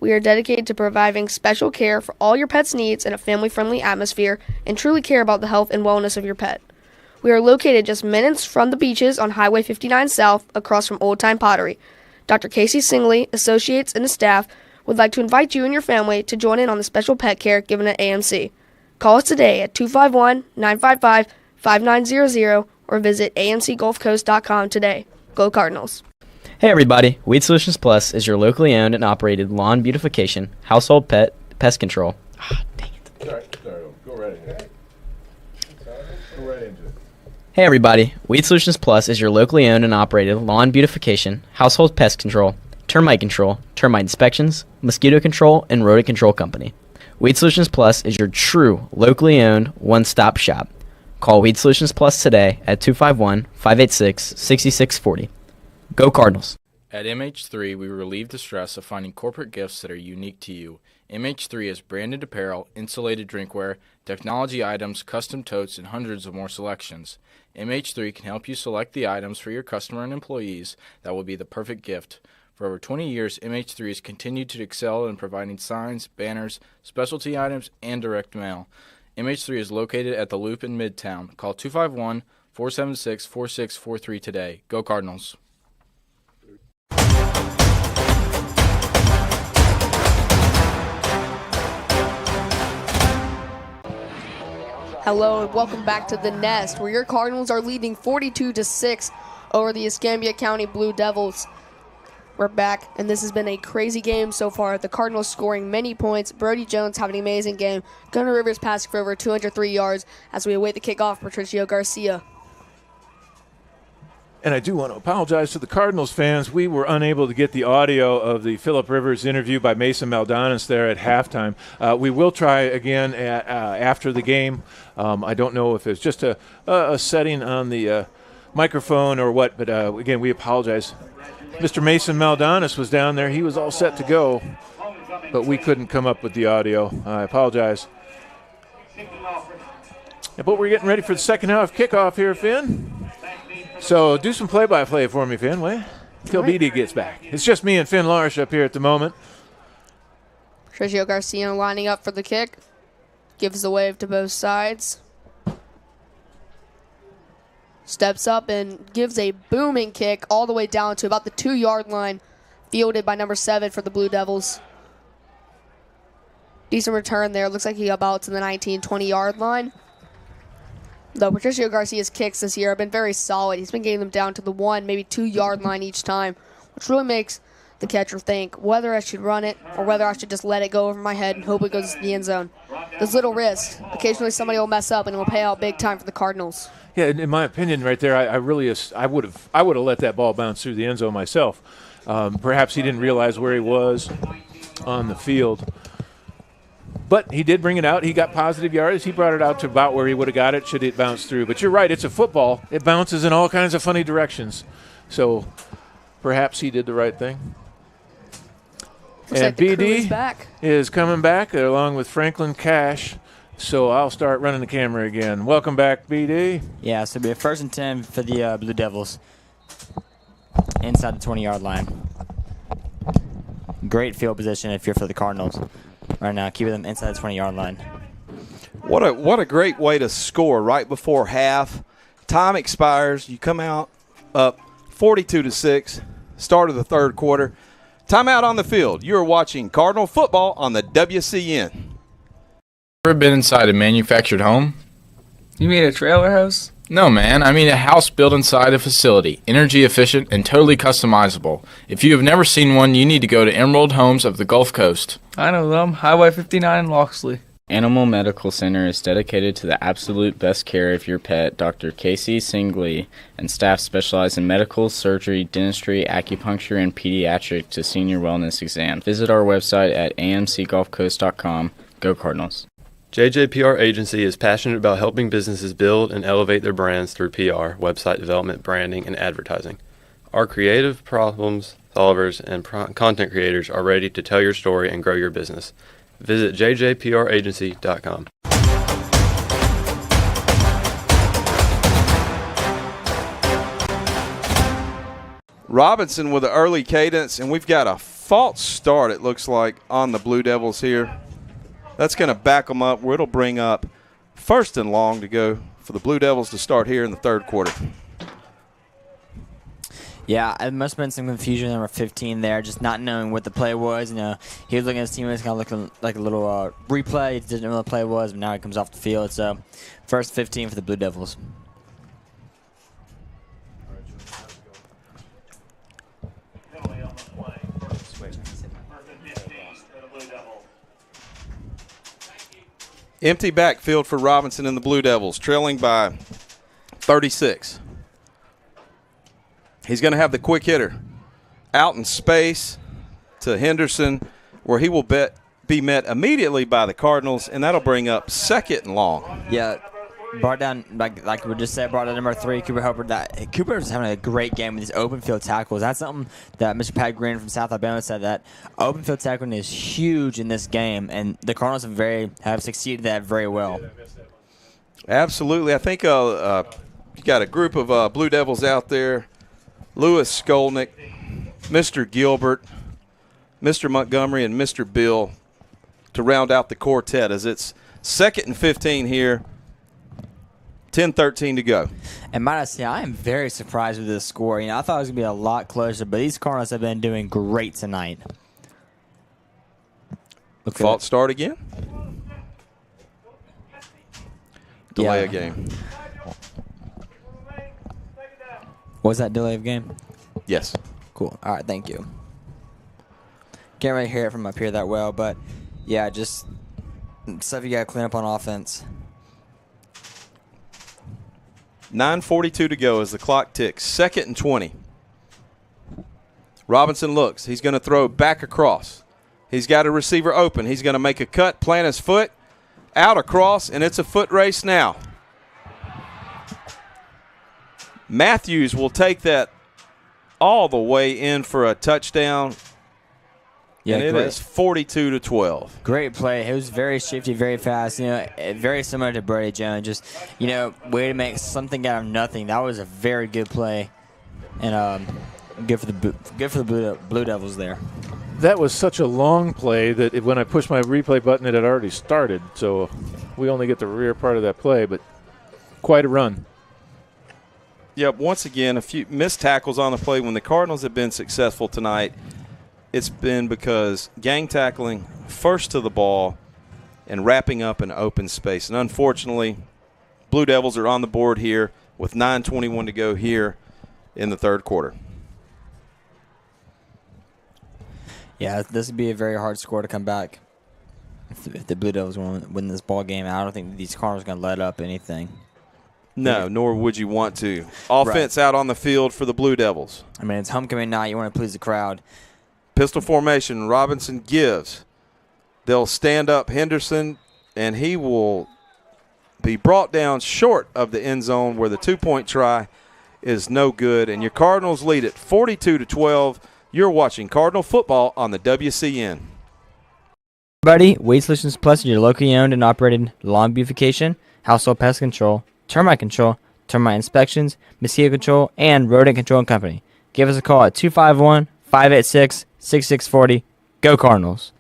We are dedicated to providing special care for all your pet's needs in a family-friendly atmosphere and truly care about the health and wellness of your pet. We are located just minutes from the beaches on Highway 59 South across from Old Time Pottery. Dr. Casey Singley, associates, and his staff would like to invite you and your family to join in on the special pet care given at AMC. Call us today at 251-955-5900 or visit amcgulfcoast.com today. Go Cardinals. Hey everybody, Weed Solutions Plus is your locally owned and operated lawn beautification, household pest control. Sorry, go right ahead. Go right into it. Hey everybody, Weed Solutions Plus is your locally owned and operated lawn beautification, household pest control, termite inspections, mosquito control, and rodent control company. Weed Solutions Plus is your true locally owned one-stop shop. Call Weed Solutions Plus today at 251-586-6640. Go Cardinals. At MH3, we relieve the stress of finding corporate gifts that are unique to you. MH3 has branded apparel, insulated drinkware, technology items, custom totes, and hundreds of more selections. MH3 can help you select the items for your customer and employees that will be the perfect gift. For over 20 years, MH3 has continued to excel in providing signs, banners, specialty items, and direct mail. MH3 is located at the Loop in Midtown. Call 251-476-4643 today. Go Cardinals. Hello and welcome back to The Nest, where your Cardinals are leading 42-6 over the Escambia County Blue Devils. We're back, and this has been a crazy game so far. The Cardinals scoring many points. Brody Jones having an amazing game. Gunnar Rivers passing for over 203 yards as we await the kickoff for Patricio Garcia. And I do want to apologize to the Cardinals fans. We were unable to get the audio of the Phillip Rivers interview by Mason Maldonis there at halftime. We will try again after the game. I don't know if it's just a setting on the microphone or what, but again, we apologize. Mr. Mason Maldonis was down there. He was all set to go, but we couldn't come up with the audio. I apologize. But we're getting ready for the second half kickoff here, Finn. So do some play-by-play for me, Finn, will you? Till BD gets back. It's just me and Finn Larsh up here at the moment. Patricio Garcia lining up for the kick. Gives the wave to both sides. Steps up and gives a booming kick all the way down to about the 2-yard line. Fielded by number 7 for the Blue Devils. Decent return there. Looks like he got about to the 19, 20-yard line. Though Patricio Garcia's kicks this year have been very solid. He's been getting them down to the 1, maybe 2-yard line each time, which really makes the catcher think whether I should run it or whether I should just let it go over my head and hope it goes to the end zone. There's little risk. Occasionally somebody will mess up and it will pay out big time for the Cardinals. Yeah, in my opinion, right there, I would have let that ball bounce through the end zone myself. Perhaps he didn't realize where he was on the field. But he did bring it out. He got positive yardage. He brought it out to about where he would have got it should it bounce through. But you're right, it's a football. It bounces in all kinds of funny directions. So perhaps he did the right thing. Looks and like the crew BD is coming back along with Franklin Cash. So I'll start running the camera again. Welcome back, BD. Yeah, so it'll be a 1st and 10 for the Blue Devils inside the 20-yard line. Great field position if you're for the Cardinals right now, keeping them inside the 20-yard line. What a great way to score right before half. Time expires. You come out up 42-6, start of the third quarter. Timeout on the field. You are watching Cardinal football on the WCN. Ever been inside a manufactured home? You mean a trailer house? No, man. I mean a house built inside a facility, energy efficient and totally customizable. If you have never seen one, you need to go to Emerald Homes of the Gulf Coast. I know them. Highway 59 in Loxley. Animal Medical Center is dedicated to the absolute best care of your pet. Dr. Casey Singley and staff specialize in medical, surgery, dentistry, acupuncture, and pediatric to senior wellness exams. Visit our website at amcgulfcoast.com. Go Cardinals. JJPR Agency is passionate about helping businesses build and elevate their brands through PR, website development, branding, and advertising. Our creative problem solvers and content creators are ready to tell your story and grow your business. Visit jjpragency.com. Robinson with an early cadence, and we've got a false start, it looks like, on the Blue Devils here. That's going to back them up where it'll bring up 1st and long to go for the Blue Devils to start here in the third quarter. Yeah, it must have been some confusion number 15 there, just not knowing what the play was. You know, he was looking at his teammates, kind of looking like a little replay. He didn't know what the play was, but now he comes off the field. So, 1st 15 for the Blue Devils. Empty backfield for Robinson and the Blue Devils, trailing by 36. He's going to have the quick hitter out in space to Henderson, where he will be met immediately by the Cardinals, and that'll bring up 2nd and long. Yeah, brought down, like we just said, brought down number 3, Cooper Hopper. Cooper's having a great game with these open field tackles. That's something that Mr. Pat Green from South Alabama said, that open field tackling is huge in this game, and the Cardinals have succeeded at that very well. Absolutely. I think you got a group of Blue Devils out there. Lewis Skolnick, Mr. Gilbert, Mr. Montgomery, and Mr. Bill to round out the quartet as it's 2nd and 15 here. 10-13 to go. And might I say, I am very surprised with this score. I thought it was going to be a lot closer, but these Cardinals have been doing great tonight. False start again. Delay a game. Was that delay of game? Yes. Cool. All right, thank you. Can't really hear it from up here that well, but yeah, just stuff you got to clean up on offense. 9:42 to go as the clock ticks. 2nd and 20. Robinson looks. He's going to throw back across. He's got a receiver open. He's going to make a cut, plant his foot, out across, and it's a foot race now. Matthews will take that all the way in for a touchdown. Yeah, and it is 42-12. Great play. It was very shifty, very fast. Very similar to Brady Jones. Just, way to make something out of nothing. That was a very good play, and good for the Blue Devils there. That was such a long play that when I pushed my replay button, it had already started. So we only get the rear part of that play, but quite a run. Yep. Once again, a few missed tackles on the play. When the Cardinals have been successful tonight, it's been because gang tackling, first to the ball, and wrapping up an open space. And unfortunately, Blue Devils are on the board here with 9:21 to go here in the third quarter. Yeah, this would be a very hard score to come back if the Blue Devils want to win this ball game. I don't think these Cardinals are going to let up anything. No, nor would you want to. Offense out on the field for the Blue Devils. I mean, it's homecoming night. You want to please the crowd. Pistol formation, Robinson gives. They'll stand up Henderson, and he will be brought down short of the end zone where the 2-point try is no good. And your Cardinals lead it 42-12. You're watching Cardinal football on the WCN. Everybody, Weed Solutions Plus is your locally owned and operated lawn beautification, household pest control, termite inspections, mosquito control, and rodent control company. Give us a call at 251-586-6640. Go Cardinals.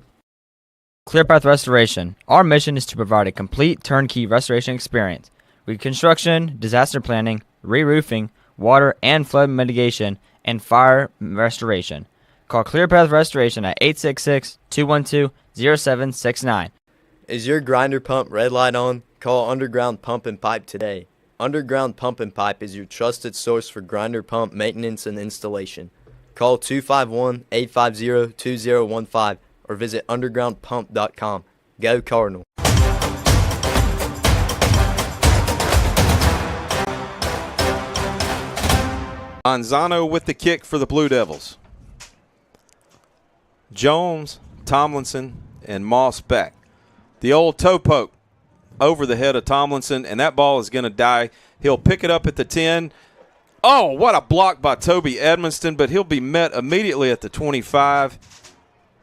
ClearPath Restoration. Our mission is to provide a complete turnkey restoration experience. Reconstruction, disaster planning, re-roofing, water and flood mitigation, and fire restoration. Call ClearPath Restoration at 866-212-0769. Is your grinder pump red light on? Call Underground Pump and Pipe today. Underground Pump and Pipe is your trusted source for grinder pump maintenance and installation. Call 251-850-2015 or visit undergroundpump.com. Go Cardinal. Manzano with the kick for the Blue Devils. Jones, Tomlinson, and Moss back. The old toe poke over the head of Tomlinson, and that ball is going to die. He'll pick it up at the 10. Oh, what a block by Toby Edmonston, but he'll be met immediately at the 25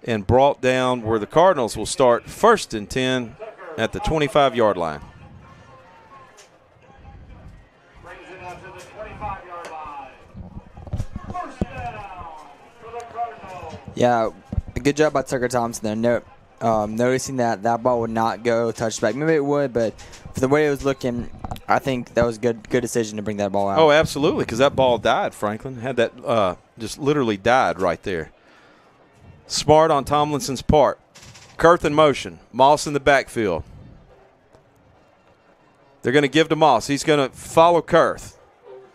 and brought down where the Cardinals will start 1st and 10 at the 25-yard line. Yeah, good job by Tucker Thompson there. Noticing that ball would not go touchback. Maybe it would, but for the way it was looking, I think that was a good decision to bring that ball out. Oh, absolutely, because that ball died, Franklin. Had that just literally died right there. Smart on Tomlinson's part. Kurth in motion. Moss in the backfield. They're going to give to Moss. He's going to follow Kurth.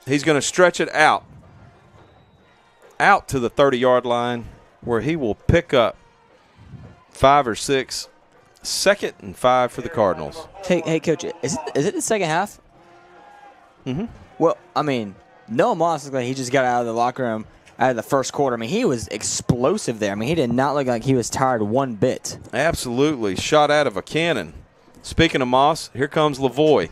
He's going to stretch it out to the 30-yard line where he will pick up 5 or 6. 2nd and 5 for the Cardinals. Hey, Coach, is it the second half? Mm-hmm. Well, I mean, Noah Moss looked like he just got out of the locker room out of the first quarter. I mean, he was explosive there. I mean, he did not look like he was tired one bit. Absolutely. Shot out of a cannon. Speaking of Moss, here comes Lavoie.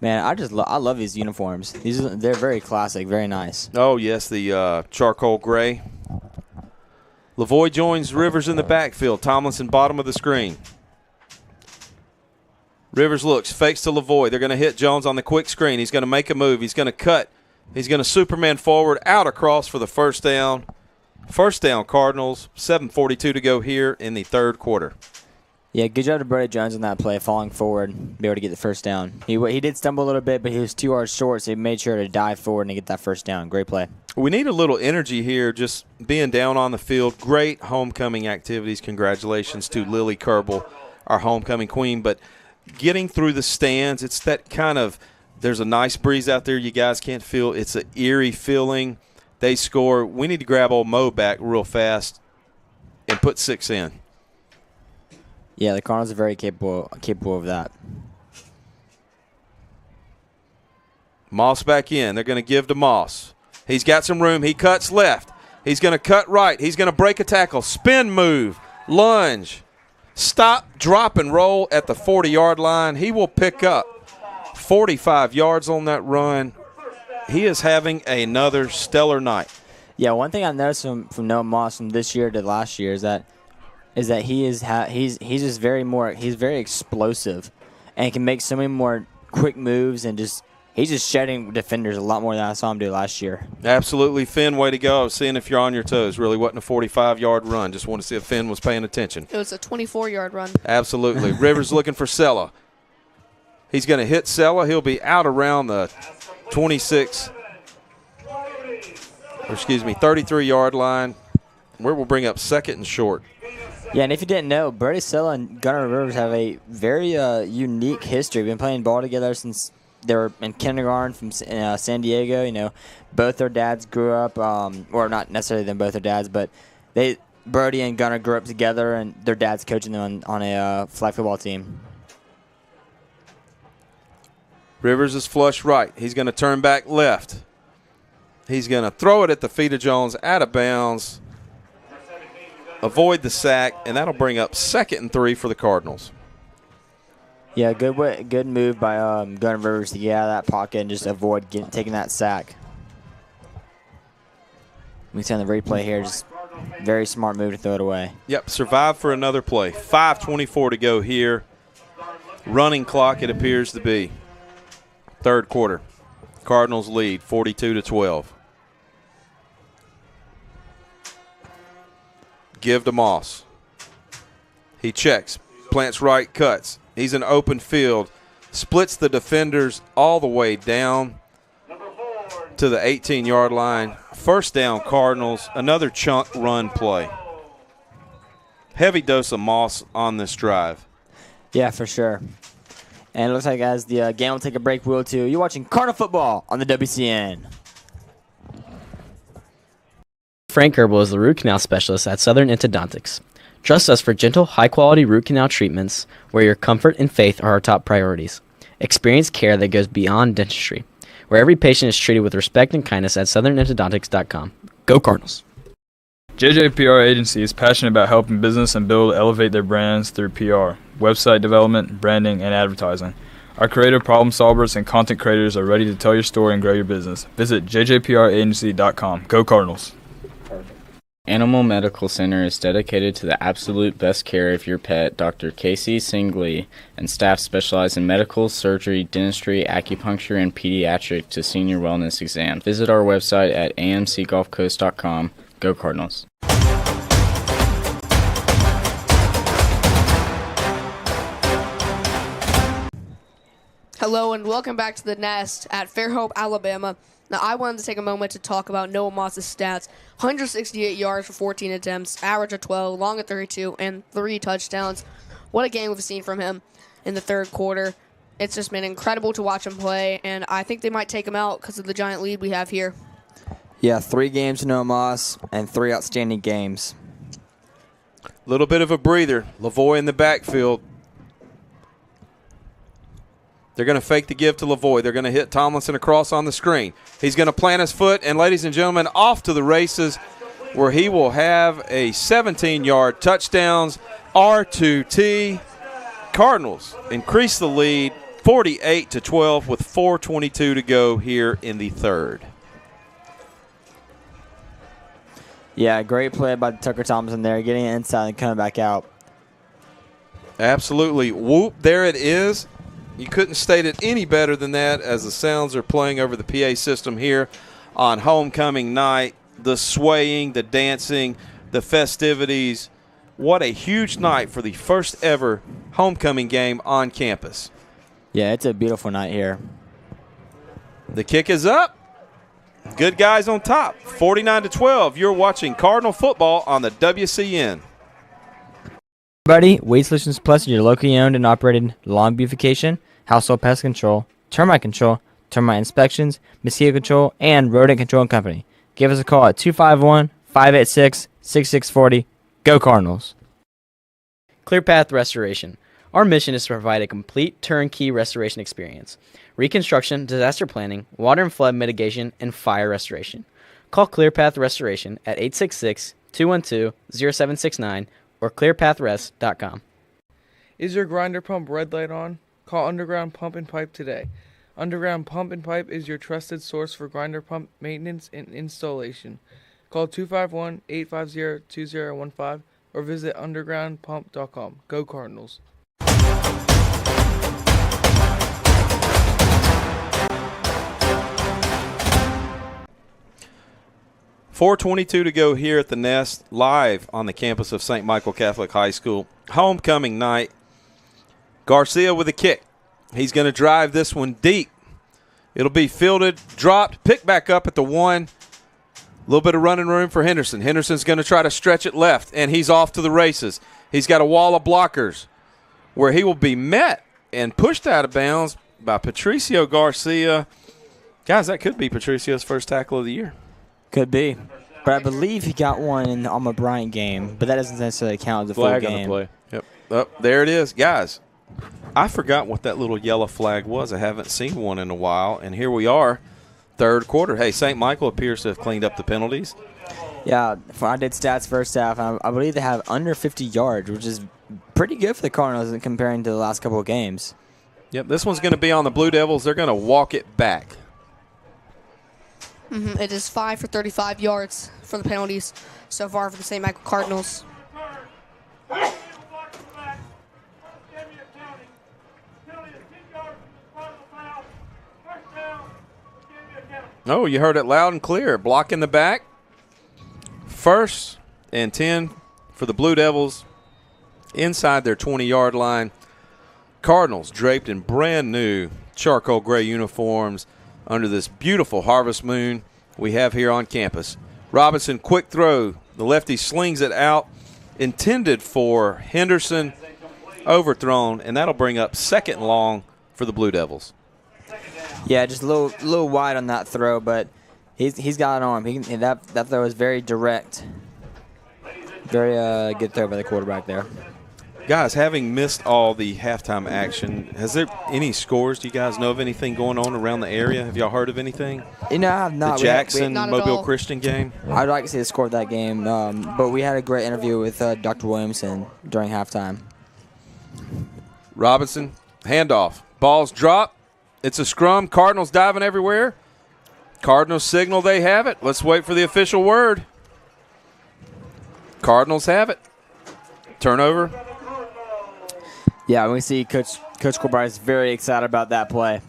Man, I love these uniforms. They're very classic, very nice. Oh, yes, the charcoal gray. Lavoie joins Rivers in the backfield. Tomlinson bottom of the screen. Rivers looks, fakes to Lavoie. They're going to hit Jones on the quick screen. He's going to make a move. He's going to cut. He's going to Superman forward, out across for the first down. First down, Cardinals. 7:42 to go here in the third quarter. Yeah, good job to Brody Jones on that play, falling forward, be able to get the first down. He did stumble a little bit, but he was 2 yards short, so he made sure to dive forward and get that first down. Great play. We need a little energy here, just being down on the field. Great homecoming activities. Congratulations to Lily Kerbel, our homecoming queen. But getting through the stands, it's that kind of – there's a nice breeze out there you guys can't feel. It's an eerie feeling. They score. We need to grab old Mo back real fast and put 6 in. Yeah, the Cardinals are very capable of that. Moss back in. They're going to give to Moss. He's got some room. He cuts left. He's going to cut right. He's going to break a tackle. Spin move. Lunge. Stop, drop, and roll at the 40-yard line. He will pick up 45 yards on that run. He is having another stellar night. Yeah, one thing I've noticed from Noah Moss from this year to last year is that he's just he's very explosive and can make so many more quick moves and he's just shedding defenders a lot more than I saw him do last year. Absolutely, Finn, way to go. I was seeing if you're on your toes. Really wasn't a 45-yard run. Just want to see if Finn was paying attention. It was a 24-yard run. Absolutely. Rivers looking for Sella. He's going to hit Sella. He'll be out around the 33-yard line, where we'll bring up second and short. Yeah, and if you didn't know, Brody Sella and Gunnar Rivers have a very unique history. Been playing ball together since they were in kindergarten from San Diego. You know, both their dads grew up, or not necessarily them both their dads, but Brody and Gunnar grew up together, and their dad's coaching them on a flag football team. Rivers is flush right. He's going to turn back left. He's going to throw it at the feet of Jones, out of bounds. Avoid the sack, and that'll bring up 2nd and 3 for the Cardinals. Yeah, good move by Gunnar Rivers to get out of that pocket and just avoid taking that sack. We see on the replay here, just very smart move to throw it away. Yep, survive for another play. 5:24 to go here. Running clock, it appears to be. Third quarter. Cardinals lead 42-12. Give to Moss. He checks, plants right, cuts. He's in open field, splits the defenders all the way down to the 18-yard line. First down, Cardinals. Another chunk run play. Heavy dose of Moss on this drive. Yeah, for sure. And it looks like as the game will take a break, we will too. You're watching Cardinal football on the WCN. Frank Gerbel is the root canal specialist at Southern Endodontics. Trust us for gentle, high-quality root canal treatments where your comfort and faith are our top priorities. Experience care that goes beyond dentistry, where every patient is treated with respect and kindness at southernendodontics.com. Go Cardinals! JJPR Agency is passionate about helping business and build elevate their brands through PR, website development, branding, and advertising. Our creative problem solvers and content creators are ready to tell your story and grow your business. Visit jjpragency.com. Go Cardinals! Animal Medical Center is dedicated to the absolute best care of your pet. Dr. Casey Singley and staff specialize in medical, surgery, dentistry, acupuncture, and pediatric to senior wellness exams. Visit our website at amcgulfcoast.com. Go Cardinals. Hello and welcome back to the Nest at Fairhope, Alabama. Now, I wanted to take a moment to talk about Noah Moss's stats. 168 yards for 14 attempts, average of 12, long of 32, and 3 touchdowns. What a game we've seen from him in the third quarter. It's just been incredible to watch him play, and I think they might take him out because of the giant lead we have here. Yeah, 3 games to Noah Moss and 3 outstanding games. Little bit of a breather. Lavoie in the backfield. They're going to fake the give to Lavoie. They're going to hit Tomlinson across on the screen. He's going to plant his foot, and ladies and gentlemen, off to the races where he will have a 17-yard touchdowns. R2T. Cardinals increase the lead 48-12 with 4:22 to go here in the third. Yeah, great play by Tucker Thompson there, getting it inside and coming back out. Absolutely. Whoop, there it is. You couldn't state it any better than that as the sounds are playing over the PA system here on homecoming night. The swaying, the dancing, the festivities. What a huge night for the first ever homecoming game on campus. Yeah, it's a beautiful night here. The kick is up. Good guys on top. 49-12. You're watching Cardinal football on the WCN. Everybody, Waste Solutions Plus is your locally owned and operated lawn beautification, household pest control, termite inspections, mosquito control, and rodent control company. Give us a call at 251-586-6640. Go Cardinals. ClearPath Restoration. Our mission is to provide a complete turnkey restoration experience. Reconstruction, disaster planning, water and flood mitigation, and fire restoration. Call ClearPath Restoration at 866-212-0769 or clearpathrest.com. Is your grinder pump red light on? Call Underground Pump and Pipe today. Underground Pump and Pipe is your trusted source for grinder pump maintenance and installation. Call 251-850-2015 or visit undergroundpump.com. Go Cardinals. 4:22 to go here at the Nest, live on the campus of St. Michael Catholic High School. Homecoming night. Garcia with a kick. He's going to drive this one deep. It'll be fielded, dropped, picked back up at the 1. A little bit of running room for Henderson. Henderson's going to try to stretch it left, and he's off to the races. He's got a wall of blockers where he will be met and pushed out of bounds by Patricio Garcia. Guys, that could be Patricio's first tackle of the year. Could be. But I believe he got one in the Alma Bryant game, but that doesn't necessarily count as a full game. Flag on the play. Yep. Oh, there it is. Guys, I forgot what that little yellow flag was. I haven't seen one in a while, and here we are, third quarter. Hey, St. Michael appears to have cleaned up the penalties. Yeah, I did stats first half, and I believe they have under 50 yards, which is pretty good for the Cardinals comparing to the last couple of games. Yep, this one's going to be on the Blue Devils. They're going to walk it back. It is 5 for 35 yards for the penalties so far for the St. Michael Cardinals. Oh, you heard it loud and clear. Block in the back. 1st and 10 for the Blue Devils inside their 20-yard line. Cardinals draped in brand new charcoal gray uniforms under this beautiful harvest moon we have here on campus. Robinson, quick throw. The lefty slings it out, intended for Henderson, overthrown, and that'll bring up 2nd and long for the Blue Devils. Yeah, just a little wide on that throw, but he's got it on him. That throw is very direct. Very good throw by the quarterback there. Guys, having missed all the halftime action, has there any scores? Do you guys know of anything going on around the area? Have y'all heard of anything? I have not. The Jackson-Mobile Christian game? I'd like to see the score of that game, but we had a great interview with Dr. Williamson during halftime. Robinson, handoff. Ball's dropped. It's a scrum. Cardinals diving everywhere. Cardinals signal they have it. Let's wait for the official word. Cardinals have it. Turnover. Yeah, we see Coach Corbett is very excited about that play.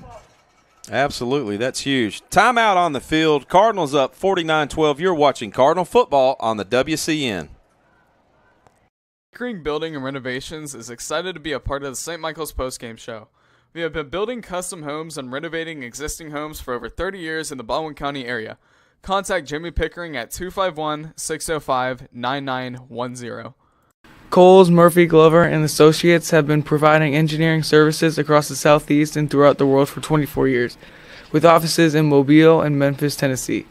Absolutely. That's huge. Timeout on the field. Cardinals up 49-12. You're watching Cardinal football on the WCN. Pickering Building and Renovations is excited to be a part of the St. Michael's Postgame Show. We have been building custom homes and renovating existing homes for over 30 years in the Baldwin County area. Contact Jimmy Pickering at 251-605-9910. Coles, Murphy, Glover, and Associates have been providing engineering services across the Southeast and throughout the world for 24 years, with offices in Mobile and Memphis, Tennessee.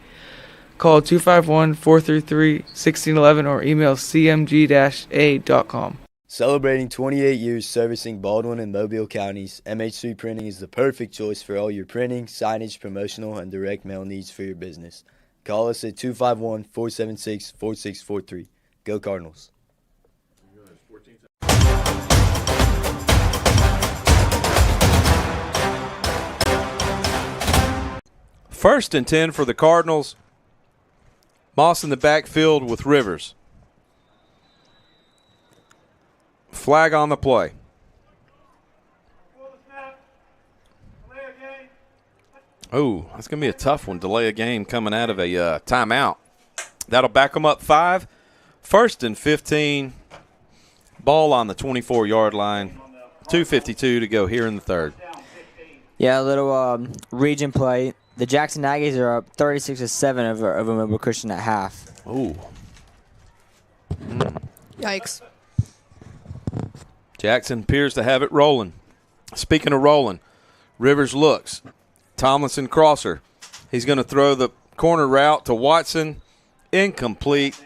Call 251-433-1611 or email cmg-a.com. Celebrating 28 years servicing Baldwin and Mobile counties, MH3 Printing is the perfect choice for all your printing, signage, promotional, and direct mail needs for your business. Call us at 251-476-4643. Go Cardinals. First and 10 for the Cardinals. Moss in the backfield with Rivers. Flag on the play. Oh, that's going to be a tough one. Delay a game coming out of a timeout. That'll back them up 5. First and 15. Ball on the 24-yard line. 2:52 to go here in the third. Yeah, a little region play. The Jackson Aggies are up 36-7 over Mobile Christian at half. Ooh. Yikes. Jackson appears to have it rolling. Speaking of rolling, Rivers looks. Tomlinson crosser. He's going to throw the corner route to Watson. Incomplete.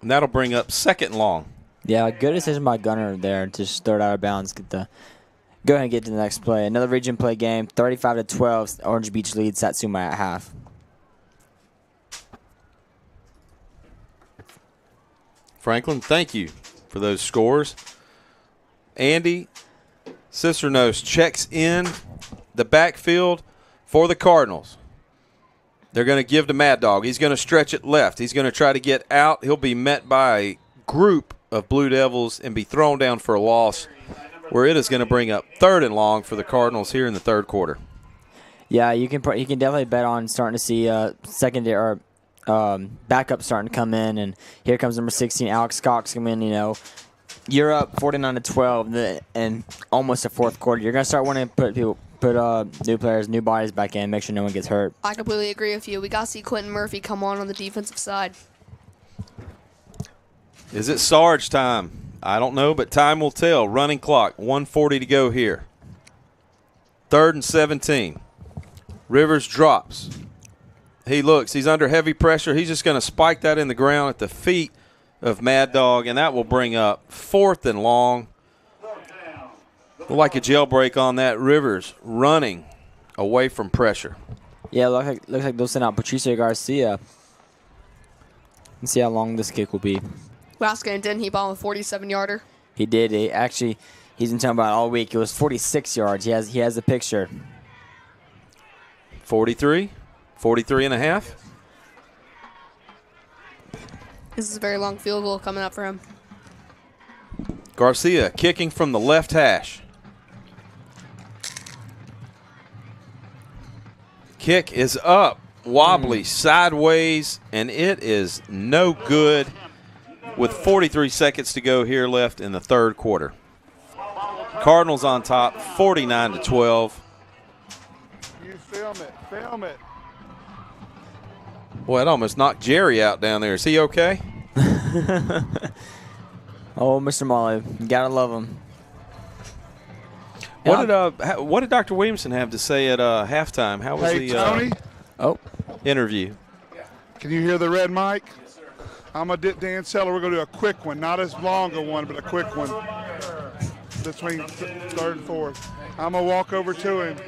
And that'll bring up second and long. Yeah, good decision by Gunner there to just throw it out of bounds. Go ahead and get to the next play. Another region play game, 35-12. Orange Beach leads Satsuma at half. Franklin, thank you for those scores. Andy Cicernos checks in the backfield for the Cardinals. They're going to give to Mad Dog. He's going to stretch it left. He's going to try to get out. He'll be met by a group of Blue Devils and be thrown down for a loss, where it is going to bring up third and long for the Cardinals here in the third quarter. Yeah, you can definitely bet on starting to see secondary or backup starting to come in, and here comes number 16, Alex Cox, come in. You're up 49-12 and almost a fourth quarter. You're going to start wanting to put new players, new bodies back in, make sure no one gets hurt. I completely agree with you. We got to see Quentin Murphy come on the defensive side. Is it Sarge time? I don't know, but time will tell. Running clock, 1:40 to go here. 3rd and 17. Rivers drops. He looks. He's under heavy pressure. He's just going to spike that in the ground at the feet of Mad Dog, and that will bring up 4th and long. Like a jailbreak on that. Rivers running away from pressure. Yeah, looks like they'll send out Patricio Garcia. Let's see how long this kick will be. Last game, didn't he bomb a 47-yarder? He did. He's been talking about it all week. It was 46 yards. He has the picture. 43 and a half. This is a very long field goal coming up for him. Garcia kicking from the left hash. Kick is up, wobbly, sideways, and it is no good with 43 seconds to go here left in the third quarter. Cardinals on top, 49-12. You film it. Boy, it almost knocked Jerry out down there. Is he okay? Oh, Mr. Molly, you gotta love him. What did Dr. Williamson have to say at halftime? How was Tony? Interview? Can you hear the red mic? I'm going to dip Dan Seller. We're going to do a quick one, not as long a one, but a quick one between 3rd and 4th. I'm going to walk over to him.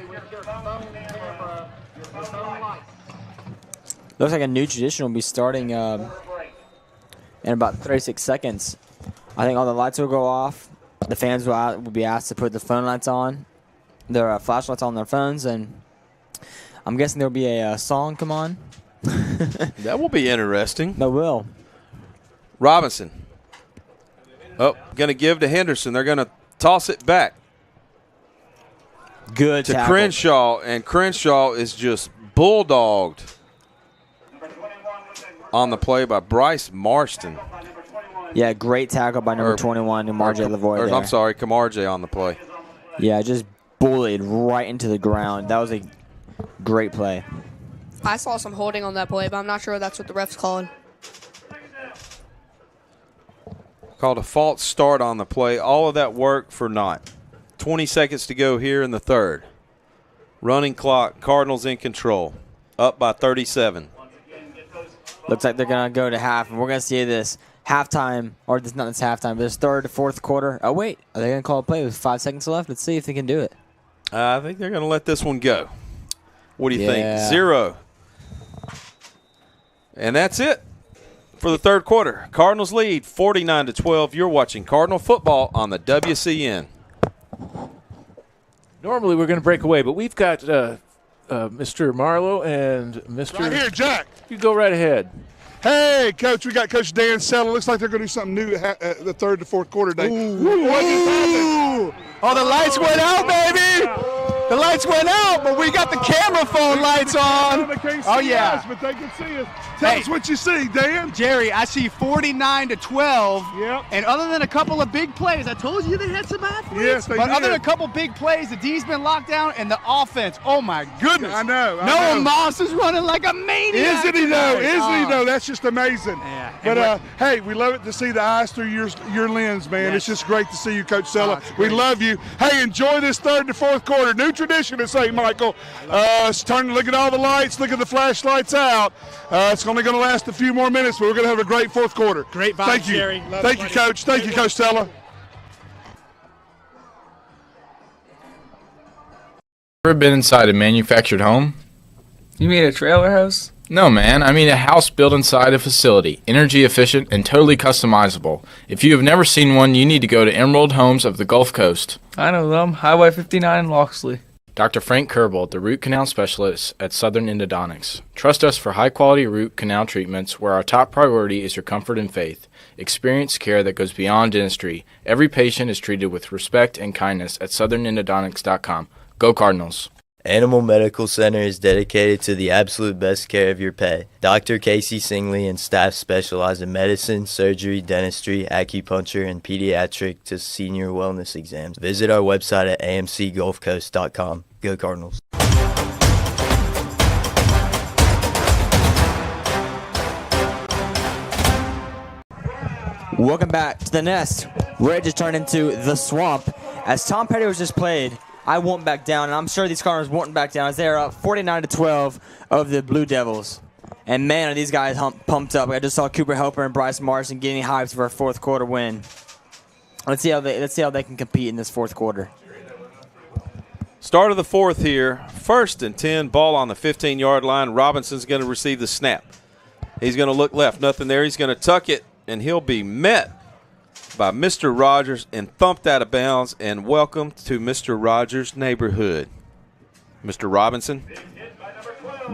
Looks like a new tradition will be starting in about 36 seconds. I think all the lights will go off. The fans will be asked to put the phone lights on, their flashlights on their phones, and I'm guessing there will be a song come on. That will be interesting. That will. Robinson. Oh, going to give to Henderson. They're going to toss it back. Good to tackle. Crenshaw, and Crenshaw is just bulldogged on the play by Bryce Marston. Yeah, great tackle by number 21, Kamarje Lavoie. I'm sorry, Kamarje on the play. Yeah, just bullied right into the ground. That was a great play. I saw some holding on that play, but I'm not sure that's what the ref's called. Called a false start on the play. All of that work for naught. 20 seconds to go here in the third. Running clock, Cardinals in control. Up by 37. Looks like they're going to go to half, and we're going to see this halftime, or this not this halftime, but this third to fourth quarter. Oh, wait. Are they going to call a play with 5 seconds left? Let's see if they can do it. I think they're going to let this one go. What do you think? 0. And that's it for the third quarter. Cardinals lead 49-12. You're watching Cardinal football on the WCN. Normally we're going to break away, but we've got Mr. Marlowe and Mr. Right here, Jack. You go right ahead. Hey, Coach, we got Coach Dan Settle. Looks like they're going to do something new the third to fourth quarter today. What just happened? Oh, the lights went out, baby. The lights went out, but we got the camera phone lights on. They can't Oh, see yeah. us, but they can see us. Tell us what you see, Dan. Jerry, I see 49-12. Yep. And other than a couple of big plays, I told you they had some athletes. Yes, they But other did. than a couple big plays, the D's been locked down, and the offense, oh my goodness. I know. Noah Moss is running like a maniac. Isn't he though? tonight. Isn't he Oh. though? That's just amazing. Yeah. But hey, we love it to see the eyes through your lens, man. Yes. It's just great to see you, Coach Sella. it's We great. love you. Hey, enjoy this third to fourth quarter. New tradition at St. Michael. Look at all the lights. Look at the flashlights out. It's only going to last a few more minutes, but we're going to have a great fourth quarter. Great vibes, Thank you. Jerry. Love Thank it, you, buddy. Coach. Thank you, Coach Sella. Ever been inside a manufactured home? You mean a trailer house? No, man. I mean a house built inside a facility, energy efficient and totally customizable. If you have never seen one, you need to go to Emerald Homes of the Gulf Coast. I know them. Highway 59 in Loxley. Dr. Frank Kerbel, the root canal specialist at Southern Endodontics. Trust us for high-quality root canal treatments where our top priority is your comfort and faith. Experience care that goes beyond dentistry. Every patient is treated with respect and kindness at southernendodontics.com. Go Cardinals. Animal Medical Center is dedicated to the absolute best care of your pet. Dr. Casey Singley and staff specialize in medicine, surgery, dentistry, acupuncture, and pediatric to senior wellness exams. Visit our website at amcgulfcoast.com. Go Cardinals. Welcome back to the Nest, where it just turned into the Swamp. As Tom Petty was just played, I won't back down, and I'm sure these Cardinals won't back down as they are up 49-12 of the Blue Devils. And man, are these guys pumped up. I just saw Cooper Helper and Bryce Marston getting hyped for a fourth quarter win. Let's see how they can compete in this fourth quarter. Start of the fourth here. 1st and 10, ball on the 15-yard line. Robinson's going to receive the snap. He's going to look left. Nothing there. He's going to tuck it, and he'll be met by Mr. Rogers and thumped out of bounds. And welcome to Mr. Rogers' neighborhood. Mr. Robinson.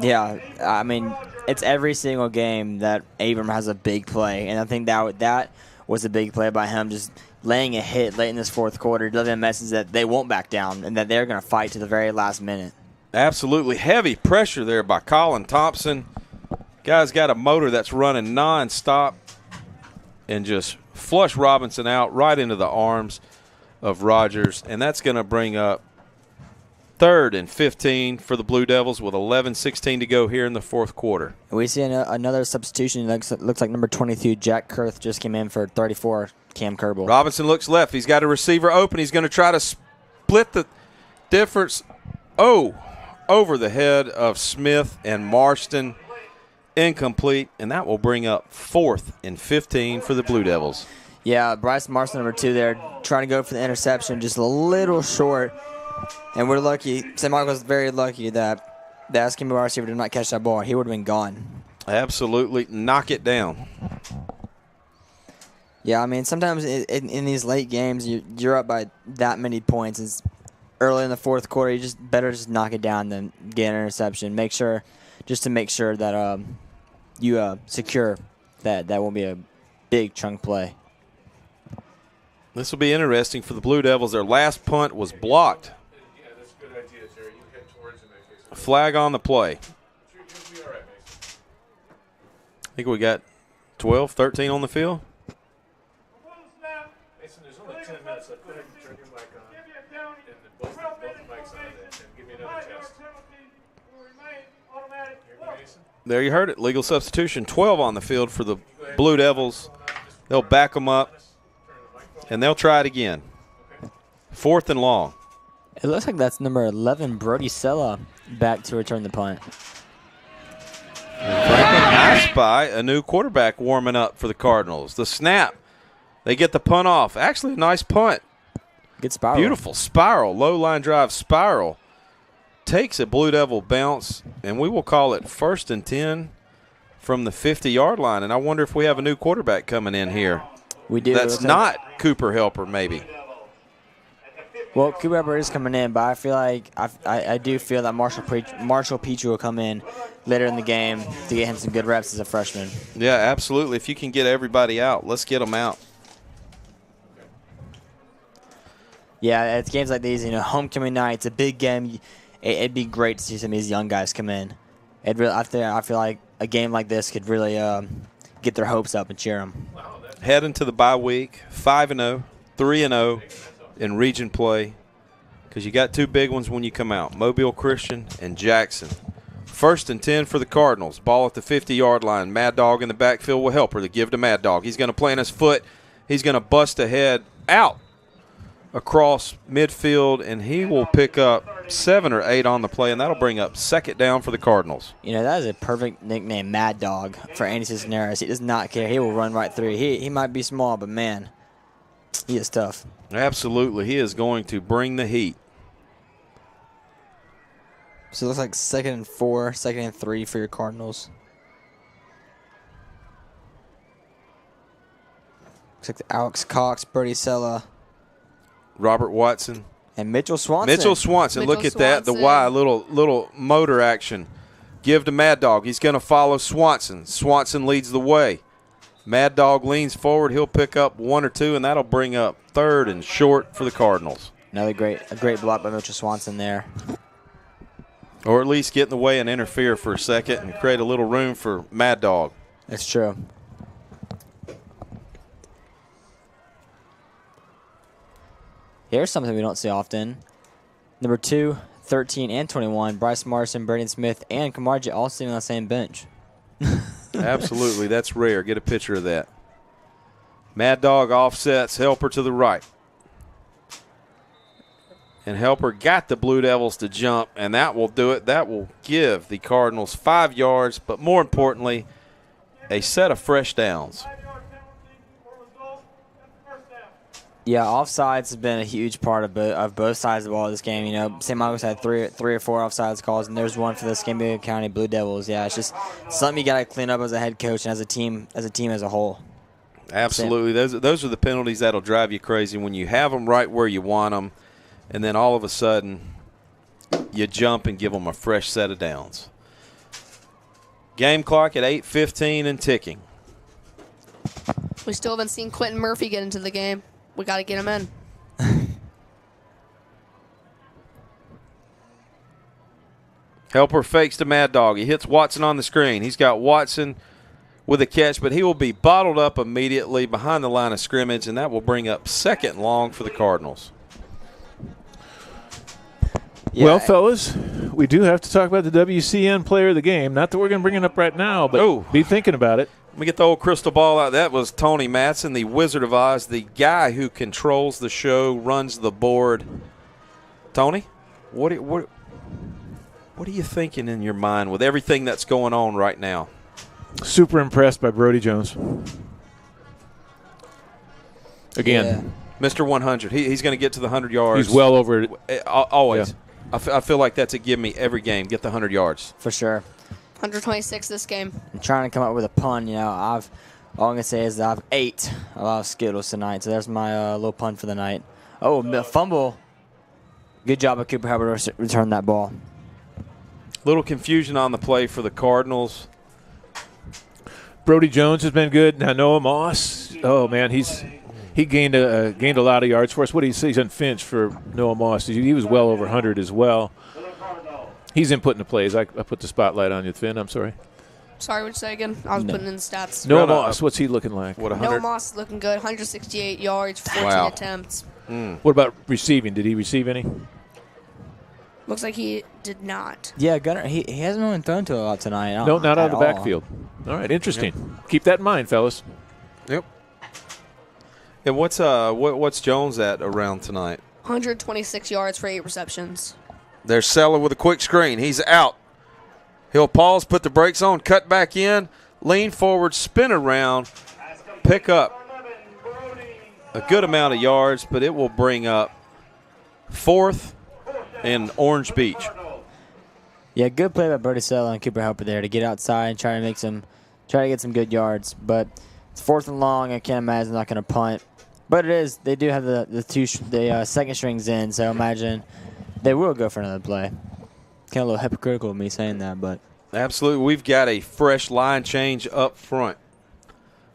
Yeah, I mean, it's every single game that Abram has a big play, and I think that was a big play by him, just laying a hit late in this fourth quarter, delivering a message that they won't back down and that they're going to fight to the very last minute. Absolutely heavy pressure there by Colin Thompson. Guy's got a motor that's running nonstop and just flush Robinson out right into the arms of Rogers, and that's going to bring up 3rd and 15 for the Blue Devils with 11:16 to go here in the fourth quarter. We see another substitution. Looks like number 22, Jack Kurth, just came in for 34, Cam Kerbel. Robinson looks left. He's got a receiver open. He's going to try to split the difference. Over the head of Smith and Marston. Incomplete, and that will bring up 4th and 15 for the Blue Devils. Yeah, Bryce Marston, number 2 there, trying to go for the interception, just a little short. And we're lucky. St. Michael's very lucky that the Escambia receiver did not catch that ball. He would have been gone. Absolutely. Knock it down. Yeah, I mean, sometimes in these late games, you're up by that many points. It's early in the fourth quarter. You just better just knock it down than get an interception. Make sure that you secure that won't be a big chunk play. This will be interesting for the Blue Devils. Their last punt was blocked. Flag on the play. I think we got 12, 13 on the field. Mason, there's only 10 minutes left. Go ahead and turn your mic on. And both mics on and give me another test. There you heard it. Legal substitution. 12 on the field for the Blue Devils. They'll back them up, and they'll try it again. 4th and long. It looks like that's number 11, Brody Sella, back to return the punt. I spy a new quarterback warming up for the Cardinals. The snap. They get the punt off. Actually, a nice punt. Good spiral. Beautiful spiral. Low line drive spiral. Takes a Blue Devil bounce, and we will call it 1st and 10 from the 50-yard line. And I wonder if we have a new quarterback coming in here. We do. That's not Cooper Helper, maybe. Well, Cooper Hubbard is coming in, but I feel like I do feel that Marshall Petrie will come in later in the game to get him some good reps as a freshman. Yeah, absolutely. If you can get everybody out, let's get them out. Yeah, it's games like these, homecoming night. It's a big game. It'd be great to see some of these young guys come in. I feel like a game like this could really get their hopes up and cheer them. Head into the bye week, 5-0, 3-0 in region play, because you got two big ones when you come out, Mobile Christian and Jackson. 1st and 10 for the Cardinals. Ball at the 50-yard line. Mad Dog in the backfield will help her to give to Mad Dog. He's going to plant his foot. He's going to bust ahead out across midfield, and he will pick up 7 or 8 on the play, and that'll bring up 2nd down for the Cardinals. That is a perfect nickname, Mad Dog, for Andy Cisneros. He does not care. He will run right through. He might be small, but, man, he is tough. Absolutely. He is going to bring the heat. So it looks like 2nd and 4, 2nd and 3 for your Cardinals. Looks like Alex Cox, Brody Sella, Robert Watson, and Mitchell Swanson. Look at that. The Y, little motor action. Give to Mad Dog. He's going to follow Swanson. Swanson leads the way. Mad Dog leans forward. He'll pick up 1 or 2, and that'll bring up 3rd and short for the Cardinals. A great block by Mitchell Swanson there. Or at least get in the way and interfere for a second and create a little room for Mad Dog. That's true. Here's something we don't see often. Number 2, 13, and 21, Bryce Morrison, Braden Smith, and Kamarja all sitting on the same bench. Absolutely. That's rare. Get a picture of that. Mad Dog offsets, Helper to the right. And Helper got the Blue Devils to jump, and that will do it. That will give the Cardinals 5 yards, but more importantly, a set of fresh downs. Yeah, offsides has been a huge part of both sides of the ball this game. St. Michael's had three or four offsides calls, and there's one for the Escambia County Blue Devils. Yeah, it's just something you got to clean up as a head coach and as a team as a whole. Absolutely. Those are the penalties that'll drive you crazy when you have them right where you want them, and then all of a sudden you jump and give them a fresh set of downs. Game clock at 8:15 and ticking. We still haven't seen Quentin Murphy get into the game. We got to get him in. Helper fakes to Mad Dog. He hits Watson on the screen. He's got Watson with a catch, but he will be bottled up immediately behind the line of scrimmage, and that will bring up 2nd and long for the Cardinals. Yeah. Well, fellas, we do have to talk about the WCN player of the game. Not that we're going to bring it up right now, but be thinking about it. Let me get the old crystal ball out. That was Tony Matson, the Wizard of Oz, the guy who controls the show, runs the board. Tony, what are you thinking in your mind with everything that's going on right now? Super impressed by Brody Jones. Again. Yeah. Mr. 100. He's going to get to the 100 yards. He's well over it. Always. Yeah. I feel like that's a give me every game. Get the 100 yards. For sure. 126 this game. I'm trying to come up with a pun. all I'm going to say is that I've ate a lot of Skittles tonight, so there's my little pun for the night. Oh, fumble. Good job of Cooper Hubbard to return that ball. Little confusion on the play for the Cardinals. Brody Jones has been good. Now Noah Moss, oh, man, he gained a lot of yards for us. What do you say? He's on Finch for Noah Moss. He was well over 100 as well. He's inputting the plays. I put the spotlight on you, Finn. I'm sorry. Sorry, what'd you say again? I was putting in the stats. Noah Moss, what's he looking like? Noah Moss is looking good. 168 yards, 14 attempts. What about receiving? Did he receive any? Looks like he did not. Yeah, Gunner, he hasn't really thrown to a lot tonight. No, not out of the backfield. All right, interesting. Yep. Keep that in mind, fellas. Yep. And what's Jones at around tonight? 126 yards for 8 receptions. There's Sella with a quick screen. He's out. He'll pause, put the brakes on, cut back in, lean forward, spin around, pick up a good amount of yards, but it will bring up 4th in Orange Beach. Yeah, good play by Brody Sella and Cooper Helper there to get outside and try to get some good yards. But it's 4th and long. I can't imagine not going to punt. But it is. They do have the second strings in, so imagine they will go for another play. Kind of a little hypocritical of me saying that, but Absolutely. We've got a fresh line change up front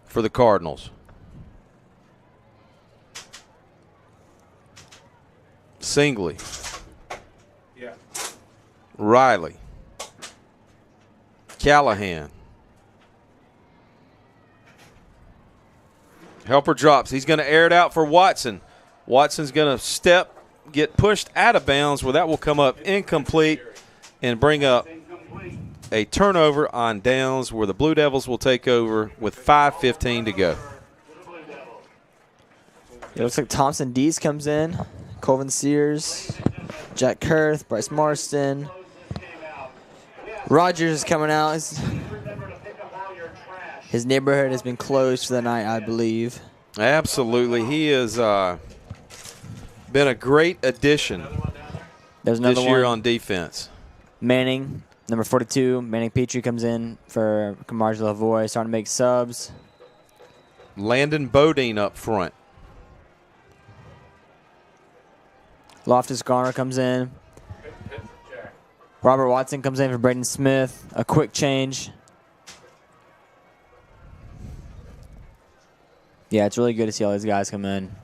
for the Cardinals. Singley. Yeah. Riley. Callahan. Helper drops. He's going to air it out for Watson. Watson's going to get pushed out of bounds where that will come up incomplete and bring up a turnover on downs where the Blue Devils will take over with 5:15 to go. it looks like Thompson Dees comes in. Colvin Sears, Jack Kurth, Bryce Marston. Rogers is coming out. His neighborhood has been closed for the night, I believe. Absolutely. He has been a great addition There's another this year one. on defense. Manning, number 42. Manning Petrie comes in for Camarge Lavoie, starting to make subs. Landon Bodine up front. Loftus Garner comes in. Robert Watson comes in for Braden Smith. A quick change. Yeah, it's really good to see all these guys come in.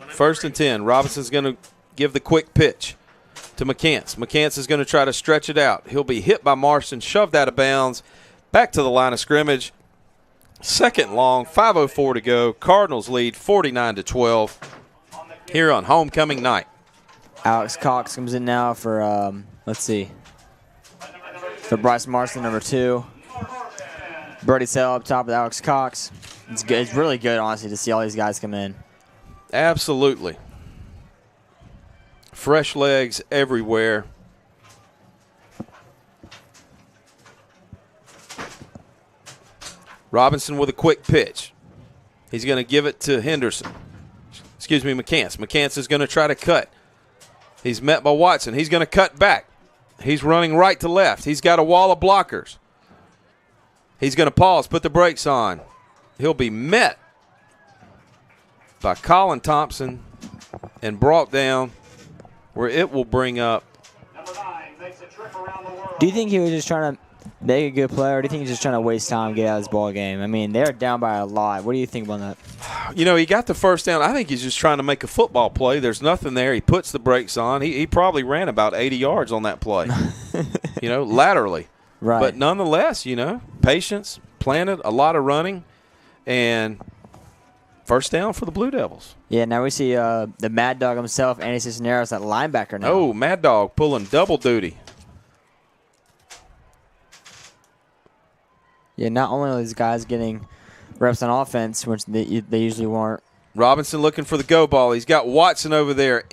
1st and 10. Robinson's going to give the quick pitch to McCants. McCants is going to try to stretch it out. He'll be hit by Marston, shoved out of bounds, back to the line of scrimmage. 2nd long, 5:04 to go. Cardinals lead 49-12 here on homecoming night. Alex Cox comes in now for, let's see, for Bryce Marston, number 2. Brody Sale up top with Alex Cox. It's good. It's really good, honestly, to see all these guys come in. Absolutely. Fresh legs everywhere. Robinson with a quick pitch. He's going to give it to Henderson. Excuse me, McCants. McCants is going to try to cut. He's met by Watson. He's going to cut back. He's running right to left. He's got a wall of blockers. He's going to pause, put the brakes on. He'll be met by Colin Thompson and brought down where it will bring up. Do you think he was just trying to make a good play, or do you think he's just trying to waste time and get out of this ball game? I mean, they're down by a lot. What do you think about that? You know, he got the first down. I think he's just trying to make a football play. There's nothing there. He puts the brakes on. He probably ran about 80 yards on that play, laterally. Right. But nonetheless, patience, planted, a lot of running, and first down for the Blue Devils. Yeah, now we see the Mad Dog himself, Andy Cisneros, at linebacker now. Oh, Mad Dog pulling double duty. Yeah, not only are these guys getting reps on offense, which they usually weren't. Robinson looking for the go ball. He's got Watson over there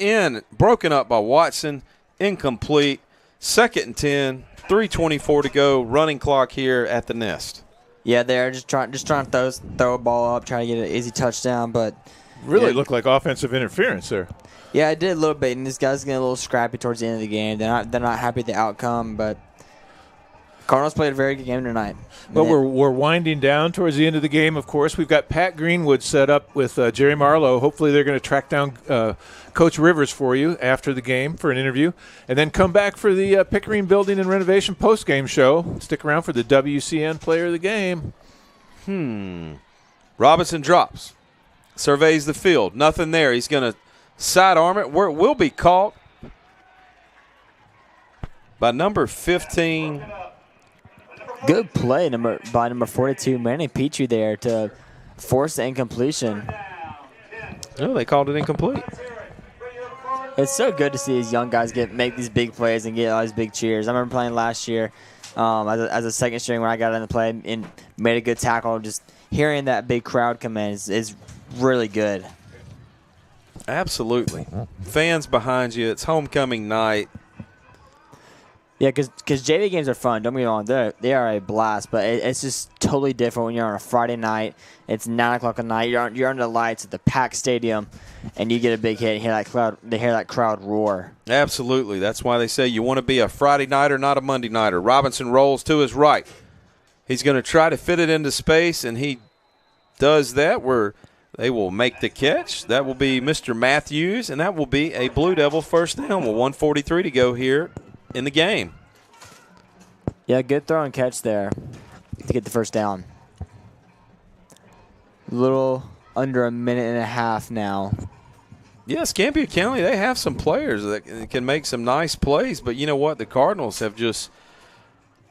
broken up by Watson, incomplete. 2nd and 10, 3:24 to go, running clock here at the Nest. Yeah, they're just trying to throw a ball up, trying to get an easy touchdown, but really looked like offensive interference there. Yeah, it did a little bit, and these guys getting a little scrappy towards the end of the game. They're not happy with the outcome, but Cardinals played a very good game tonight. But we're winding down towards the end of the game, of course. We've got Pat Greenwood set up with Jerry Marlowe. Hopefully they're going to track down Coach Rivers for you after the game for an interview. And then come back for the Pickering Building and Renovation postgame show. Stick around for the WCN Player of the Game. Robinson drops. Surveys the field. Nothing there. He's going to sidearm it where it will be caught by number 15. Good play by number 42, Manny Petrie there to force the incompletion. No, they called it incomplete. It's so good to see these young guys make these big plays and get all these big cheers. I remember playing last year as a second string when I got in the play and made a good tackle. Just hearing that big crowd come in is really good. Absolutely. Fans behind you. It's homecoming night. Yeah, because JV games are fun. Don't get me wrong. They are a blast, but it's just totally different when you're on a Friday night. It's 9 o'clock at night. You're under the lights at the packed stadium, and you get a big hit and hear that crowd roar. Absolutely. That's why they say you want to be a Friday nighter, not a Monday nighter. Robinson rolls to his right. He's going to try to fit it into space, and he does that where They will make the catch. That will be Mr. Matthews, and that will be a Blue Devil first down with 1:43 to go here in the game. Yeah, good throw and catch there to get the first down. A little under a minute and a half now. Yeah, Escambia County, they have some players that can make some nice plays, but you know what? The Cardinals have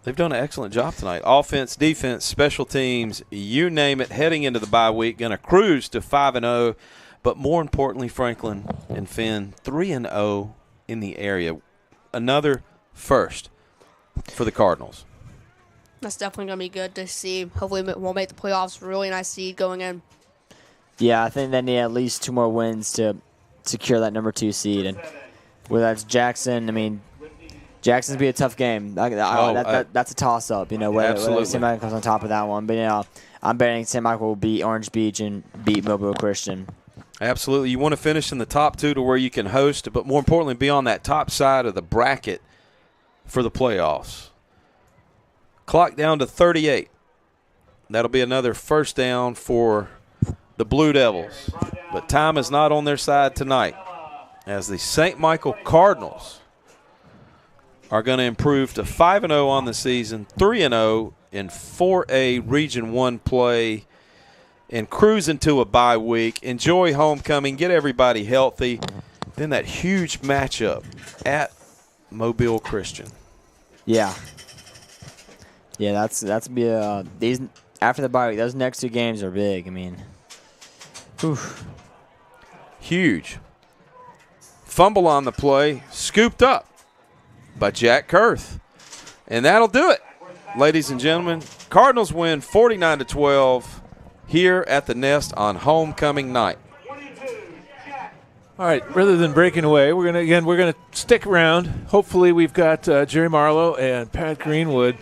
they've done an excellent job tonight. Offense, defense, special teams, you name it, heading into the bye week, going to cruise to 5-0, but more importantly, Franklin and Finn, 3-0 in the area. Another first for the Cardinals. That's definitely going to be good to see. Hopefully we'll make the playoffs. Really nice seed going in. Yeah, I think they need at least 2 more wins to secure that number 2 seed. And whether that's Jackson, I mean, Jackson's be a tough game. That's a toss-up, whether St. Michael comes on top of that one. But, I'm betting St. Michael will beat Orange Beach and beat Mobile Christian. Absolutely. You want to finish in the top 2 to where you can host, but more importantly, be on that top side of the bracket for the playoffs. Clock down to 38. That'll be another first down for the Blue Devils. But time is not on their side tonight, as the St. Michael Cardinals are going to improve to 5-0 on the season, 3-0 in 4A Region 1 play, and cruise into a bye week. Enjoy homecoming, get everybody healthy. Then that huge matchup at Mobile Christian. Yeah. Yeah, that's be these after the bye week. Those next 2 games are big. I mean, oof. Huge. Fumble on the play, scooped up by Jack Kurth. And that'll do it, ladies and gentlemen. Cardinals win 49-12 here at the Nest on homecoming night. All right, rather than breaking away, we're gonna stick around. Hopefully we've got Jerry Marlowe and Pat Greenwood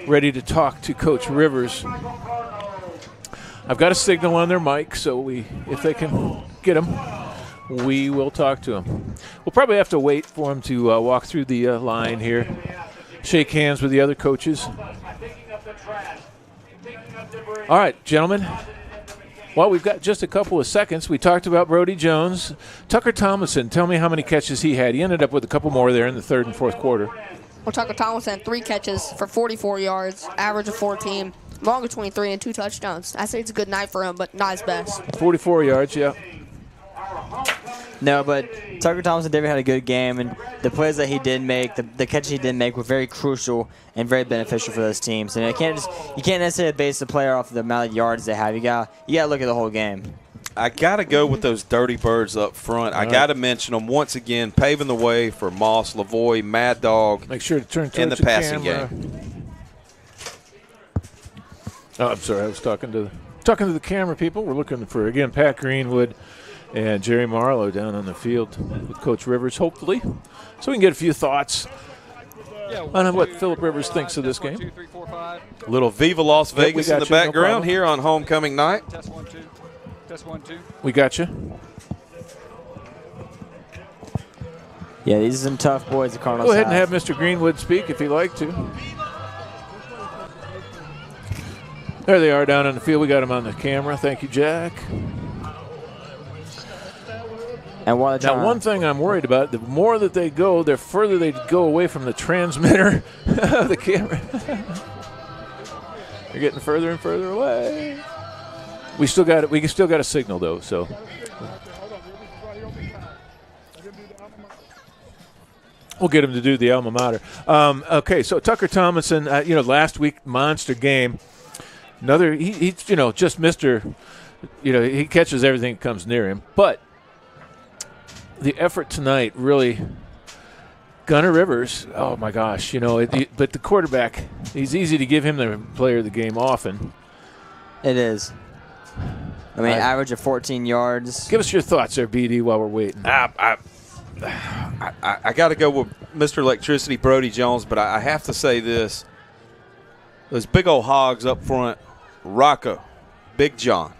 ready to talk to Coach Rivers. I've got a signal on their mic, so if they can get them, we will talk to them. We'll probably have to wait for them to walk through the line here, shake hands with the other coaches. All right, gentlemen. Well, we've got just a couple of seconds. We talked about Brody Jones. Tucker Thomason, tell me how many catches he had. He ended up with a couple more there in the third and fourth quarter. Well, Tucker Thomason, 3 catches for 44 yards, average of 14, long of 23, and 2 touchdowns. I say it's a good night for him, but not his best. 44 yards, yeah. No, but Tucker Thompson David had a good game, and the plays that he did make, the catches he did make, were very crucial and very beneficial for those teams. And you can't necessarily base the player off of the amount of yards they have. You got to look at the whole game. I got to go with those Dirty Birds up front. I got to mention them once again, paving the way for Moss, Lavoie, Mad Dog. Make sure to turn in the passing camera. game. Oh, I'm sorry. I was talking to the camera people. We're looking for, again, Pat Greenwood and Jerry Marlowe down on the field with Coach Rivers, hopefully, so we can get a few thoughts on what Philip Rivers thinks of this game. A little Viva Las Vegas in the background here on homecoming night. Test 1 2. Test 1 2. We got you. Yeah, these are some tough boys the Cardinals Go ahead and have Mr. Greenwood speak if he'd like to. There they are down on the field. We got them on the camera. Thank you, Jack. And now, one thing I'm worried about, the more that they go, the further they go away from the transmitter of the camera. They're getting further and further away. We still got a signal, though, so. We'll get him to do the alma mater. Okay, so Tucker Thomason, last week, monster game. Another, he's just Mr., he catches everything that comes near him. But the effort tonight really, Gunnar Rivers, oh my gosh, but the quarterback, he's easy to give him the player of the game often. It is. I mean, average of 14 yards. Give us your thoughts there, BD, while we're waiting. I got to go with Mr. Electricity, Brody Jones, but I have to say this. Those big old hogs up front, Rocco, Big John,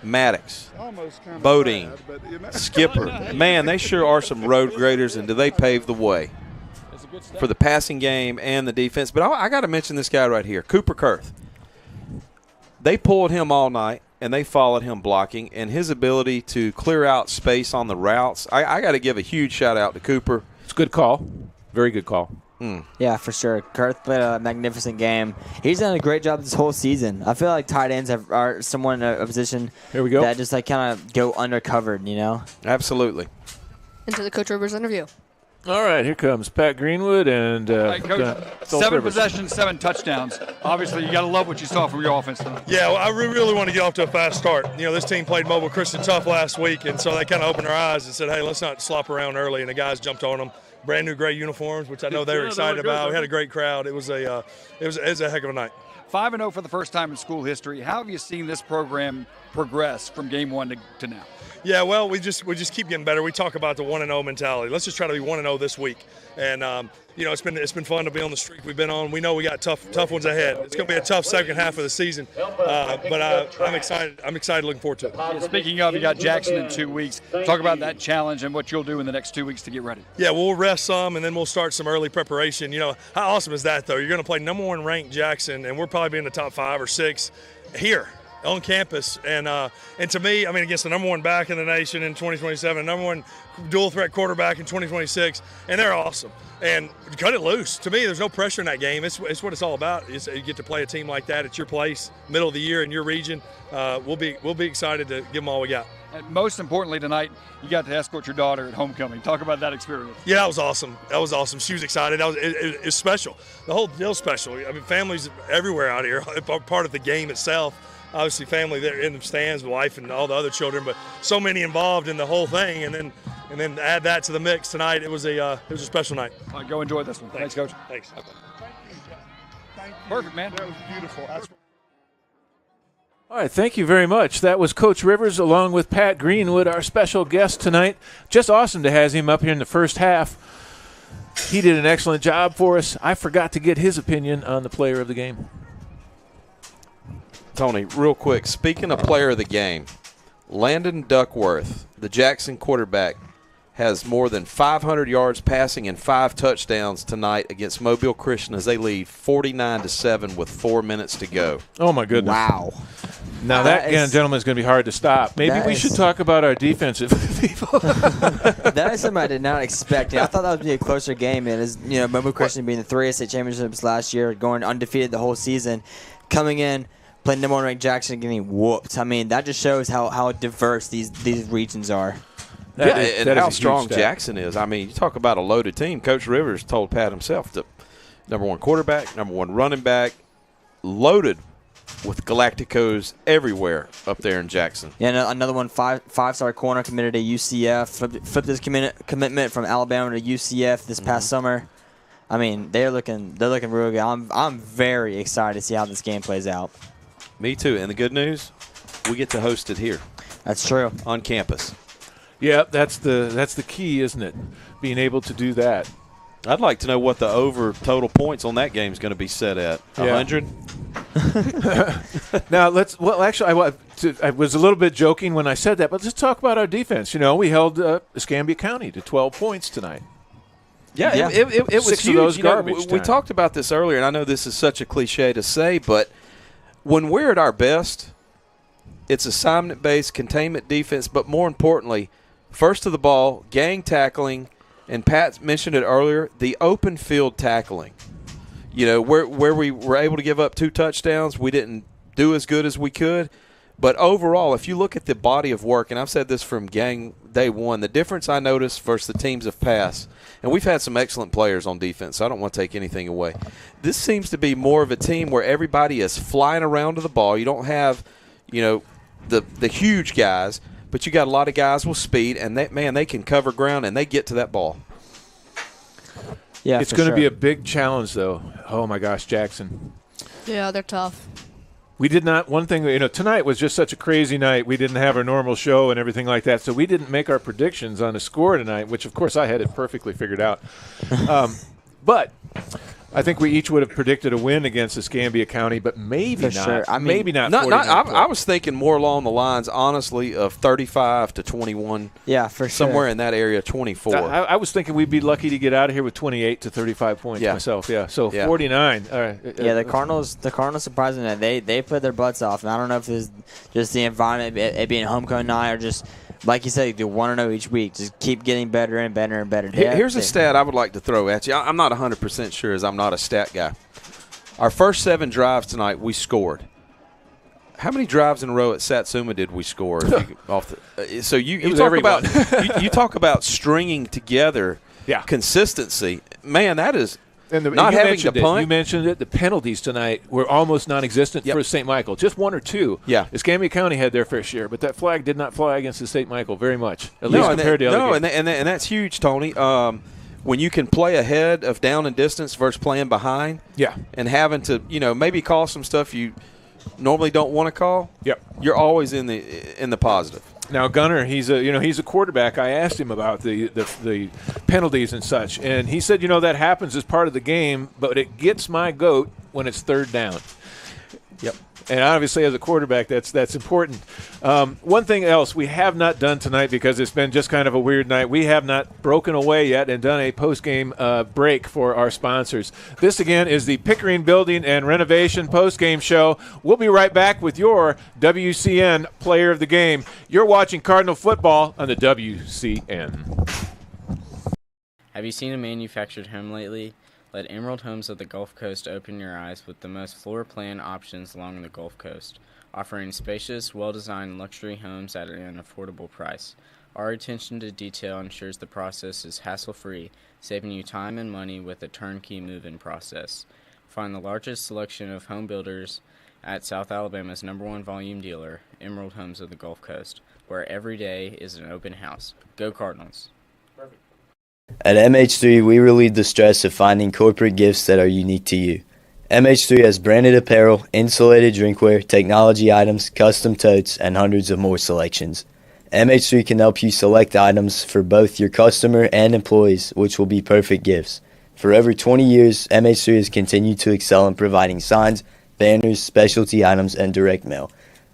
Maddox, Bodine, Skipper. Man, they sure are some road graders, and do they pave the way for the passing game and the defense. But I got to mention this guy right here, Cooper Kurth. They pulled him all night. and they followed him blocking, and his ability to clear out space on the routes. I got to give a huge shout-out to Cooper. It's a good call. Very good call. Yeah, for sure. Kurth played a magnificent game. He's done a great job this whole season. I feel like tight ends are someone in a position Here we go. that just like kind of go undercovered, you know? Absolutely. Into the Coach Rivers interview. All right, here comes Pat Greenwood and Coach, 7 possessions, 7 touchdowns. Obviously, you got to love what you saw from your offense tonight. Yeah, well, I really want to get off to a fast start. You know, this team played Mobile Christian tough last week, and so they kind of opened their eyes and said, hey, let's not slop around early, and the guys jumped on them. Brand new gray uniforms, which I know they were excited about. We had a great crowd. It was a heck of a night. 5-0 for the first time in school history. How have you seen this program progress from game 1 to now? Yeah, well, we just keep getting better. We talk about the 1-0 mentality. Let's just try to be 1-0 this week. And you know, it's been fun to be on the streak we've been on. We know we got tough ones ahead. It's going to be a tough second half of the season, but I'm excited. I'm excited, looking forward to it. Yeah, speaking of, you got Jackson in 2 weeks. Talk about that challenge and what you'll do in the next 2 weeks to get ready. Yeah, we'll rest some, and then we'll start some early preparation. You know, how awesome is that, though? You're going to play number 1 ranked Jackson, and we're probably be in the top 5 or 6 here on campus, and to me, I mean, against the number 1 back in the nation in 2027, number 1 dual threat quarterback in 2026, and they're awesome. And cut it loose. To me, there's no pressure in that game. It's what it's all about. You get to play a team like that at your place, middle of the year in your region. We'll be excited to give them all we got. And most importantly tonight, you got to escort your daughter at homecoming. Talk about that experience. Yeah, that was awesome. She was excited. It's special. The whole deal's special. I mean, families everywhere out here, part of the game itself. Obviously, family there in the stands, wife and all the other children, but so many involved in the whole thing, and then add that to the mix tonight. It was a special night. All right, go enjoy this one. Thanks, Coach. Thanks. Perfect, man. That was beautiful. All right, thank you very much. That was Coach Rivers along with Pat Greenwood, our special guest tonight. Just awesome to have him up here in the first half. He did an excellent job for us. I forgot to get his opinion on the player of the game. Tony, real quick, speaking of player of the game, Landon Duckworth, the Jackson quarterback, has more than 500 yards passing and 5 touchdowns tonight against Mobile Christian as they lead 49-7 with 4 minutes to go. Oh, my goodness. Wow. Now, that, gentleman, is going to be hard to stop. Maybe we should talk about our defensive people. That is something I did not expect. I thought that would be a closer game. And as you know, Mobile Christian being the 3 state championships last year, going undefeated the whole season, coming in, playing number 1 ranked Jackson, getting whooped. I mean, that just shows how diverse these regions are. And how strong Jackson is. I mean, you talk about a loaded team. Coach Rivers told Pat himself, the number 1 quarterback, number 1 running back, loaded with Galacticos everywhere up there in Jackson. Yeah, another one, five-star corner committed to UCF. Flipped his commitment from Alabama to UCF this past summer. I mean, they're looking real good. I'm very excited to see how this game plays out. Me too. And the good news, we get to host it here. That's true. On campus. Yeah, that's the key, isn't it? Being able to do that. I'd like to know what the over total points on that game is going to be set at. 100? Now, actually, I was a little bit joking when I said that, but let's talk about our defense. You know, we held Escambia County to 12 points tonight. Yeah, it was 6 huge. of those garbage We time. talked about this earlier, and I know this is such a cliche to say, but when we're at our best, it's assignment-based, containment defense, but more importantly, first to the ball, gang tackling, and Pat mentioned it earlier, the open field tackling. You know, where we were able to give up 2 touchdowns, we didn't do as good as we could. But overall, if you look at the body of work, and I've said this from gang day one, the difference I noticed versus the teams of past, and we've had some excellent players on defense, so I don't want to take anything away. This seems to be more of a team where everybody is flying around to the ball. You don't have, you know, the huge guys, but you got a lot of guys with speed, and they can cover ground, and they get to that ball. Yeah, it's going to be a big challenge, though. Oh, my gosh, Jackson. Yeah, they're tough. We did not – one thing, you know, tonight was just such a crazy night. We didn't have our normal show and everything like that, so we didn't make our predictions on the score tonight, which, of course, I had it perfectly figured out. But I think we each would have predicted a win against Escambia County, but maybe For not. sure. I mean, maybe not. I was thinking more along the lines, honestly, of 35 to 21. Yeah, for sure. Somewhere in that area, 24. I was thinking we'd be lucky to get out of here with 28 to 35 points myself. Yeah, so 49. All right. Yeah, the Cardinals surprisingly, they put their butts off. And I don't know if it's just the environment, it being homecoming night, or just, like you said, do 1-0 each week. Just keep getting better and better and better. Here's a stat I would like to throw at you. I'm not 100% sure, as I'm not a stat guy. Our first 7 drives tonight, we scored. How many drives in a row at Satsuma did we score? So you talk about you talk about stringing together consistency. Man, that is not having to punt. You mentioned it. The penalties tonight were almost non-existent for St. Michael. Just 1 or 2. Yeah. Escambia County had their fair share, but that flag did not fly against the St. Michael very much, at least compared to other games. And that's huge, Tony. When you can play ahead of down and distance versus playing behind, and having to maybe call some stuff you normally don't want to call, you're always in the positive. Now Gunner, he's a quarterback. I asked him about the penalties and such, and he said, that happens as part of the game, but it gets my goat when it's 3rd down. Yep. And obviously, as a quarterback, that's important. One thing else we have not done tonight, because it's been just kind of a weird night, we have not broken away yet and done a post-game break for our sponsors. This, again, is the Pickering Building and Renovation post-game show. We'll be right back with your WCN Player of the Game. You're watching Cardinal football on the WCN. Have you seen a manufactured home lately? Let Emerald Homes of the Gulf Coast open your eyes with the most floor plan options along the Gulf Coast, offering spacious, well-designed luxury homes at an affordable price. Our attention to detail ensures the process is hassle-free, saving you time and money with a turnkey move-in process. Find the largest selection of home builders at South Alabama's #1 volume dealer, Emerald Homes of the Gulf Coast, where every day is an open house. Go Cardinals! At MH3, we relieve the stress of finding corporate gifts that are unique to you. MH3 has branded apparel, insulated drinkware, technology items, custom totes, and hundreds of more selections. MH3 can help you select items for both your customer and employees, which will be perfect gifts. For over 20 years, MH3 has continued to excel in providing signs, banners, specialty items, and direct mail.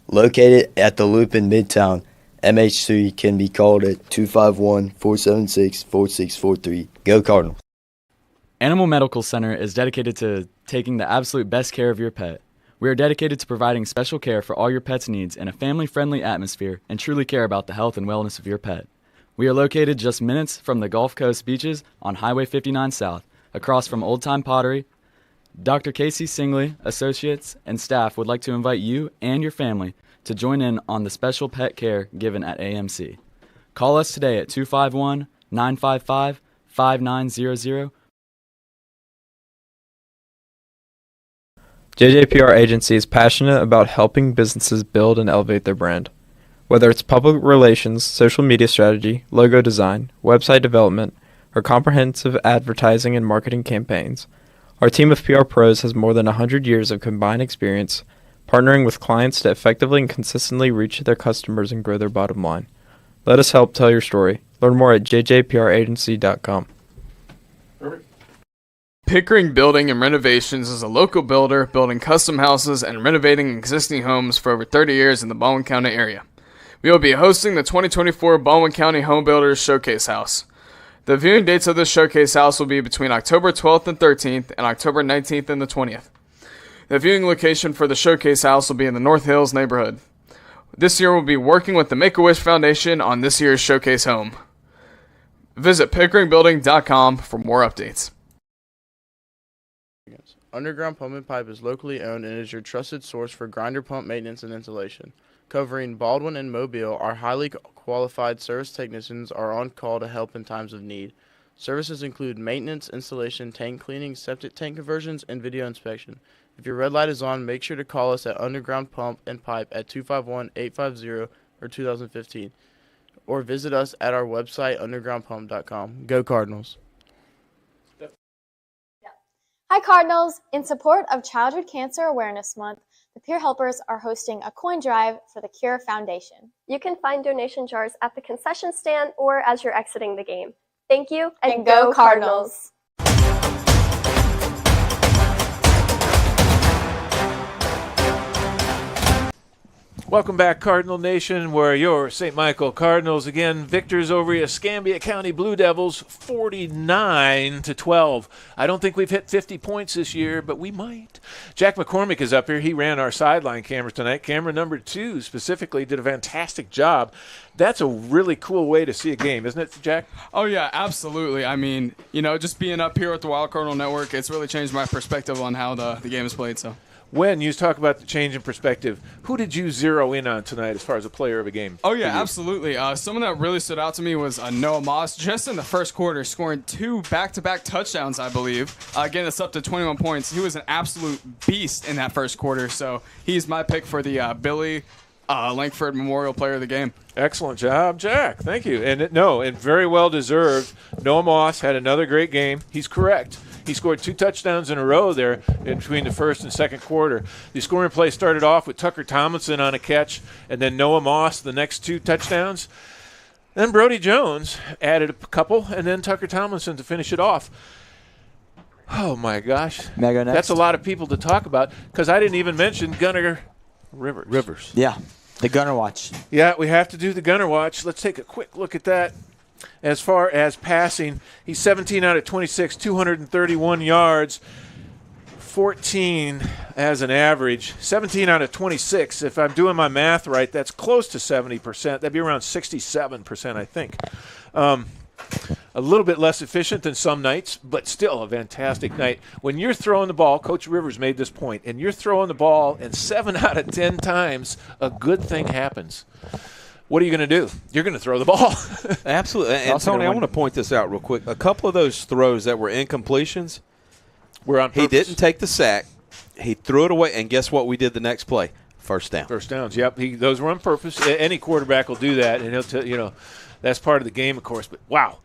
Located at the Loop in Midtown, MH3 can be called at 251-476-4643. Go Cardinals. Animal Medical Center is dedicated to taking the absolute best care of your pet. We are dedicated to providing special care for all your pet's needs in a family-friendly atmosphere and truly care about the health and wellness of your pet. We are located just minutes from the Gulf Coast beaches on Highway 59 South, across from Old Time Pottery. Dr. Casey Singley, associates, and staff would like to invite you and your family to join in on the special pet care given at AMC. Call us today at 251-955-5900. JJPR Agency is passionate about helping businesses build and elevate their brand. Whether it's public relations, social media strategy, logo design, website development, or comprehensive advertising and marketing campaigns, our team of PR pros has more than 100 years of combined experience partnering with clients to effectively and consistently reach their customers and grow their bottom line. Let us help tell your story. Learn more at jjpragency.com. Pickering Building and Renovations is a local builder building custom houses and renovating existing homes for over 30 years in the Baldwin County area. We will be hosting the 2024 Baldwin County Home Builders Showcase House. The viewing dates of this showcase house will be between October 12th and 13th and October 19th and the 20th. The viewing location for the showcase house will be in the North Hills neighborhood. This year we'll be working with the Make-A-Wish Foundation on this year's showcase home. Visit pickeringbuilding.com for more updates. Underground Pump and Pipe is locally owned and is your trusted source for grinder pump maintenance and installation. Covering Baldwin and Mobile, our highly qualified service technicians are on call to help in times of need. Services include maintenance, installation, tank cleaning, septic tank conversions, and video inspection. If your red light is on, make sure to call us at Underground Pump and Pipe at 251-850 or 2015, or visit us at our website, undergroundpump.com. Go Cardinals. Hi Cardinals! In support of Childhood Cancer Awareness Month, the Peer Helpers are hosting a coin drive for the Cure Foundation. You can find donation jars at the concession stand or as you're exiting the game. Thank you, and go Cardinals! Welcome back, Cardinal Nation, where your St. Michael Cardinals, again, victors over Escambia County Blue Devils, 49-12. I don't think we've hit 50 points this year, but we might. Jack McCormick is up here. He ran our sideline cameras tonight. Camera number 2 specifically did a fantastic job. That's a really cool way to see a game, isn't it, Jack? Oh, yeah, absolutely. I mean, you know, just being up here at the Wild Cardinal Network, it's really changed my perspective on how the game is played, so. When you talk about the change in perspective, who did you zero in on tonight as far as a player of a game? Oh, yeah, absolutely. Someone that really stood out to me was Noah Moss, just in the first quarter, scoring 2 back-to-back touchdowns, I believe. Getting us up to 21 points. He was an absolute beast in that first quarter, so he's my pick for the Billy Langford Memorial Player of the Game. Excellent job, Jack. Thank you. And very well deserved. Noah Moss had another great game. He's correct. He scored 2 touchdowns in a row there in between the first and second quarter. The scoring play started off with Tucker Tomlinson on a catch, and then Noah Moss the next 2 touchdowns. Then Brody Jones added a couple, and then Tucker Tomlinson to finish it off. Oh, my gosh. May I go next? That's a lot of people to talk about because I didn't even mention Gunnar Rivers. Yeah, the Gunner Watch. Yeah, we have to do the Gunner Watch. Let's take a quick look at that. As far as passing, he's 17 out of 26, 231 yards, 14 as an average, 17 out of 26. If I'm doing my math right, that's close to 70%. That'd be around 67%, I think. A little bit less efficient than some nights, but still a fantastic night. When you're throwing the ball, Coach Rivers made this point, and you're throwing the ball, and 7 out of 10 times a good thing happens. What are you going to do? You're going to throw the ball. Absolutely. And, Tony, I want to point this out real quick. A couple of those throws that were incompletions, were on purpose. He didn't take the sack. He threw it away, and guess what we did the next play? First down. First downs, yep. Those were on purpose. Any quarterback will do that, and he'll that's part of the game, of course. But, wow,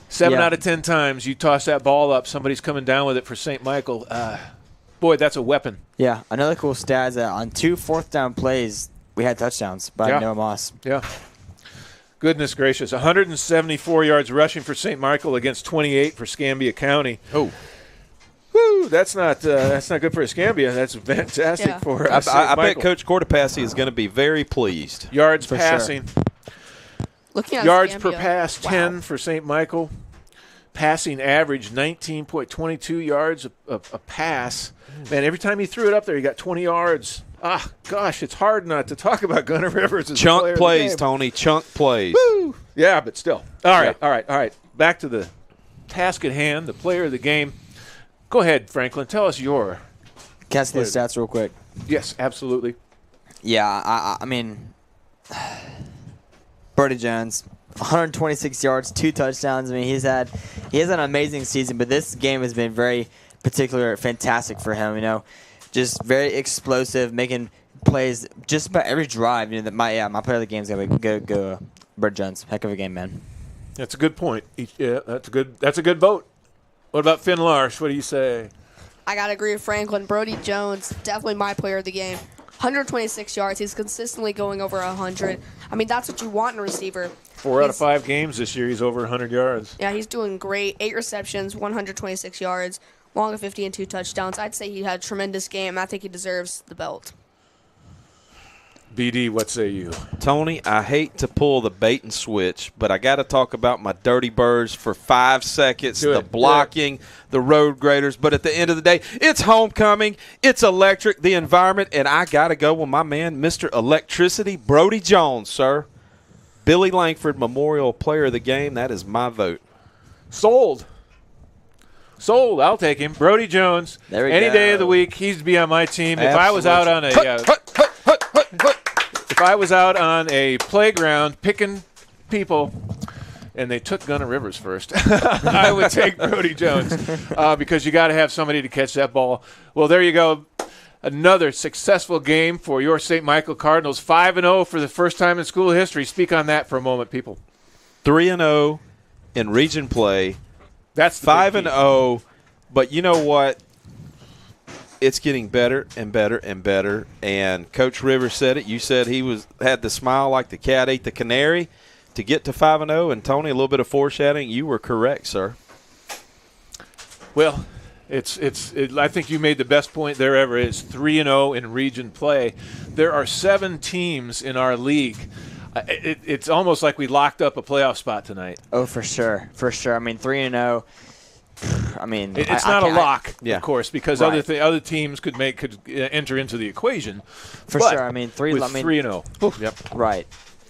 7 out of 10 times you toss that ball up, somebody's coming down with it for St. Michael. Boy, that's a weapon. Yeah, another cool stat is that on 2 fourth-down plays, we had touchdowns by Noah Moss. Yeah. Goodness gracious. 174 yards rushing for St. Michael against 28 for Escambia County. Oh. Woo, that's not good for Escambia. That's fantastic for us. I bet Coach Cortopassi is going to be very pleased. Yards for passing. Sure. Looking at yards Escambia. per pass, 10 for St. Michael. Passing average, 19.22 yards a pass. Man, every time he threw it up there, he got 20 yards. Gosh, it's hard not to talk about Gunnar Rivers as chunk a player plays, of the game. Tony. Chunk plays. Woo! Yeah, but still. All right. Back to the task at hand, the player of the game. Go ahead, Franklin. Tell us your. Can I see the stats real quick? Yes, absolutely. Yeah, I mean, Brody Jones, 126 yards, 2 touchdowns. I mean, he has an amazing season, but this game has been very fantastic for him. You know, just very explosive, making plays just about every drive. You know, my player of the game is gonna go Brody Jones. Heck of a game, man. That's a good point. Yeah, that's a good vote. What about Finn Larsh? What do you say? I got to agree with Franklin. Brody Jones, definitely my player of the game. 126 yards. He's consistently going over 100. I mean, that's what you want in a receiver. 4 out of 5 games this year, he's over 100 yards. Yeah, he's doing great. 8 receptions, 126 yards, long of 50 and 2 touchdowns. I'd say he had a tremendous game. I think he deserves the belt. BD, what say you? Tony, I hate to pull the bait and switch, but I got to talk about my Dirty Birds for 5 seconds, the blocking, the road graders. But at the end of the day, it's homecoming, it's electric, the environment, and I got to go with my man, Mr. Electricity, Brody Jones, sir. Billy Langford Memorial Player of the Game, that is my vote. Sold. I'll take him. Brody Jones. Any day of the week, he'd be on my team. Absolutely. If I was out on if I was out on a playground picking people and they took Gunnar Rivers first, I would take Brody Jones because you got to have somebody to catch that ball. Well, there you go. Another successful game for your St. Michael Cardinals. 5-0 for the first time in school history. Speak on that for a moment, people. 3-0 in region play. That's 5-0, but you know what? It's getting better and better and better. And Coach Rivers said it. You said he had the smile like the cat ate the canary to get to 5-0. And Tony, a little bit of foreshadowing. You were correct, sir. Well, I think you made the best point there ever. It's 3-0 in region play. There are 7 teams in our league. It's almost like we locked up a playoff spot tonight. Oh, for sure. I mean, 3-0. I mean, it's not a lock, of course, because Right. other teams could enter into the equation. For But sure. I mean, 3-0. Yep. Right.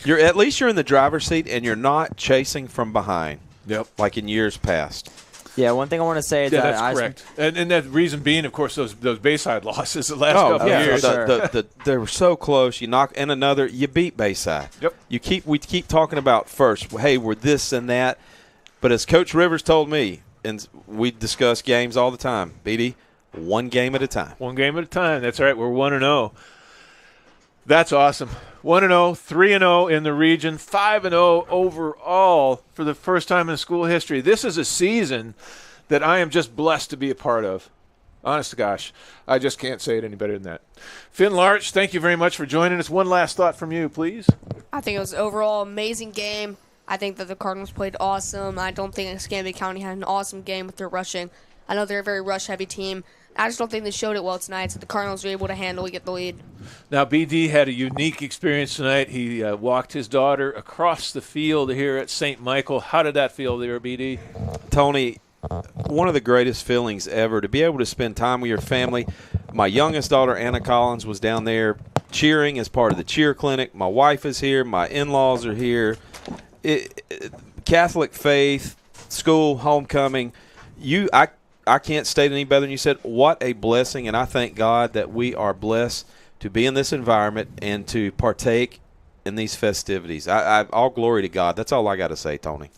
At least you're in the driver's seat and you're not chasing from behind. Yep. Like in years past. Yeah, one thing I want to say is that that's correct. And that reason being, of course, those Bayside losses the last couple of years. They were so close. You knock and another. You beat Bayside. Yep. We keep talking about first. Hey, we're this and that. But as Coach Rivers told me, and we discuss games all the time, BD, one game at a time. One game at a time. That's right. We're 1-0. That's awesome. 1-0, 3-0 in the region, 5-0 overall for the first time in school history. This is a season that I am just blessed to be a part of. Honest to gosh, I just can't say it any better than that. Finn Larch, thank you very much for joining us. One last thought from you, please. I think it was an overall amazing game. I think that the Cardinals played awesome. I don't think Escambia County had an awesome game with their rushing. I know they're a very rush-heavy team. I just don't think they showed it well tonight, so the Cardinals were able to handle and get the lead. Now, BD had a unique experience tonight. He walked his daughter across the field here at St. Michael. How did that feel there, BD? Tony, one of the greatest feelings ever, to be able to spend time with your family. My youngest daughter, Anna Collins, was down there cheering as part of the cheer clinic. My wife is here. My in-laws are here. Catholic faith, school, homecoming. I can't state any better than you said. What a blessing, and I thank God that we are blessed to be in this environment and to partake in these festivities. All glory to God. That's all I got to say, Tony.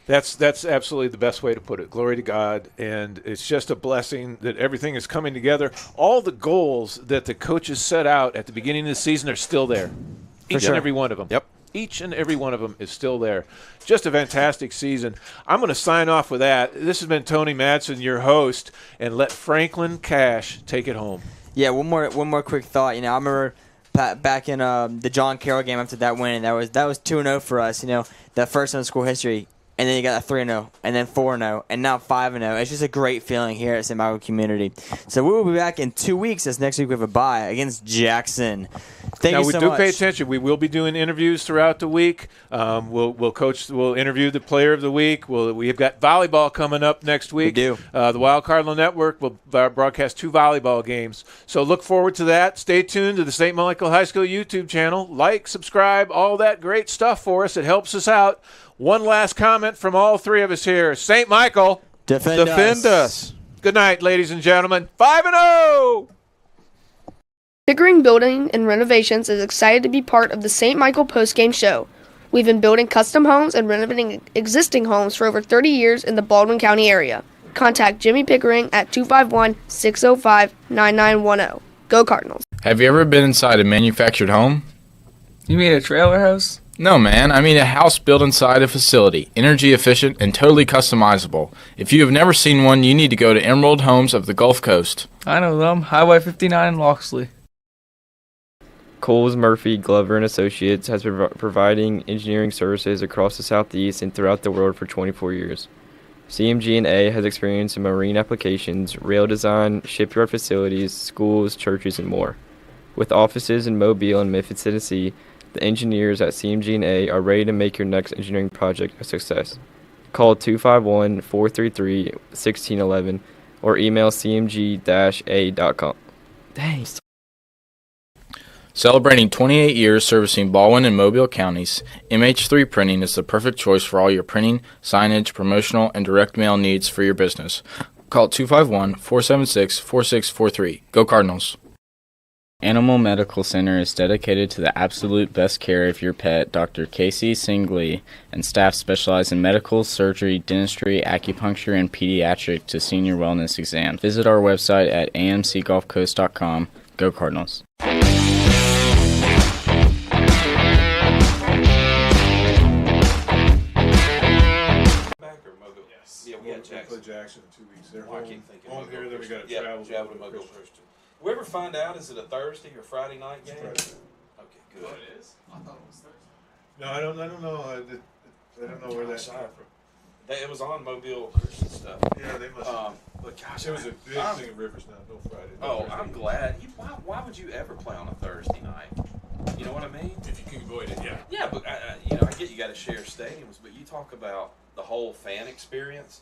That's absolutely the best way to put it. Glory to God, and it's just a blessing that everything is coming together. All the goals that the coaches set out at the beginning of the season are still there, each and every one of them. Yep. Each and every one of them is still there. Just a fantastic season. I'm going to sign off with that. This has been Tony Madsen, your host, and let Franklin Cash take it home. Yeah, one more quick thought. I remember back in the John Carroll game after that win, that was 2-0 for us. That first in school history. And then you got a 3-0, and then 4-0, and now 5-0. It's just a great feeling here at St. Michael Community. So we will be back in 2 weeks, as next week we have a bye against Jackson. Thank you so much. Now, we do pay attention. We will be doing interviews throughout the week. We'll interview the player of the week. We've got volleyball coming up next week. We do. The Wild Cardinal Network will broadcast 2 volleyball games. So look forward to that. Stay tuned to the St. Michael High School YouTube channel. Like, subscribe, all that great stuff for us. It helps us out. One last comment from all 3 of us here. St. Michael, defend us. Good night, ladies and gentlemen. 5-0! Pickering Building and Renovations is excited to be part of the St. Michael Postgame Show. We've been building custom homes and renovating existing homes for over 30 years in the Baldwin County area. Contact Jimmy Pickering at 251-605-9910. Go Cardinals. Have you ever been inside a manufactured home? You mean a trailer house? No, man. I mean a house built inside a facility, energy efficient and totally customizable. If you have never seen one, you need to go to Emerald Homes of the Gulf Coast. I know them. Highway 59 in Loxley. Coles Murphy Glover and Associates has been providing engineering services across the Southeast and throughout the world for 24 years. CMG&A has experience in marine applications, rail design, shipyard facilities, schools, churches, and more. With offices in Mobile and Memphis, Tennessee, the engineers at CMG&A are ready to make your next engineering project a success. Call 251-433-1611 or email cmg-a.com. Dang. Celebrating 28 years servicing Baldwin and Mobile counties, MH3 Printing is the perfect choice for all your printing, signage, promotional, and direct mail needs for your business. Call 251-476-4643. Go Cardinals. Animal Medical Center is dedicated to the absolute best care of your pet. Dr. Casey Singley and staff specialize in medical, surgery, dentistry, acupuncture, and pediatric to senior wellness exams. Visit our website at amcgolfcoast.com. Go Cardinals. Yeah, we got Jackson. Play Jackson in 2 weeks. They're I keep thinking home here, then we got to travel to Mobile Christian. We ever find out, is it a Thursday or Friday night game? Friday. Okay, good. Oh, it is? I thought it was Thursday. No, I don't know. I don't know where that came from. It was on Mobile Christian stuff. Yeah, they must. But Gosh, It was a big thing in Riverside on Friday. Oh, I'm glad. Why would you ever play on a Thursday night? You know what I mean? If you can avoid it, yeah. Yeah, but I get you got to share stadiums, but you talk about the whole fan experience.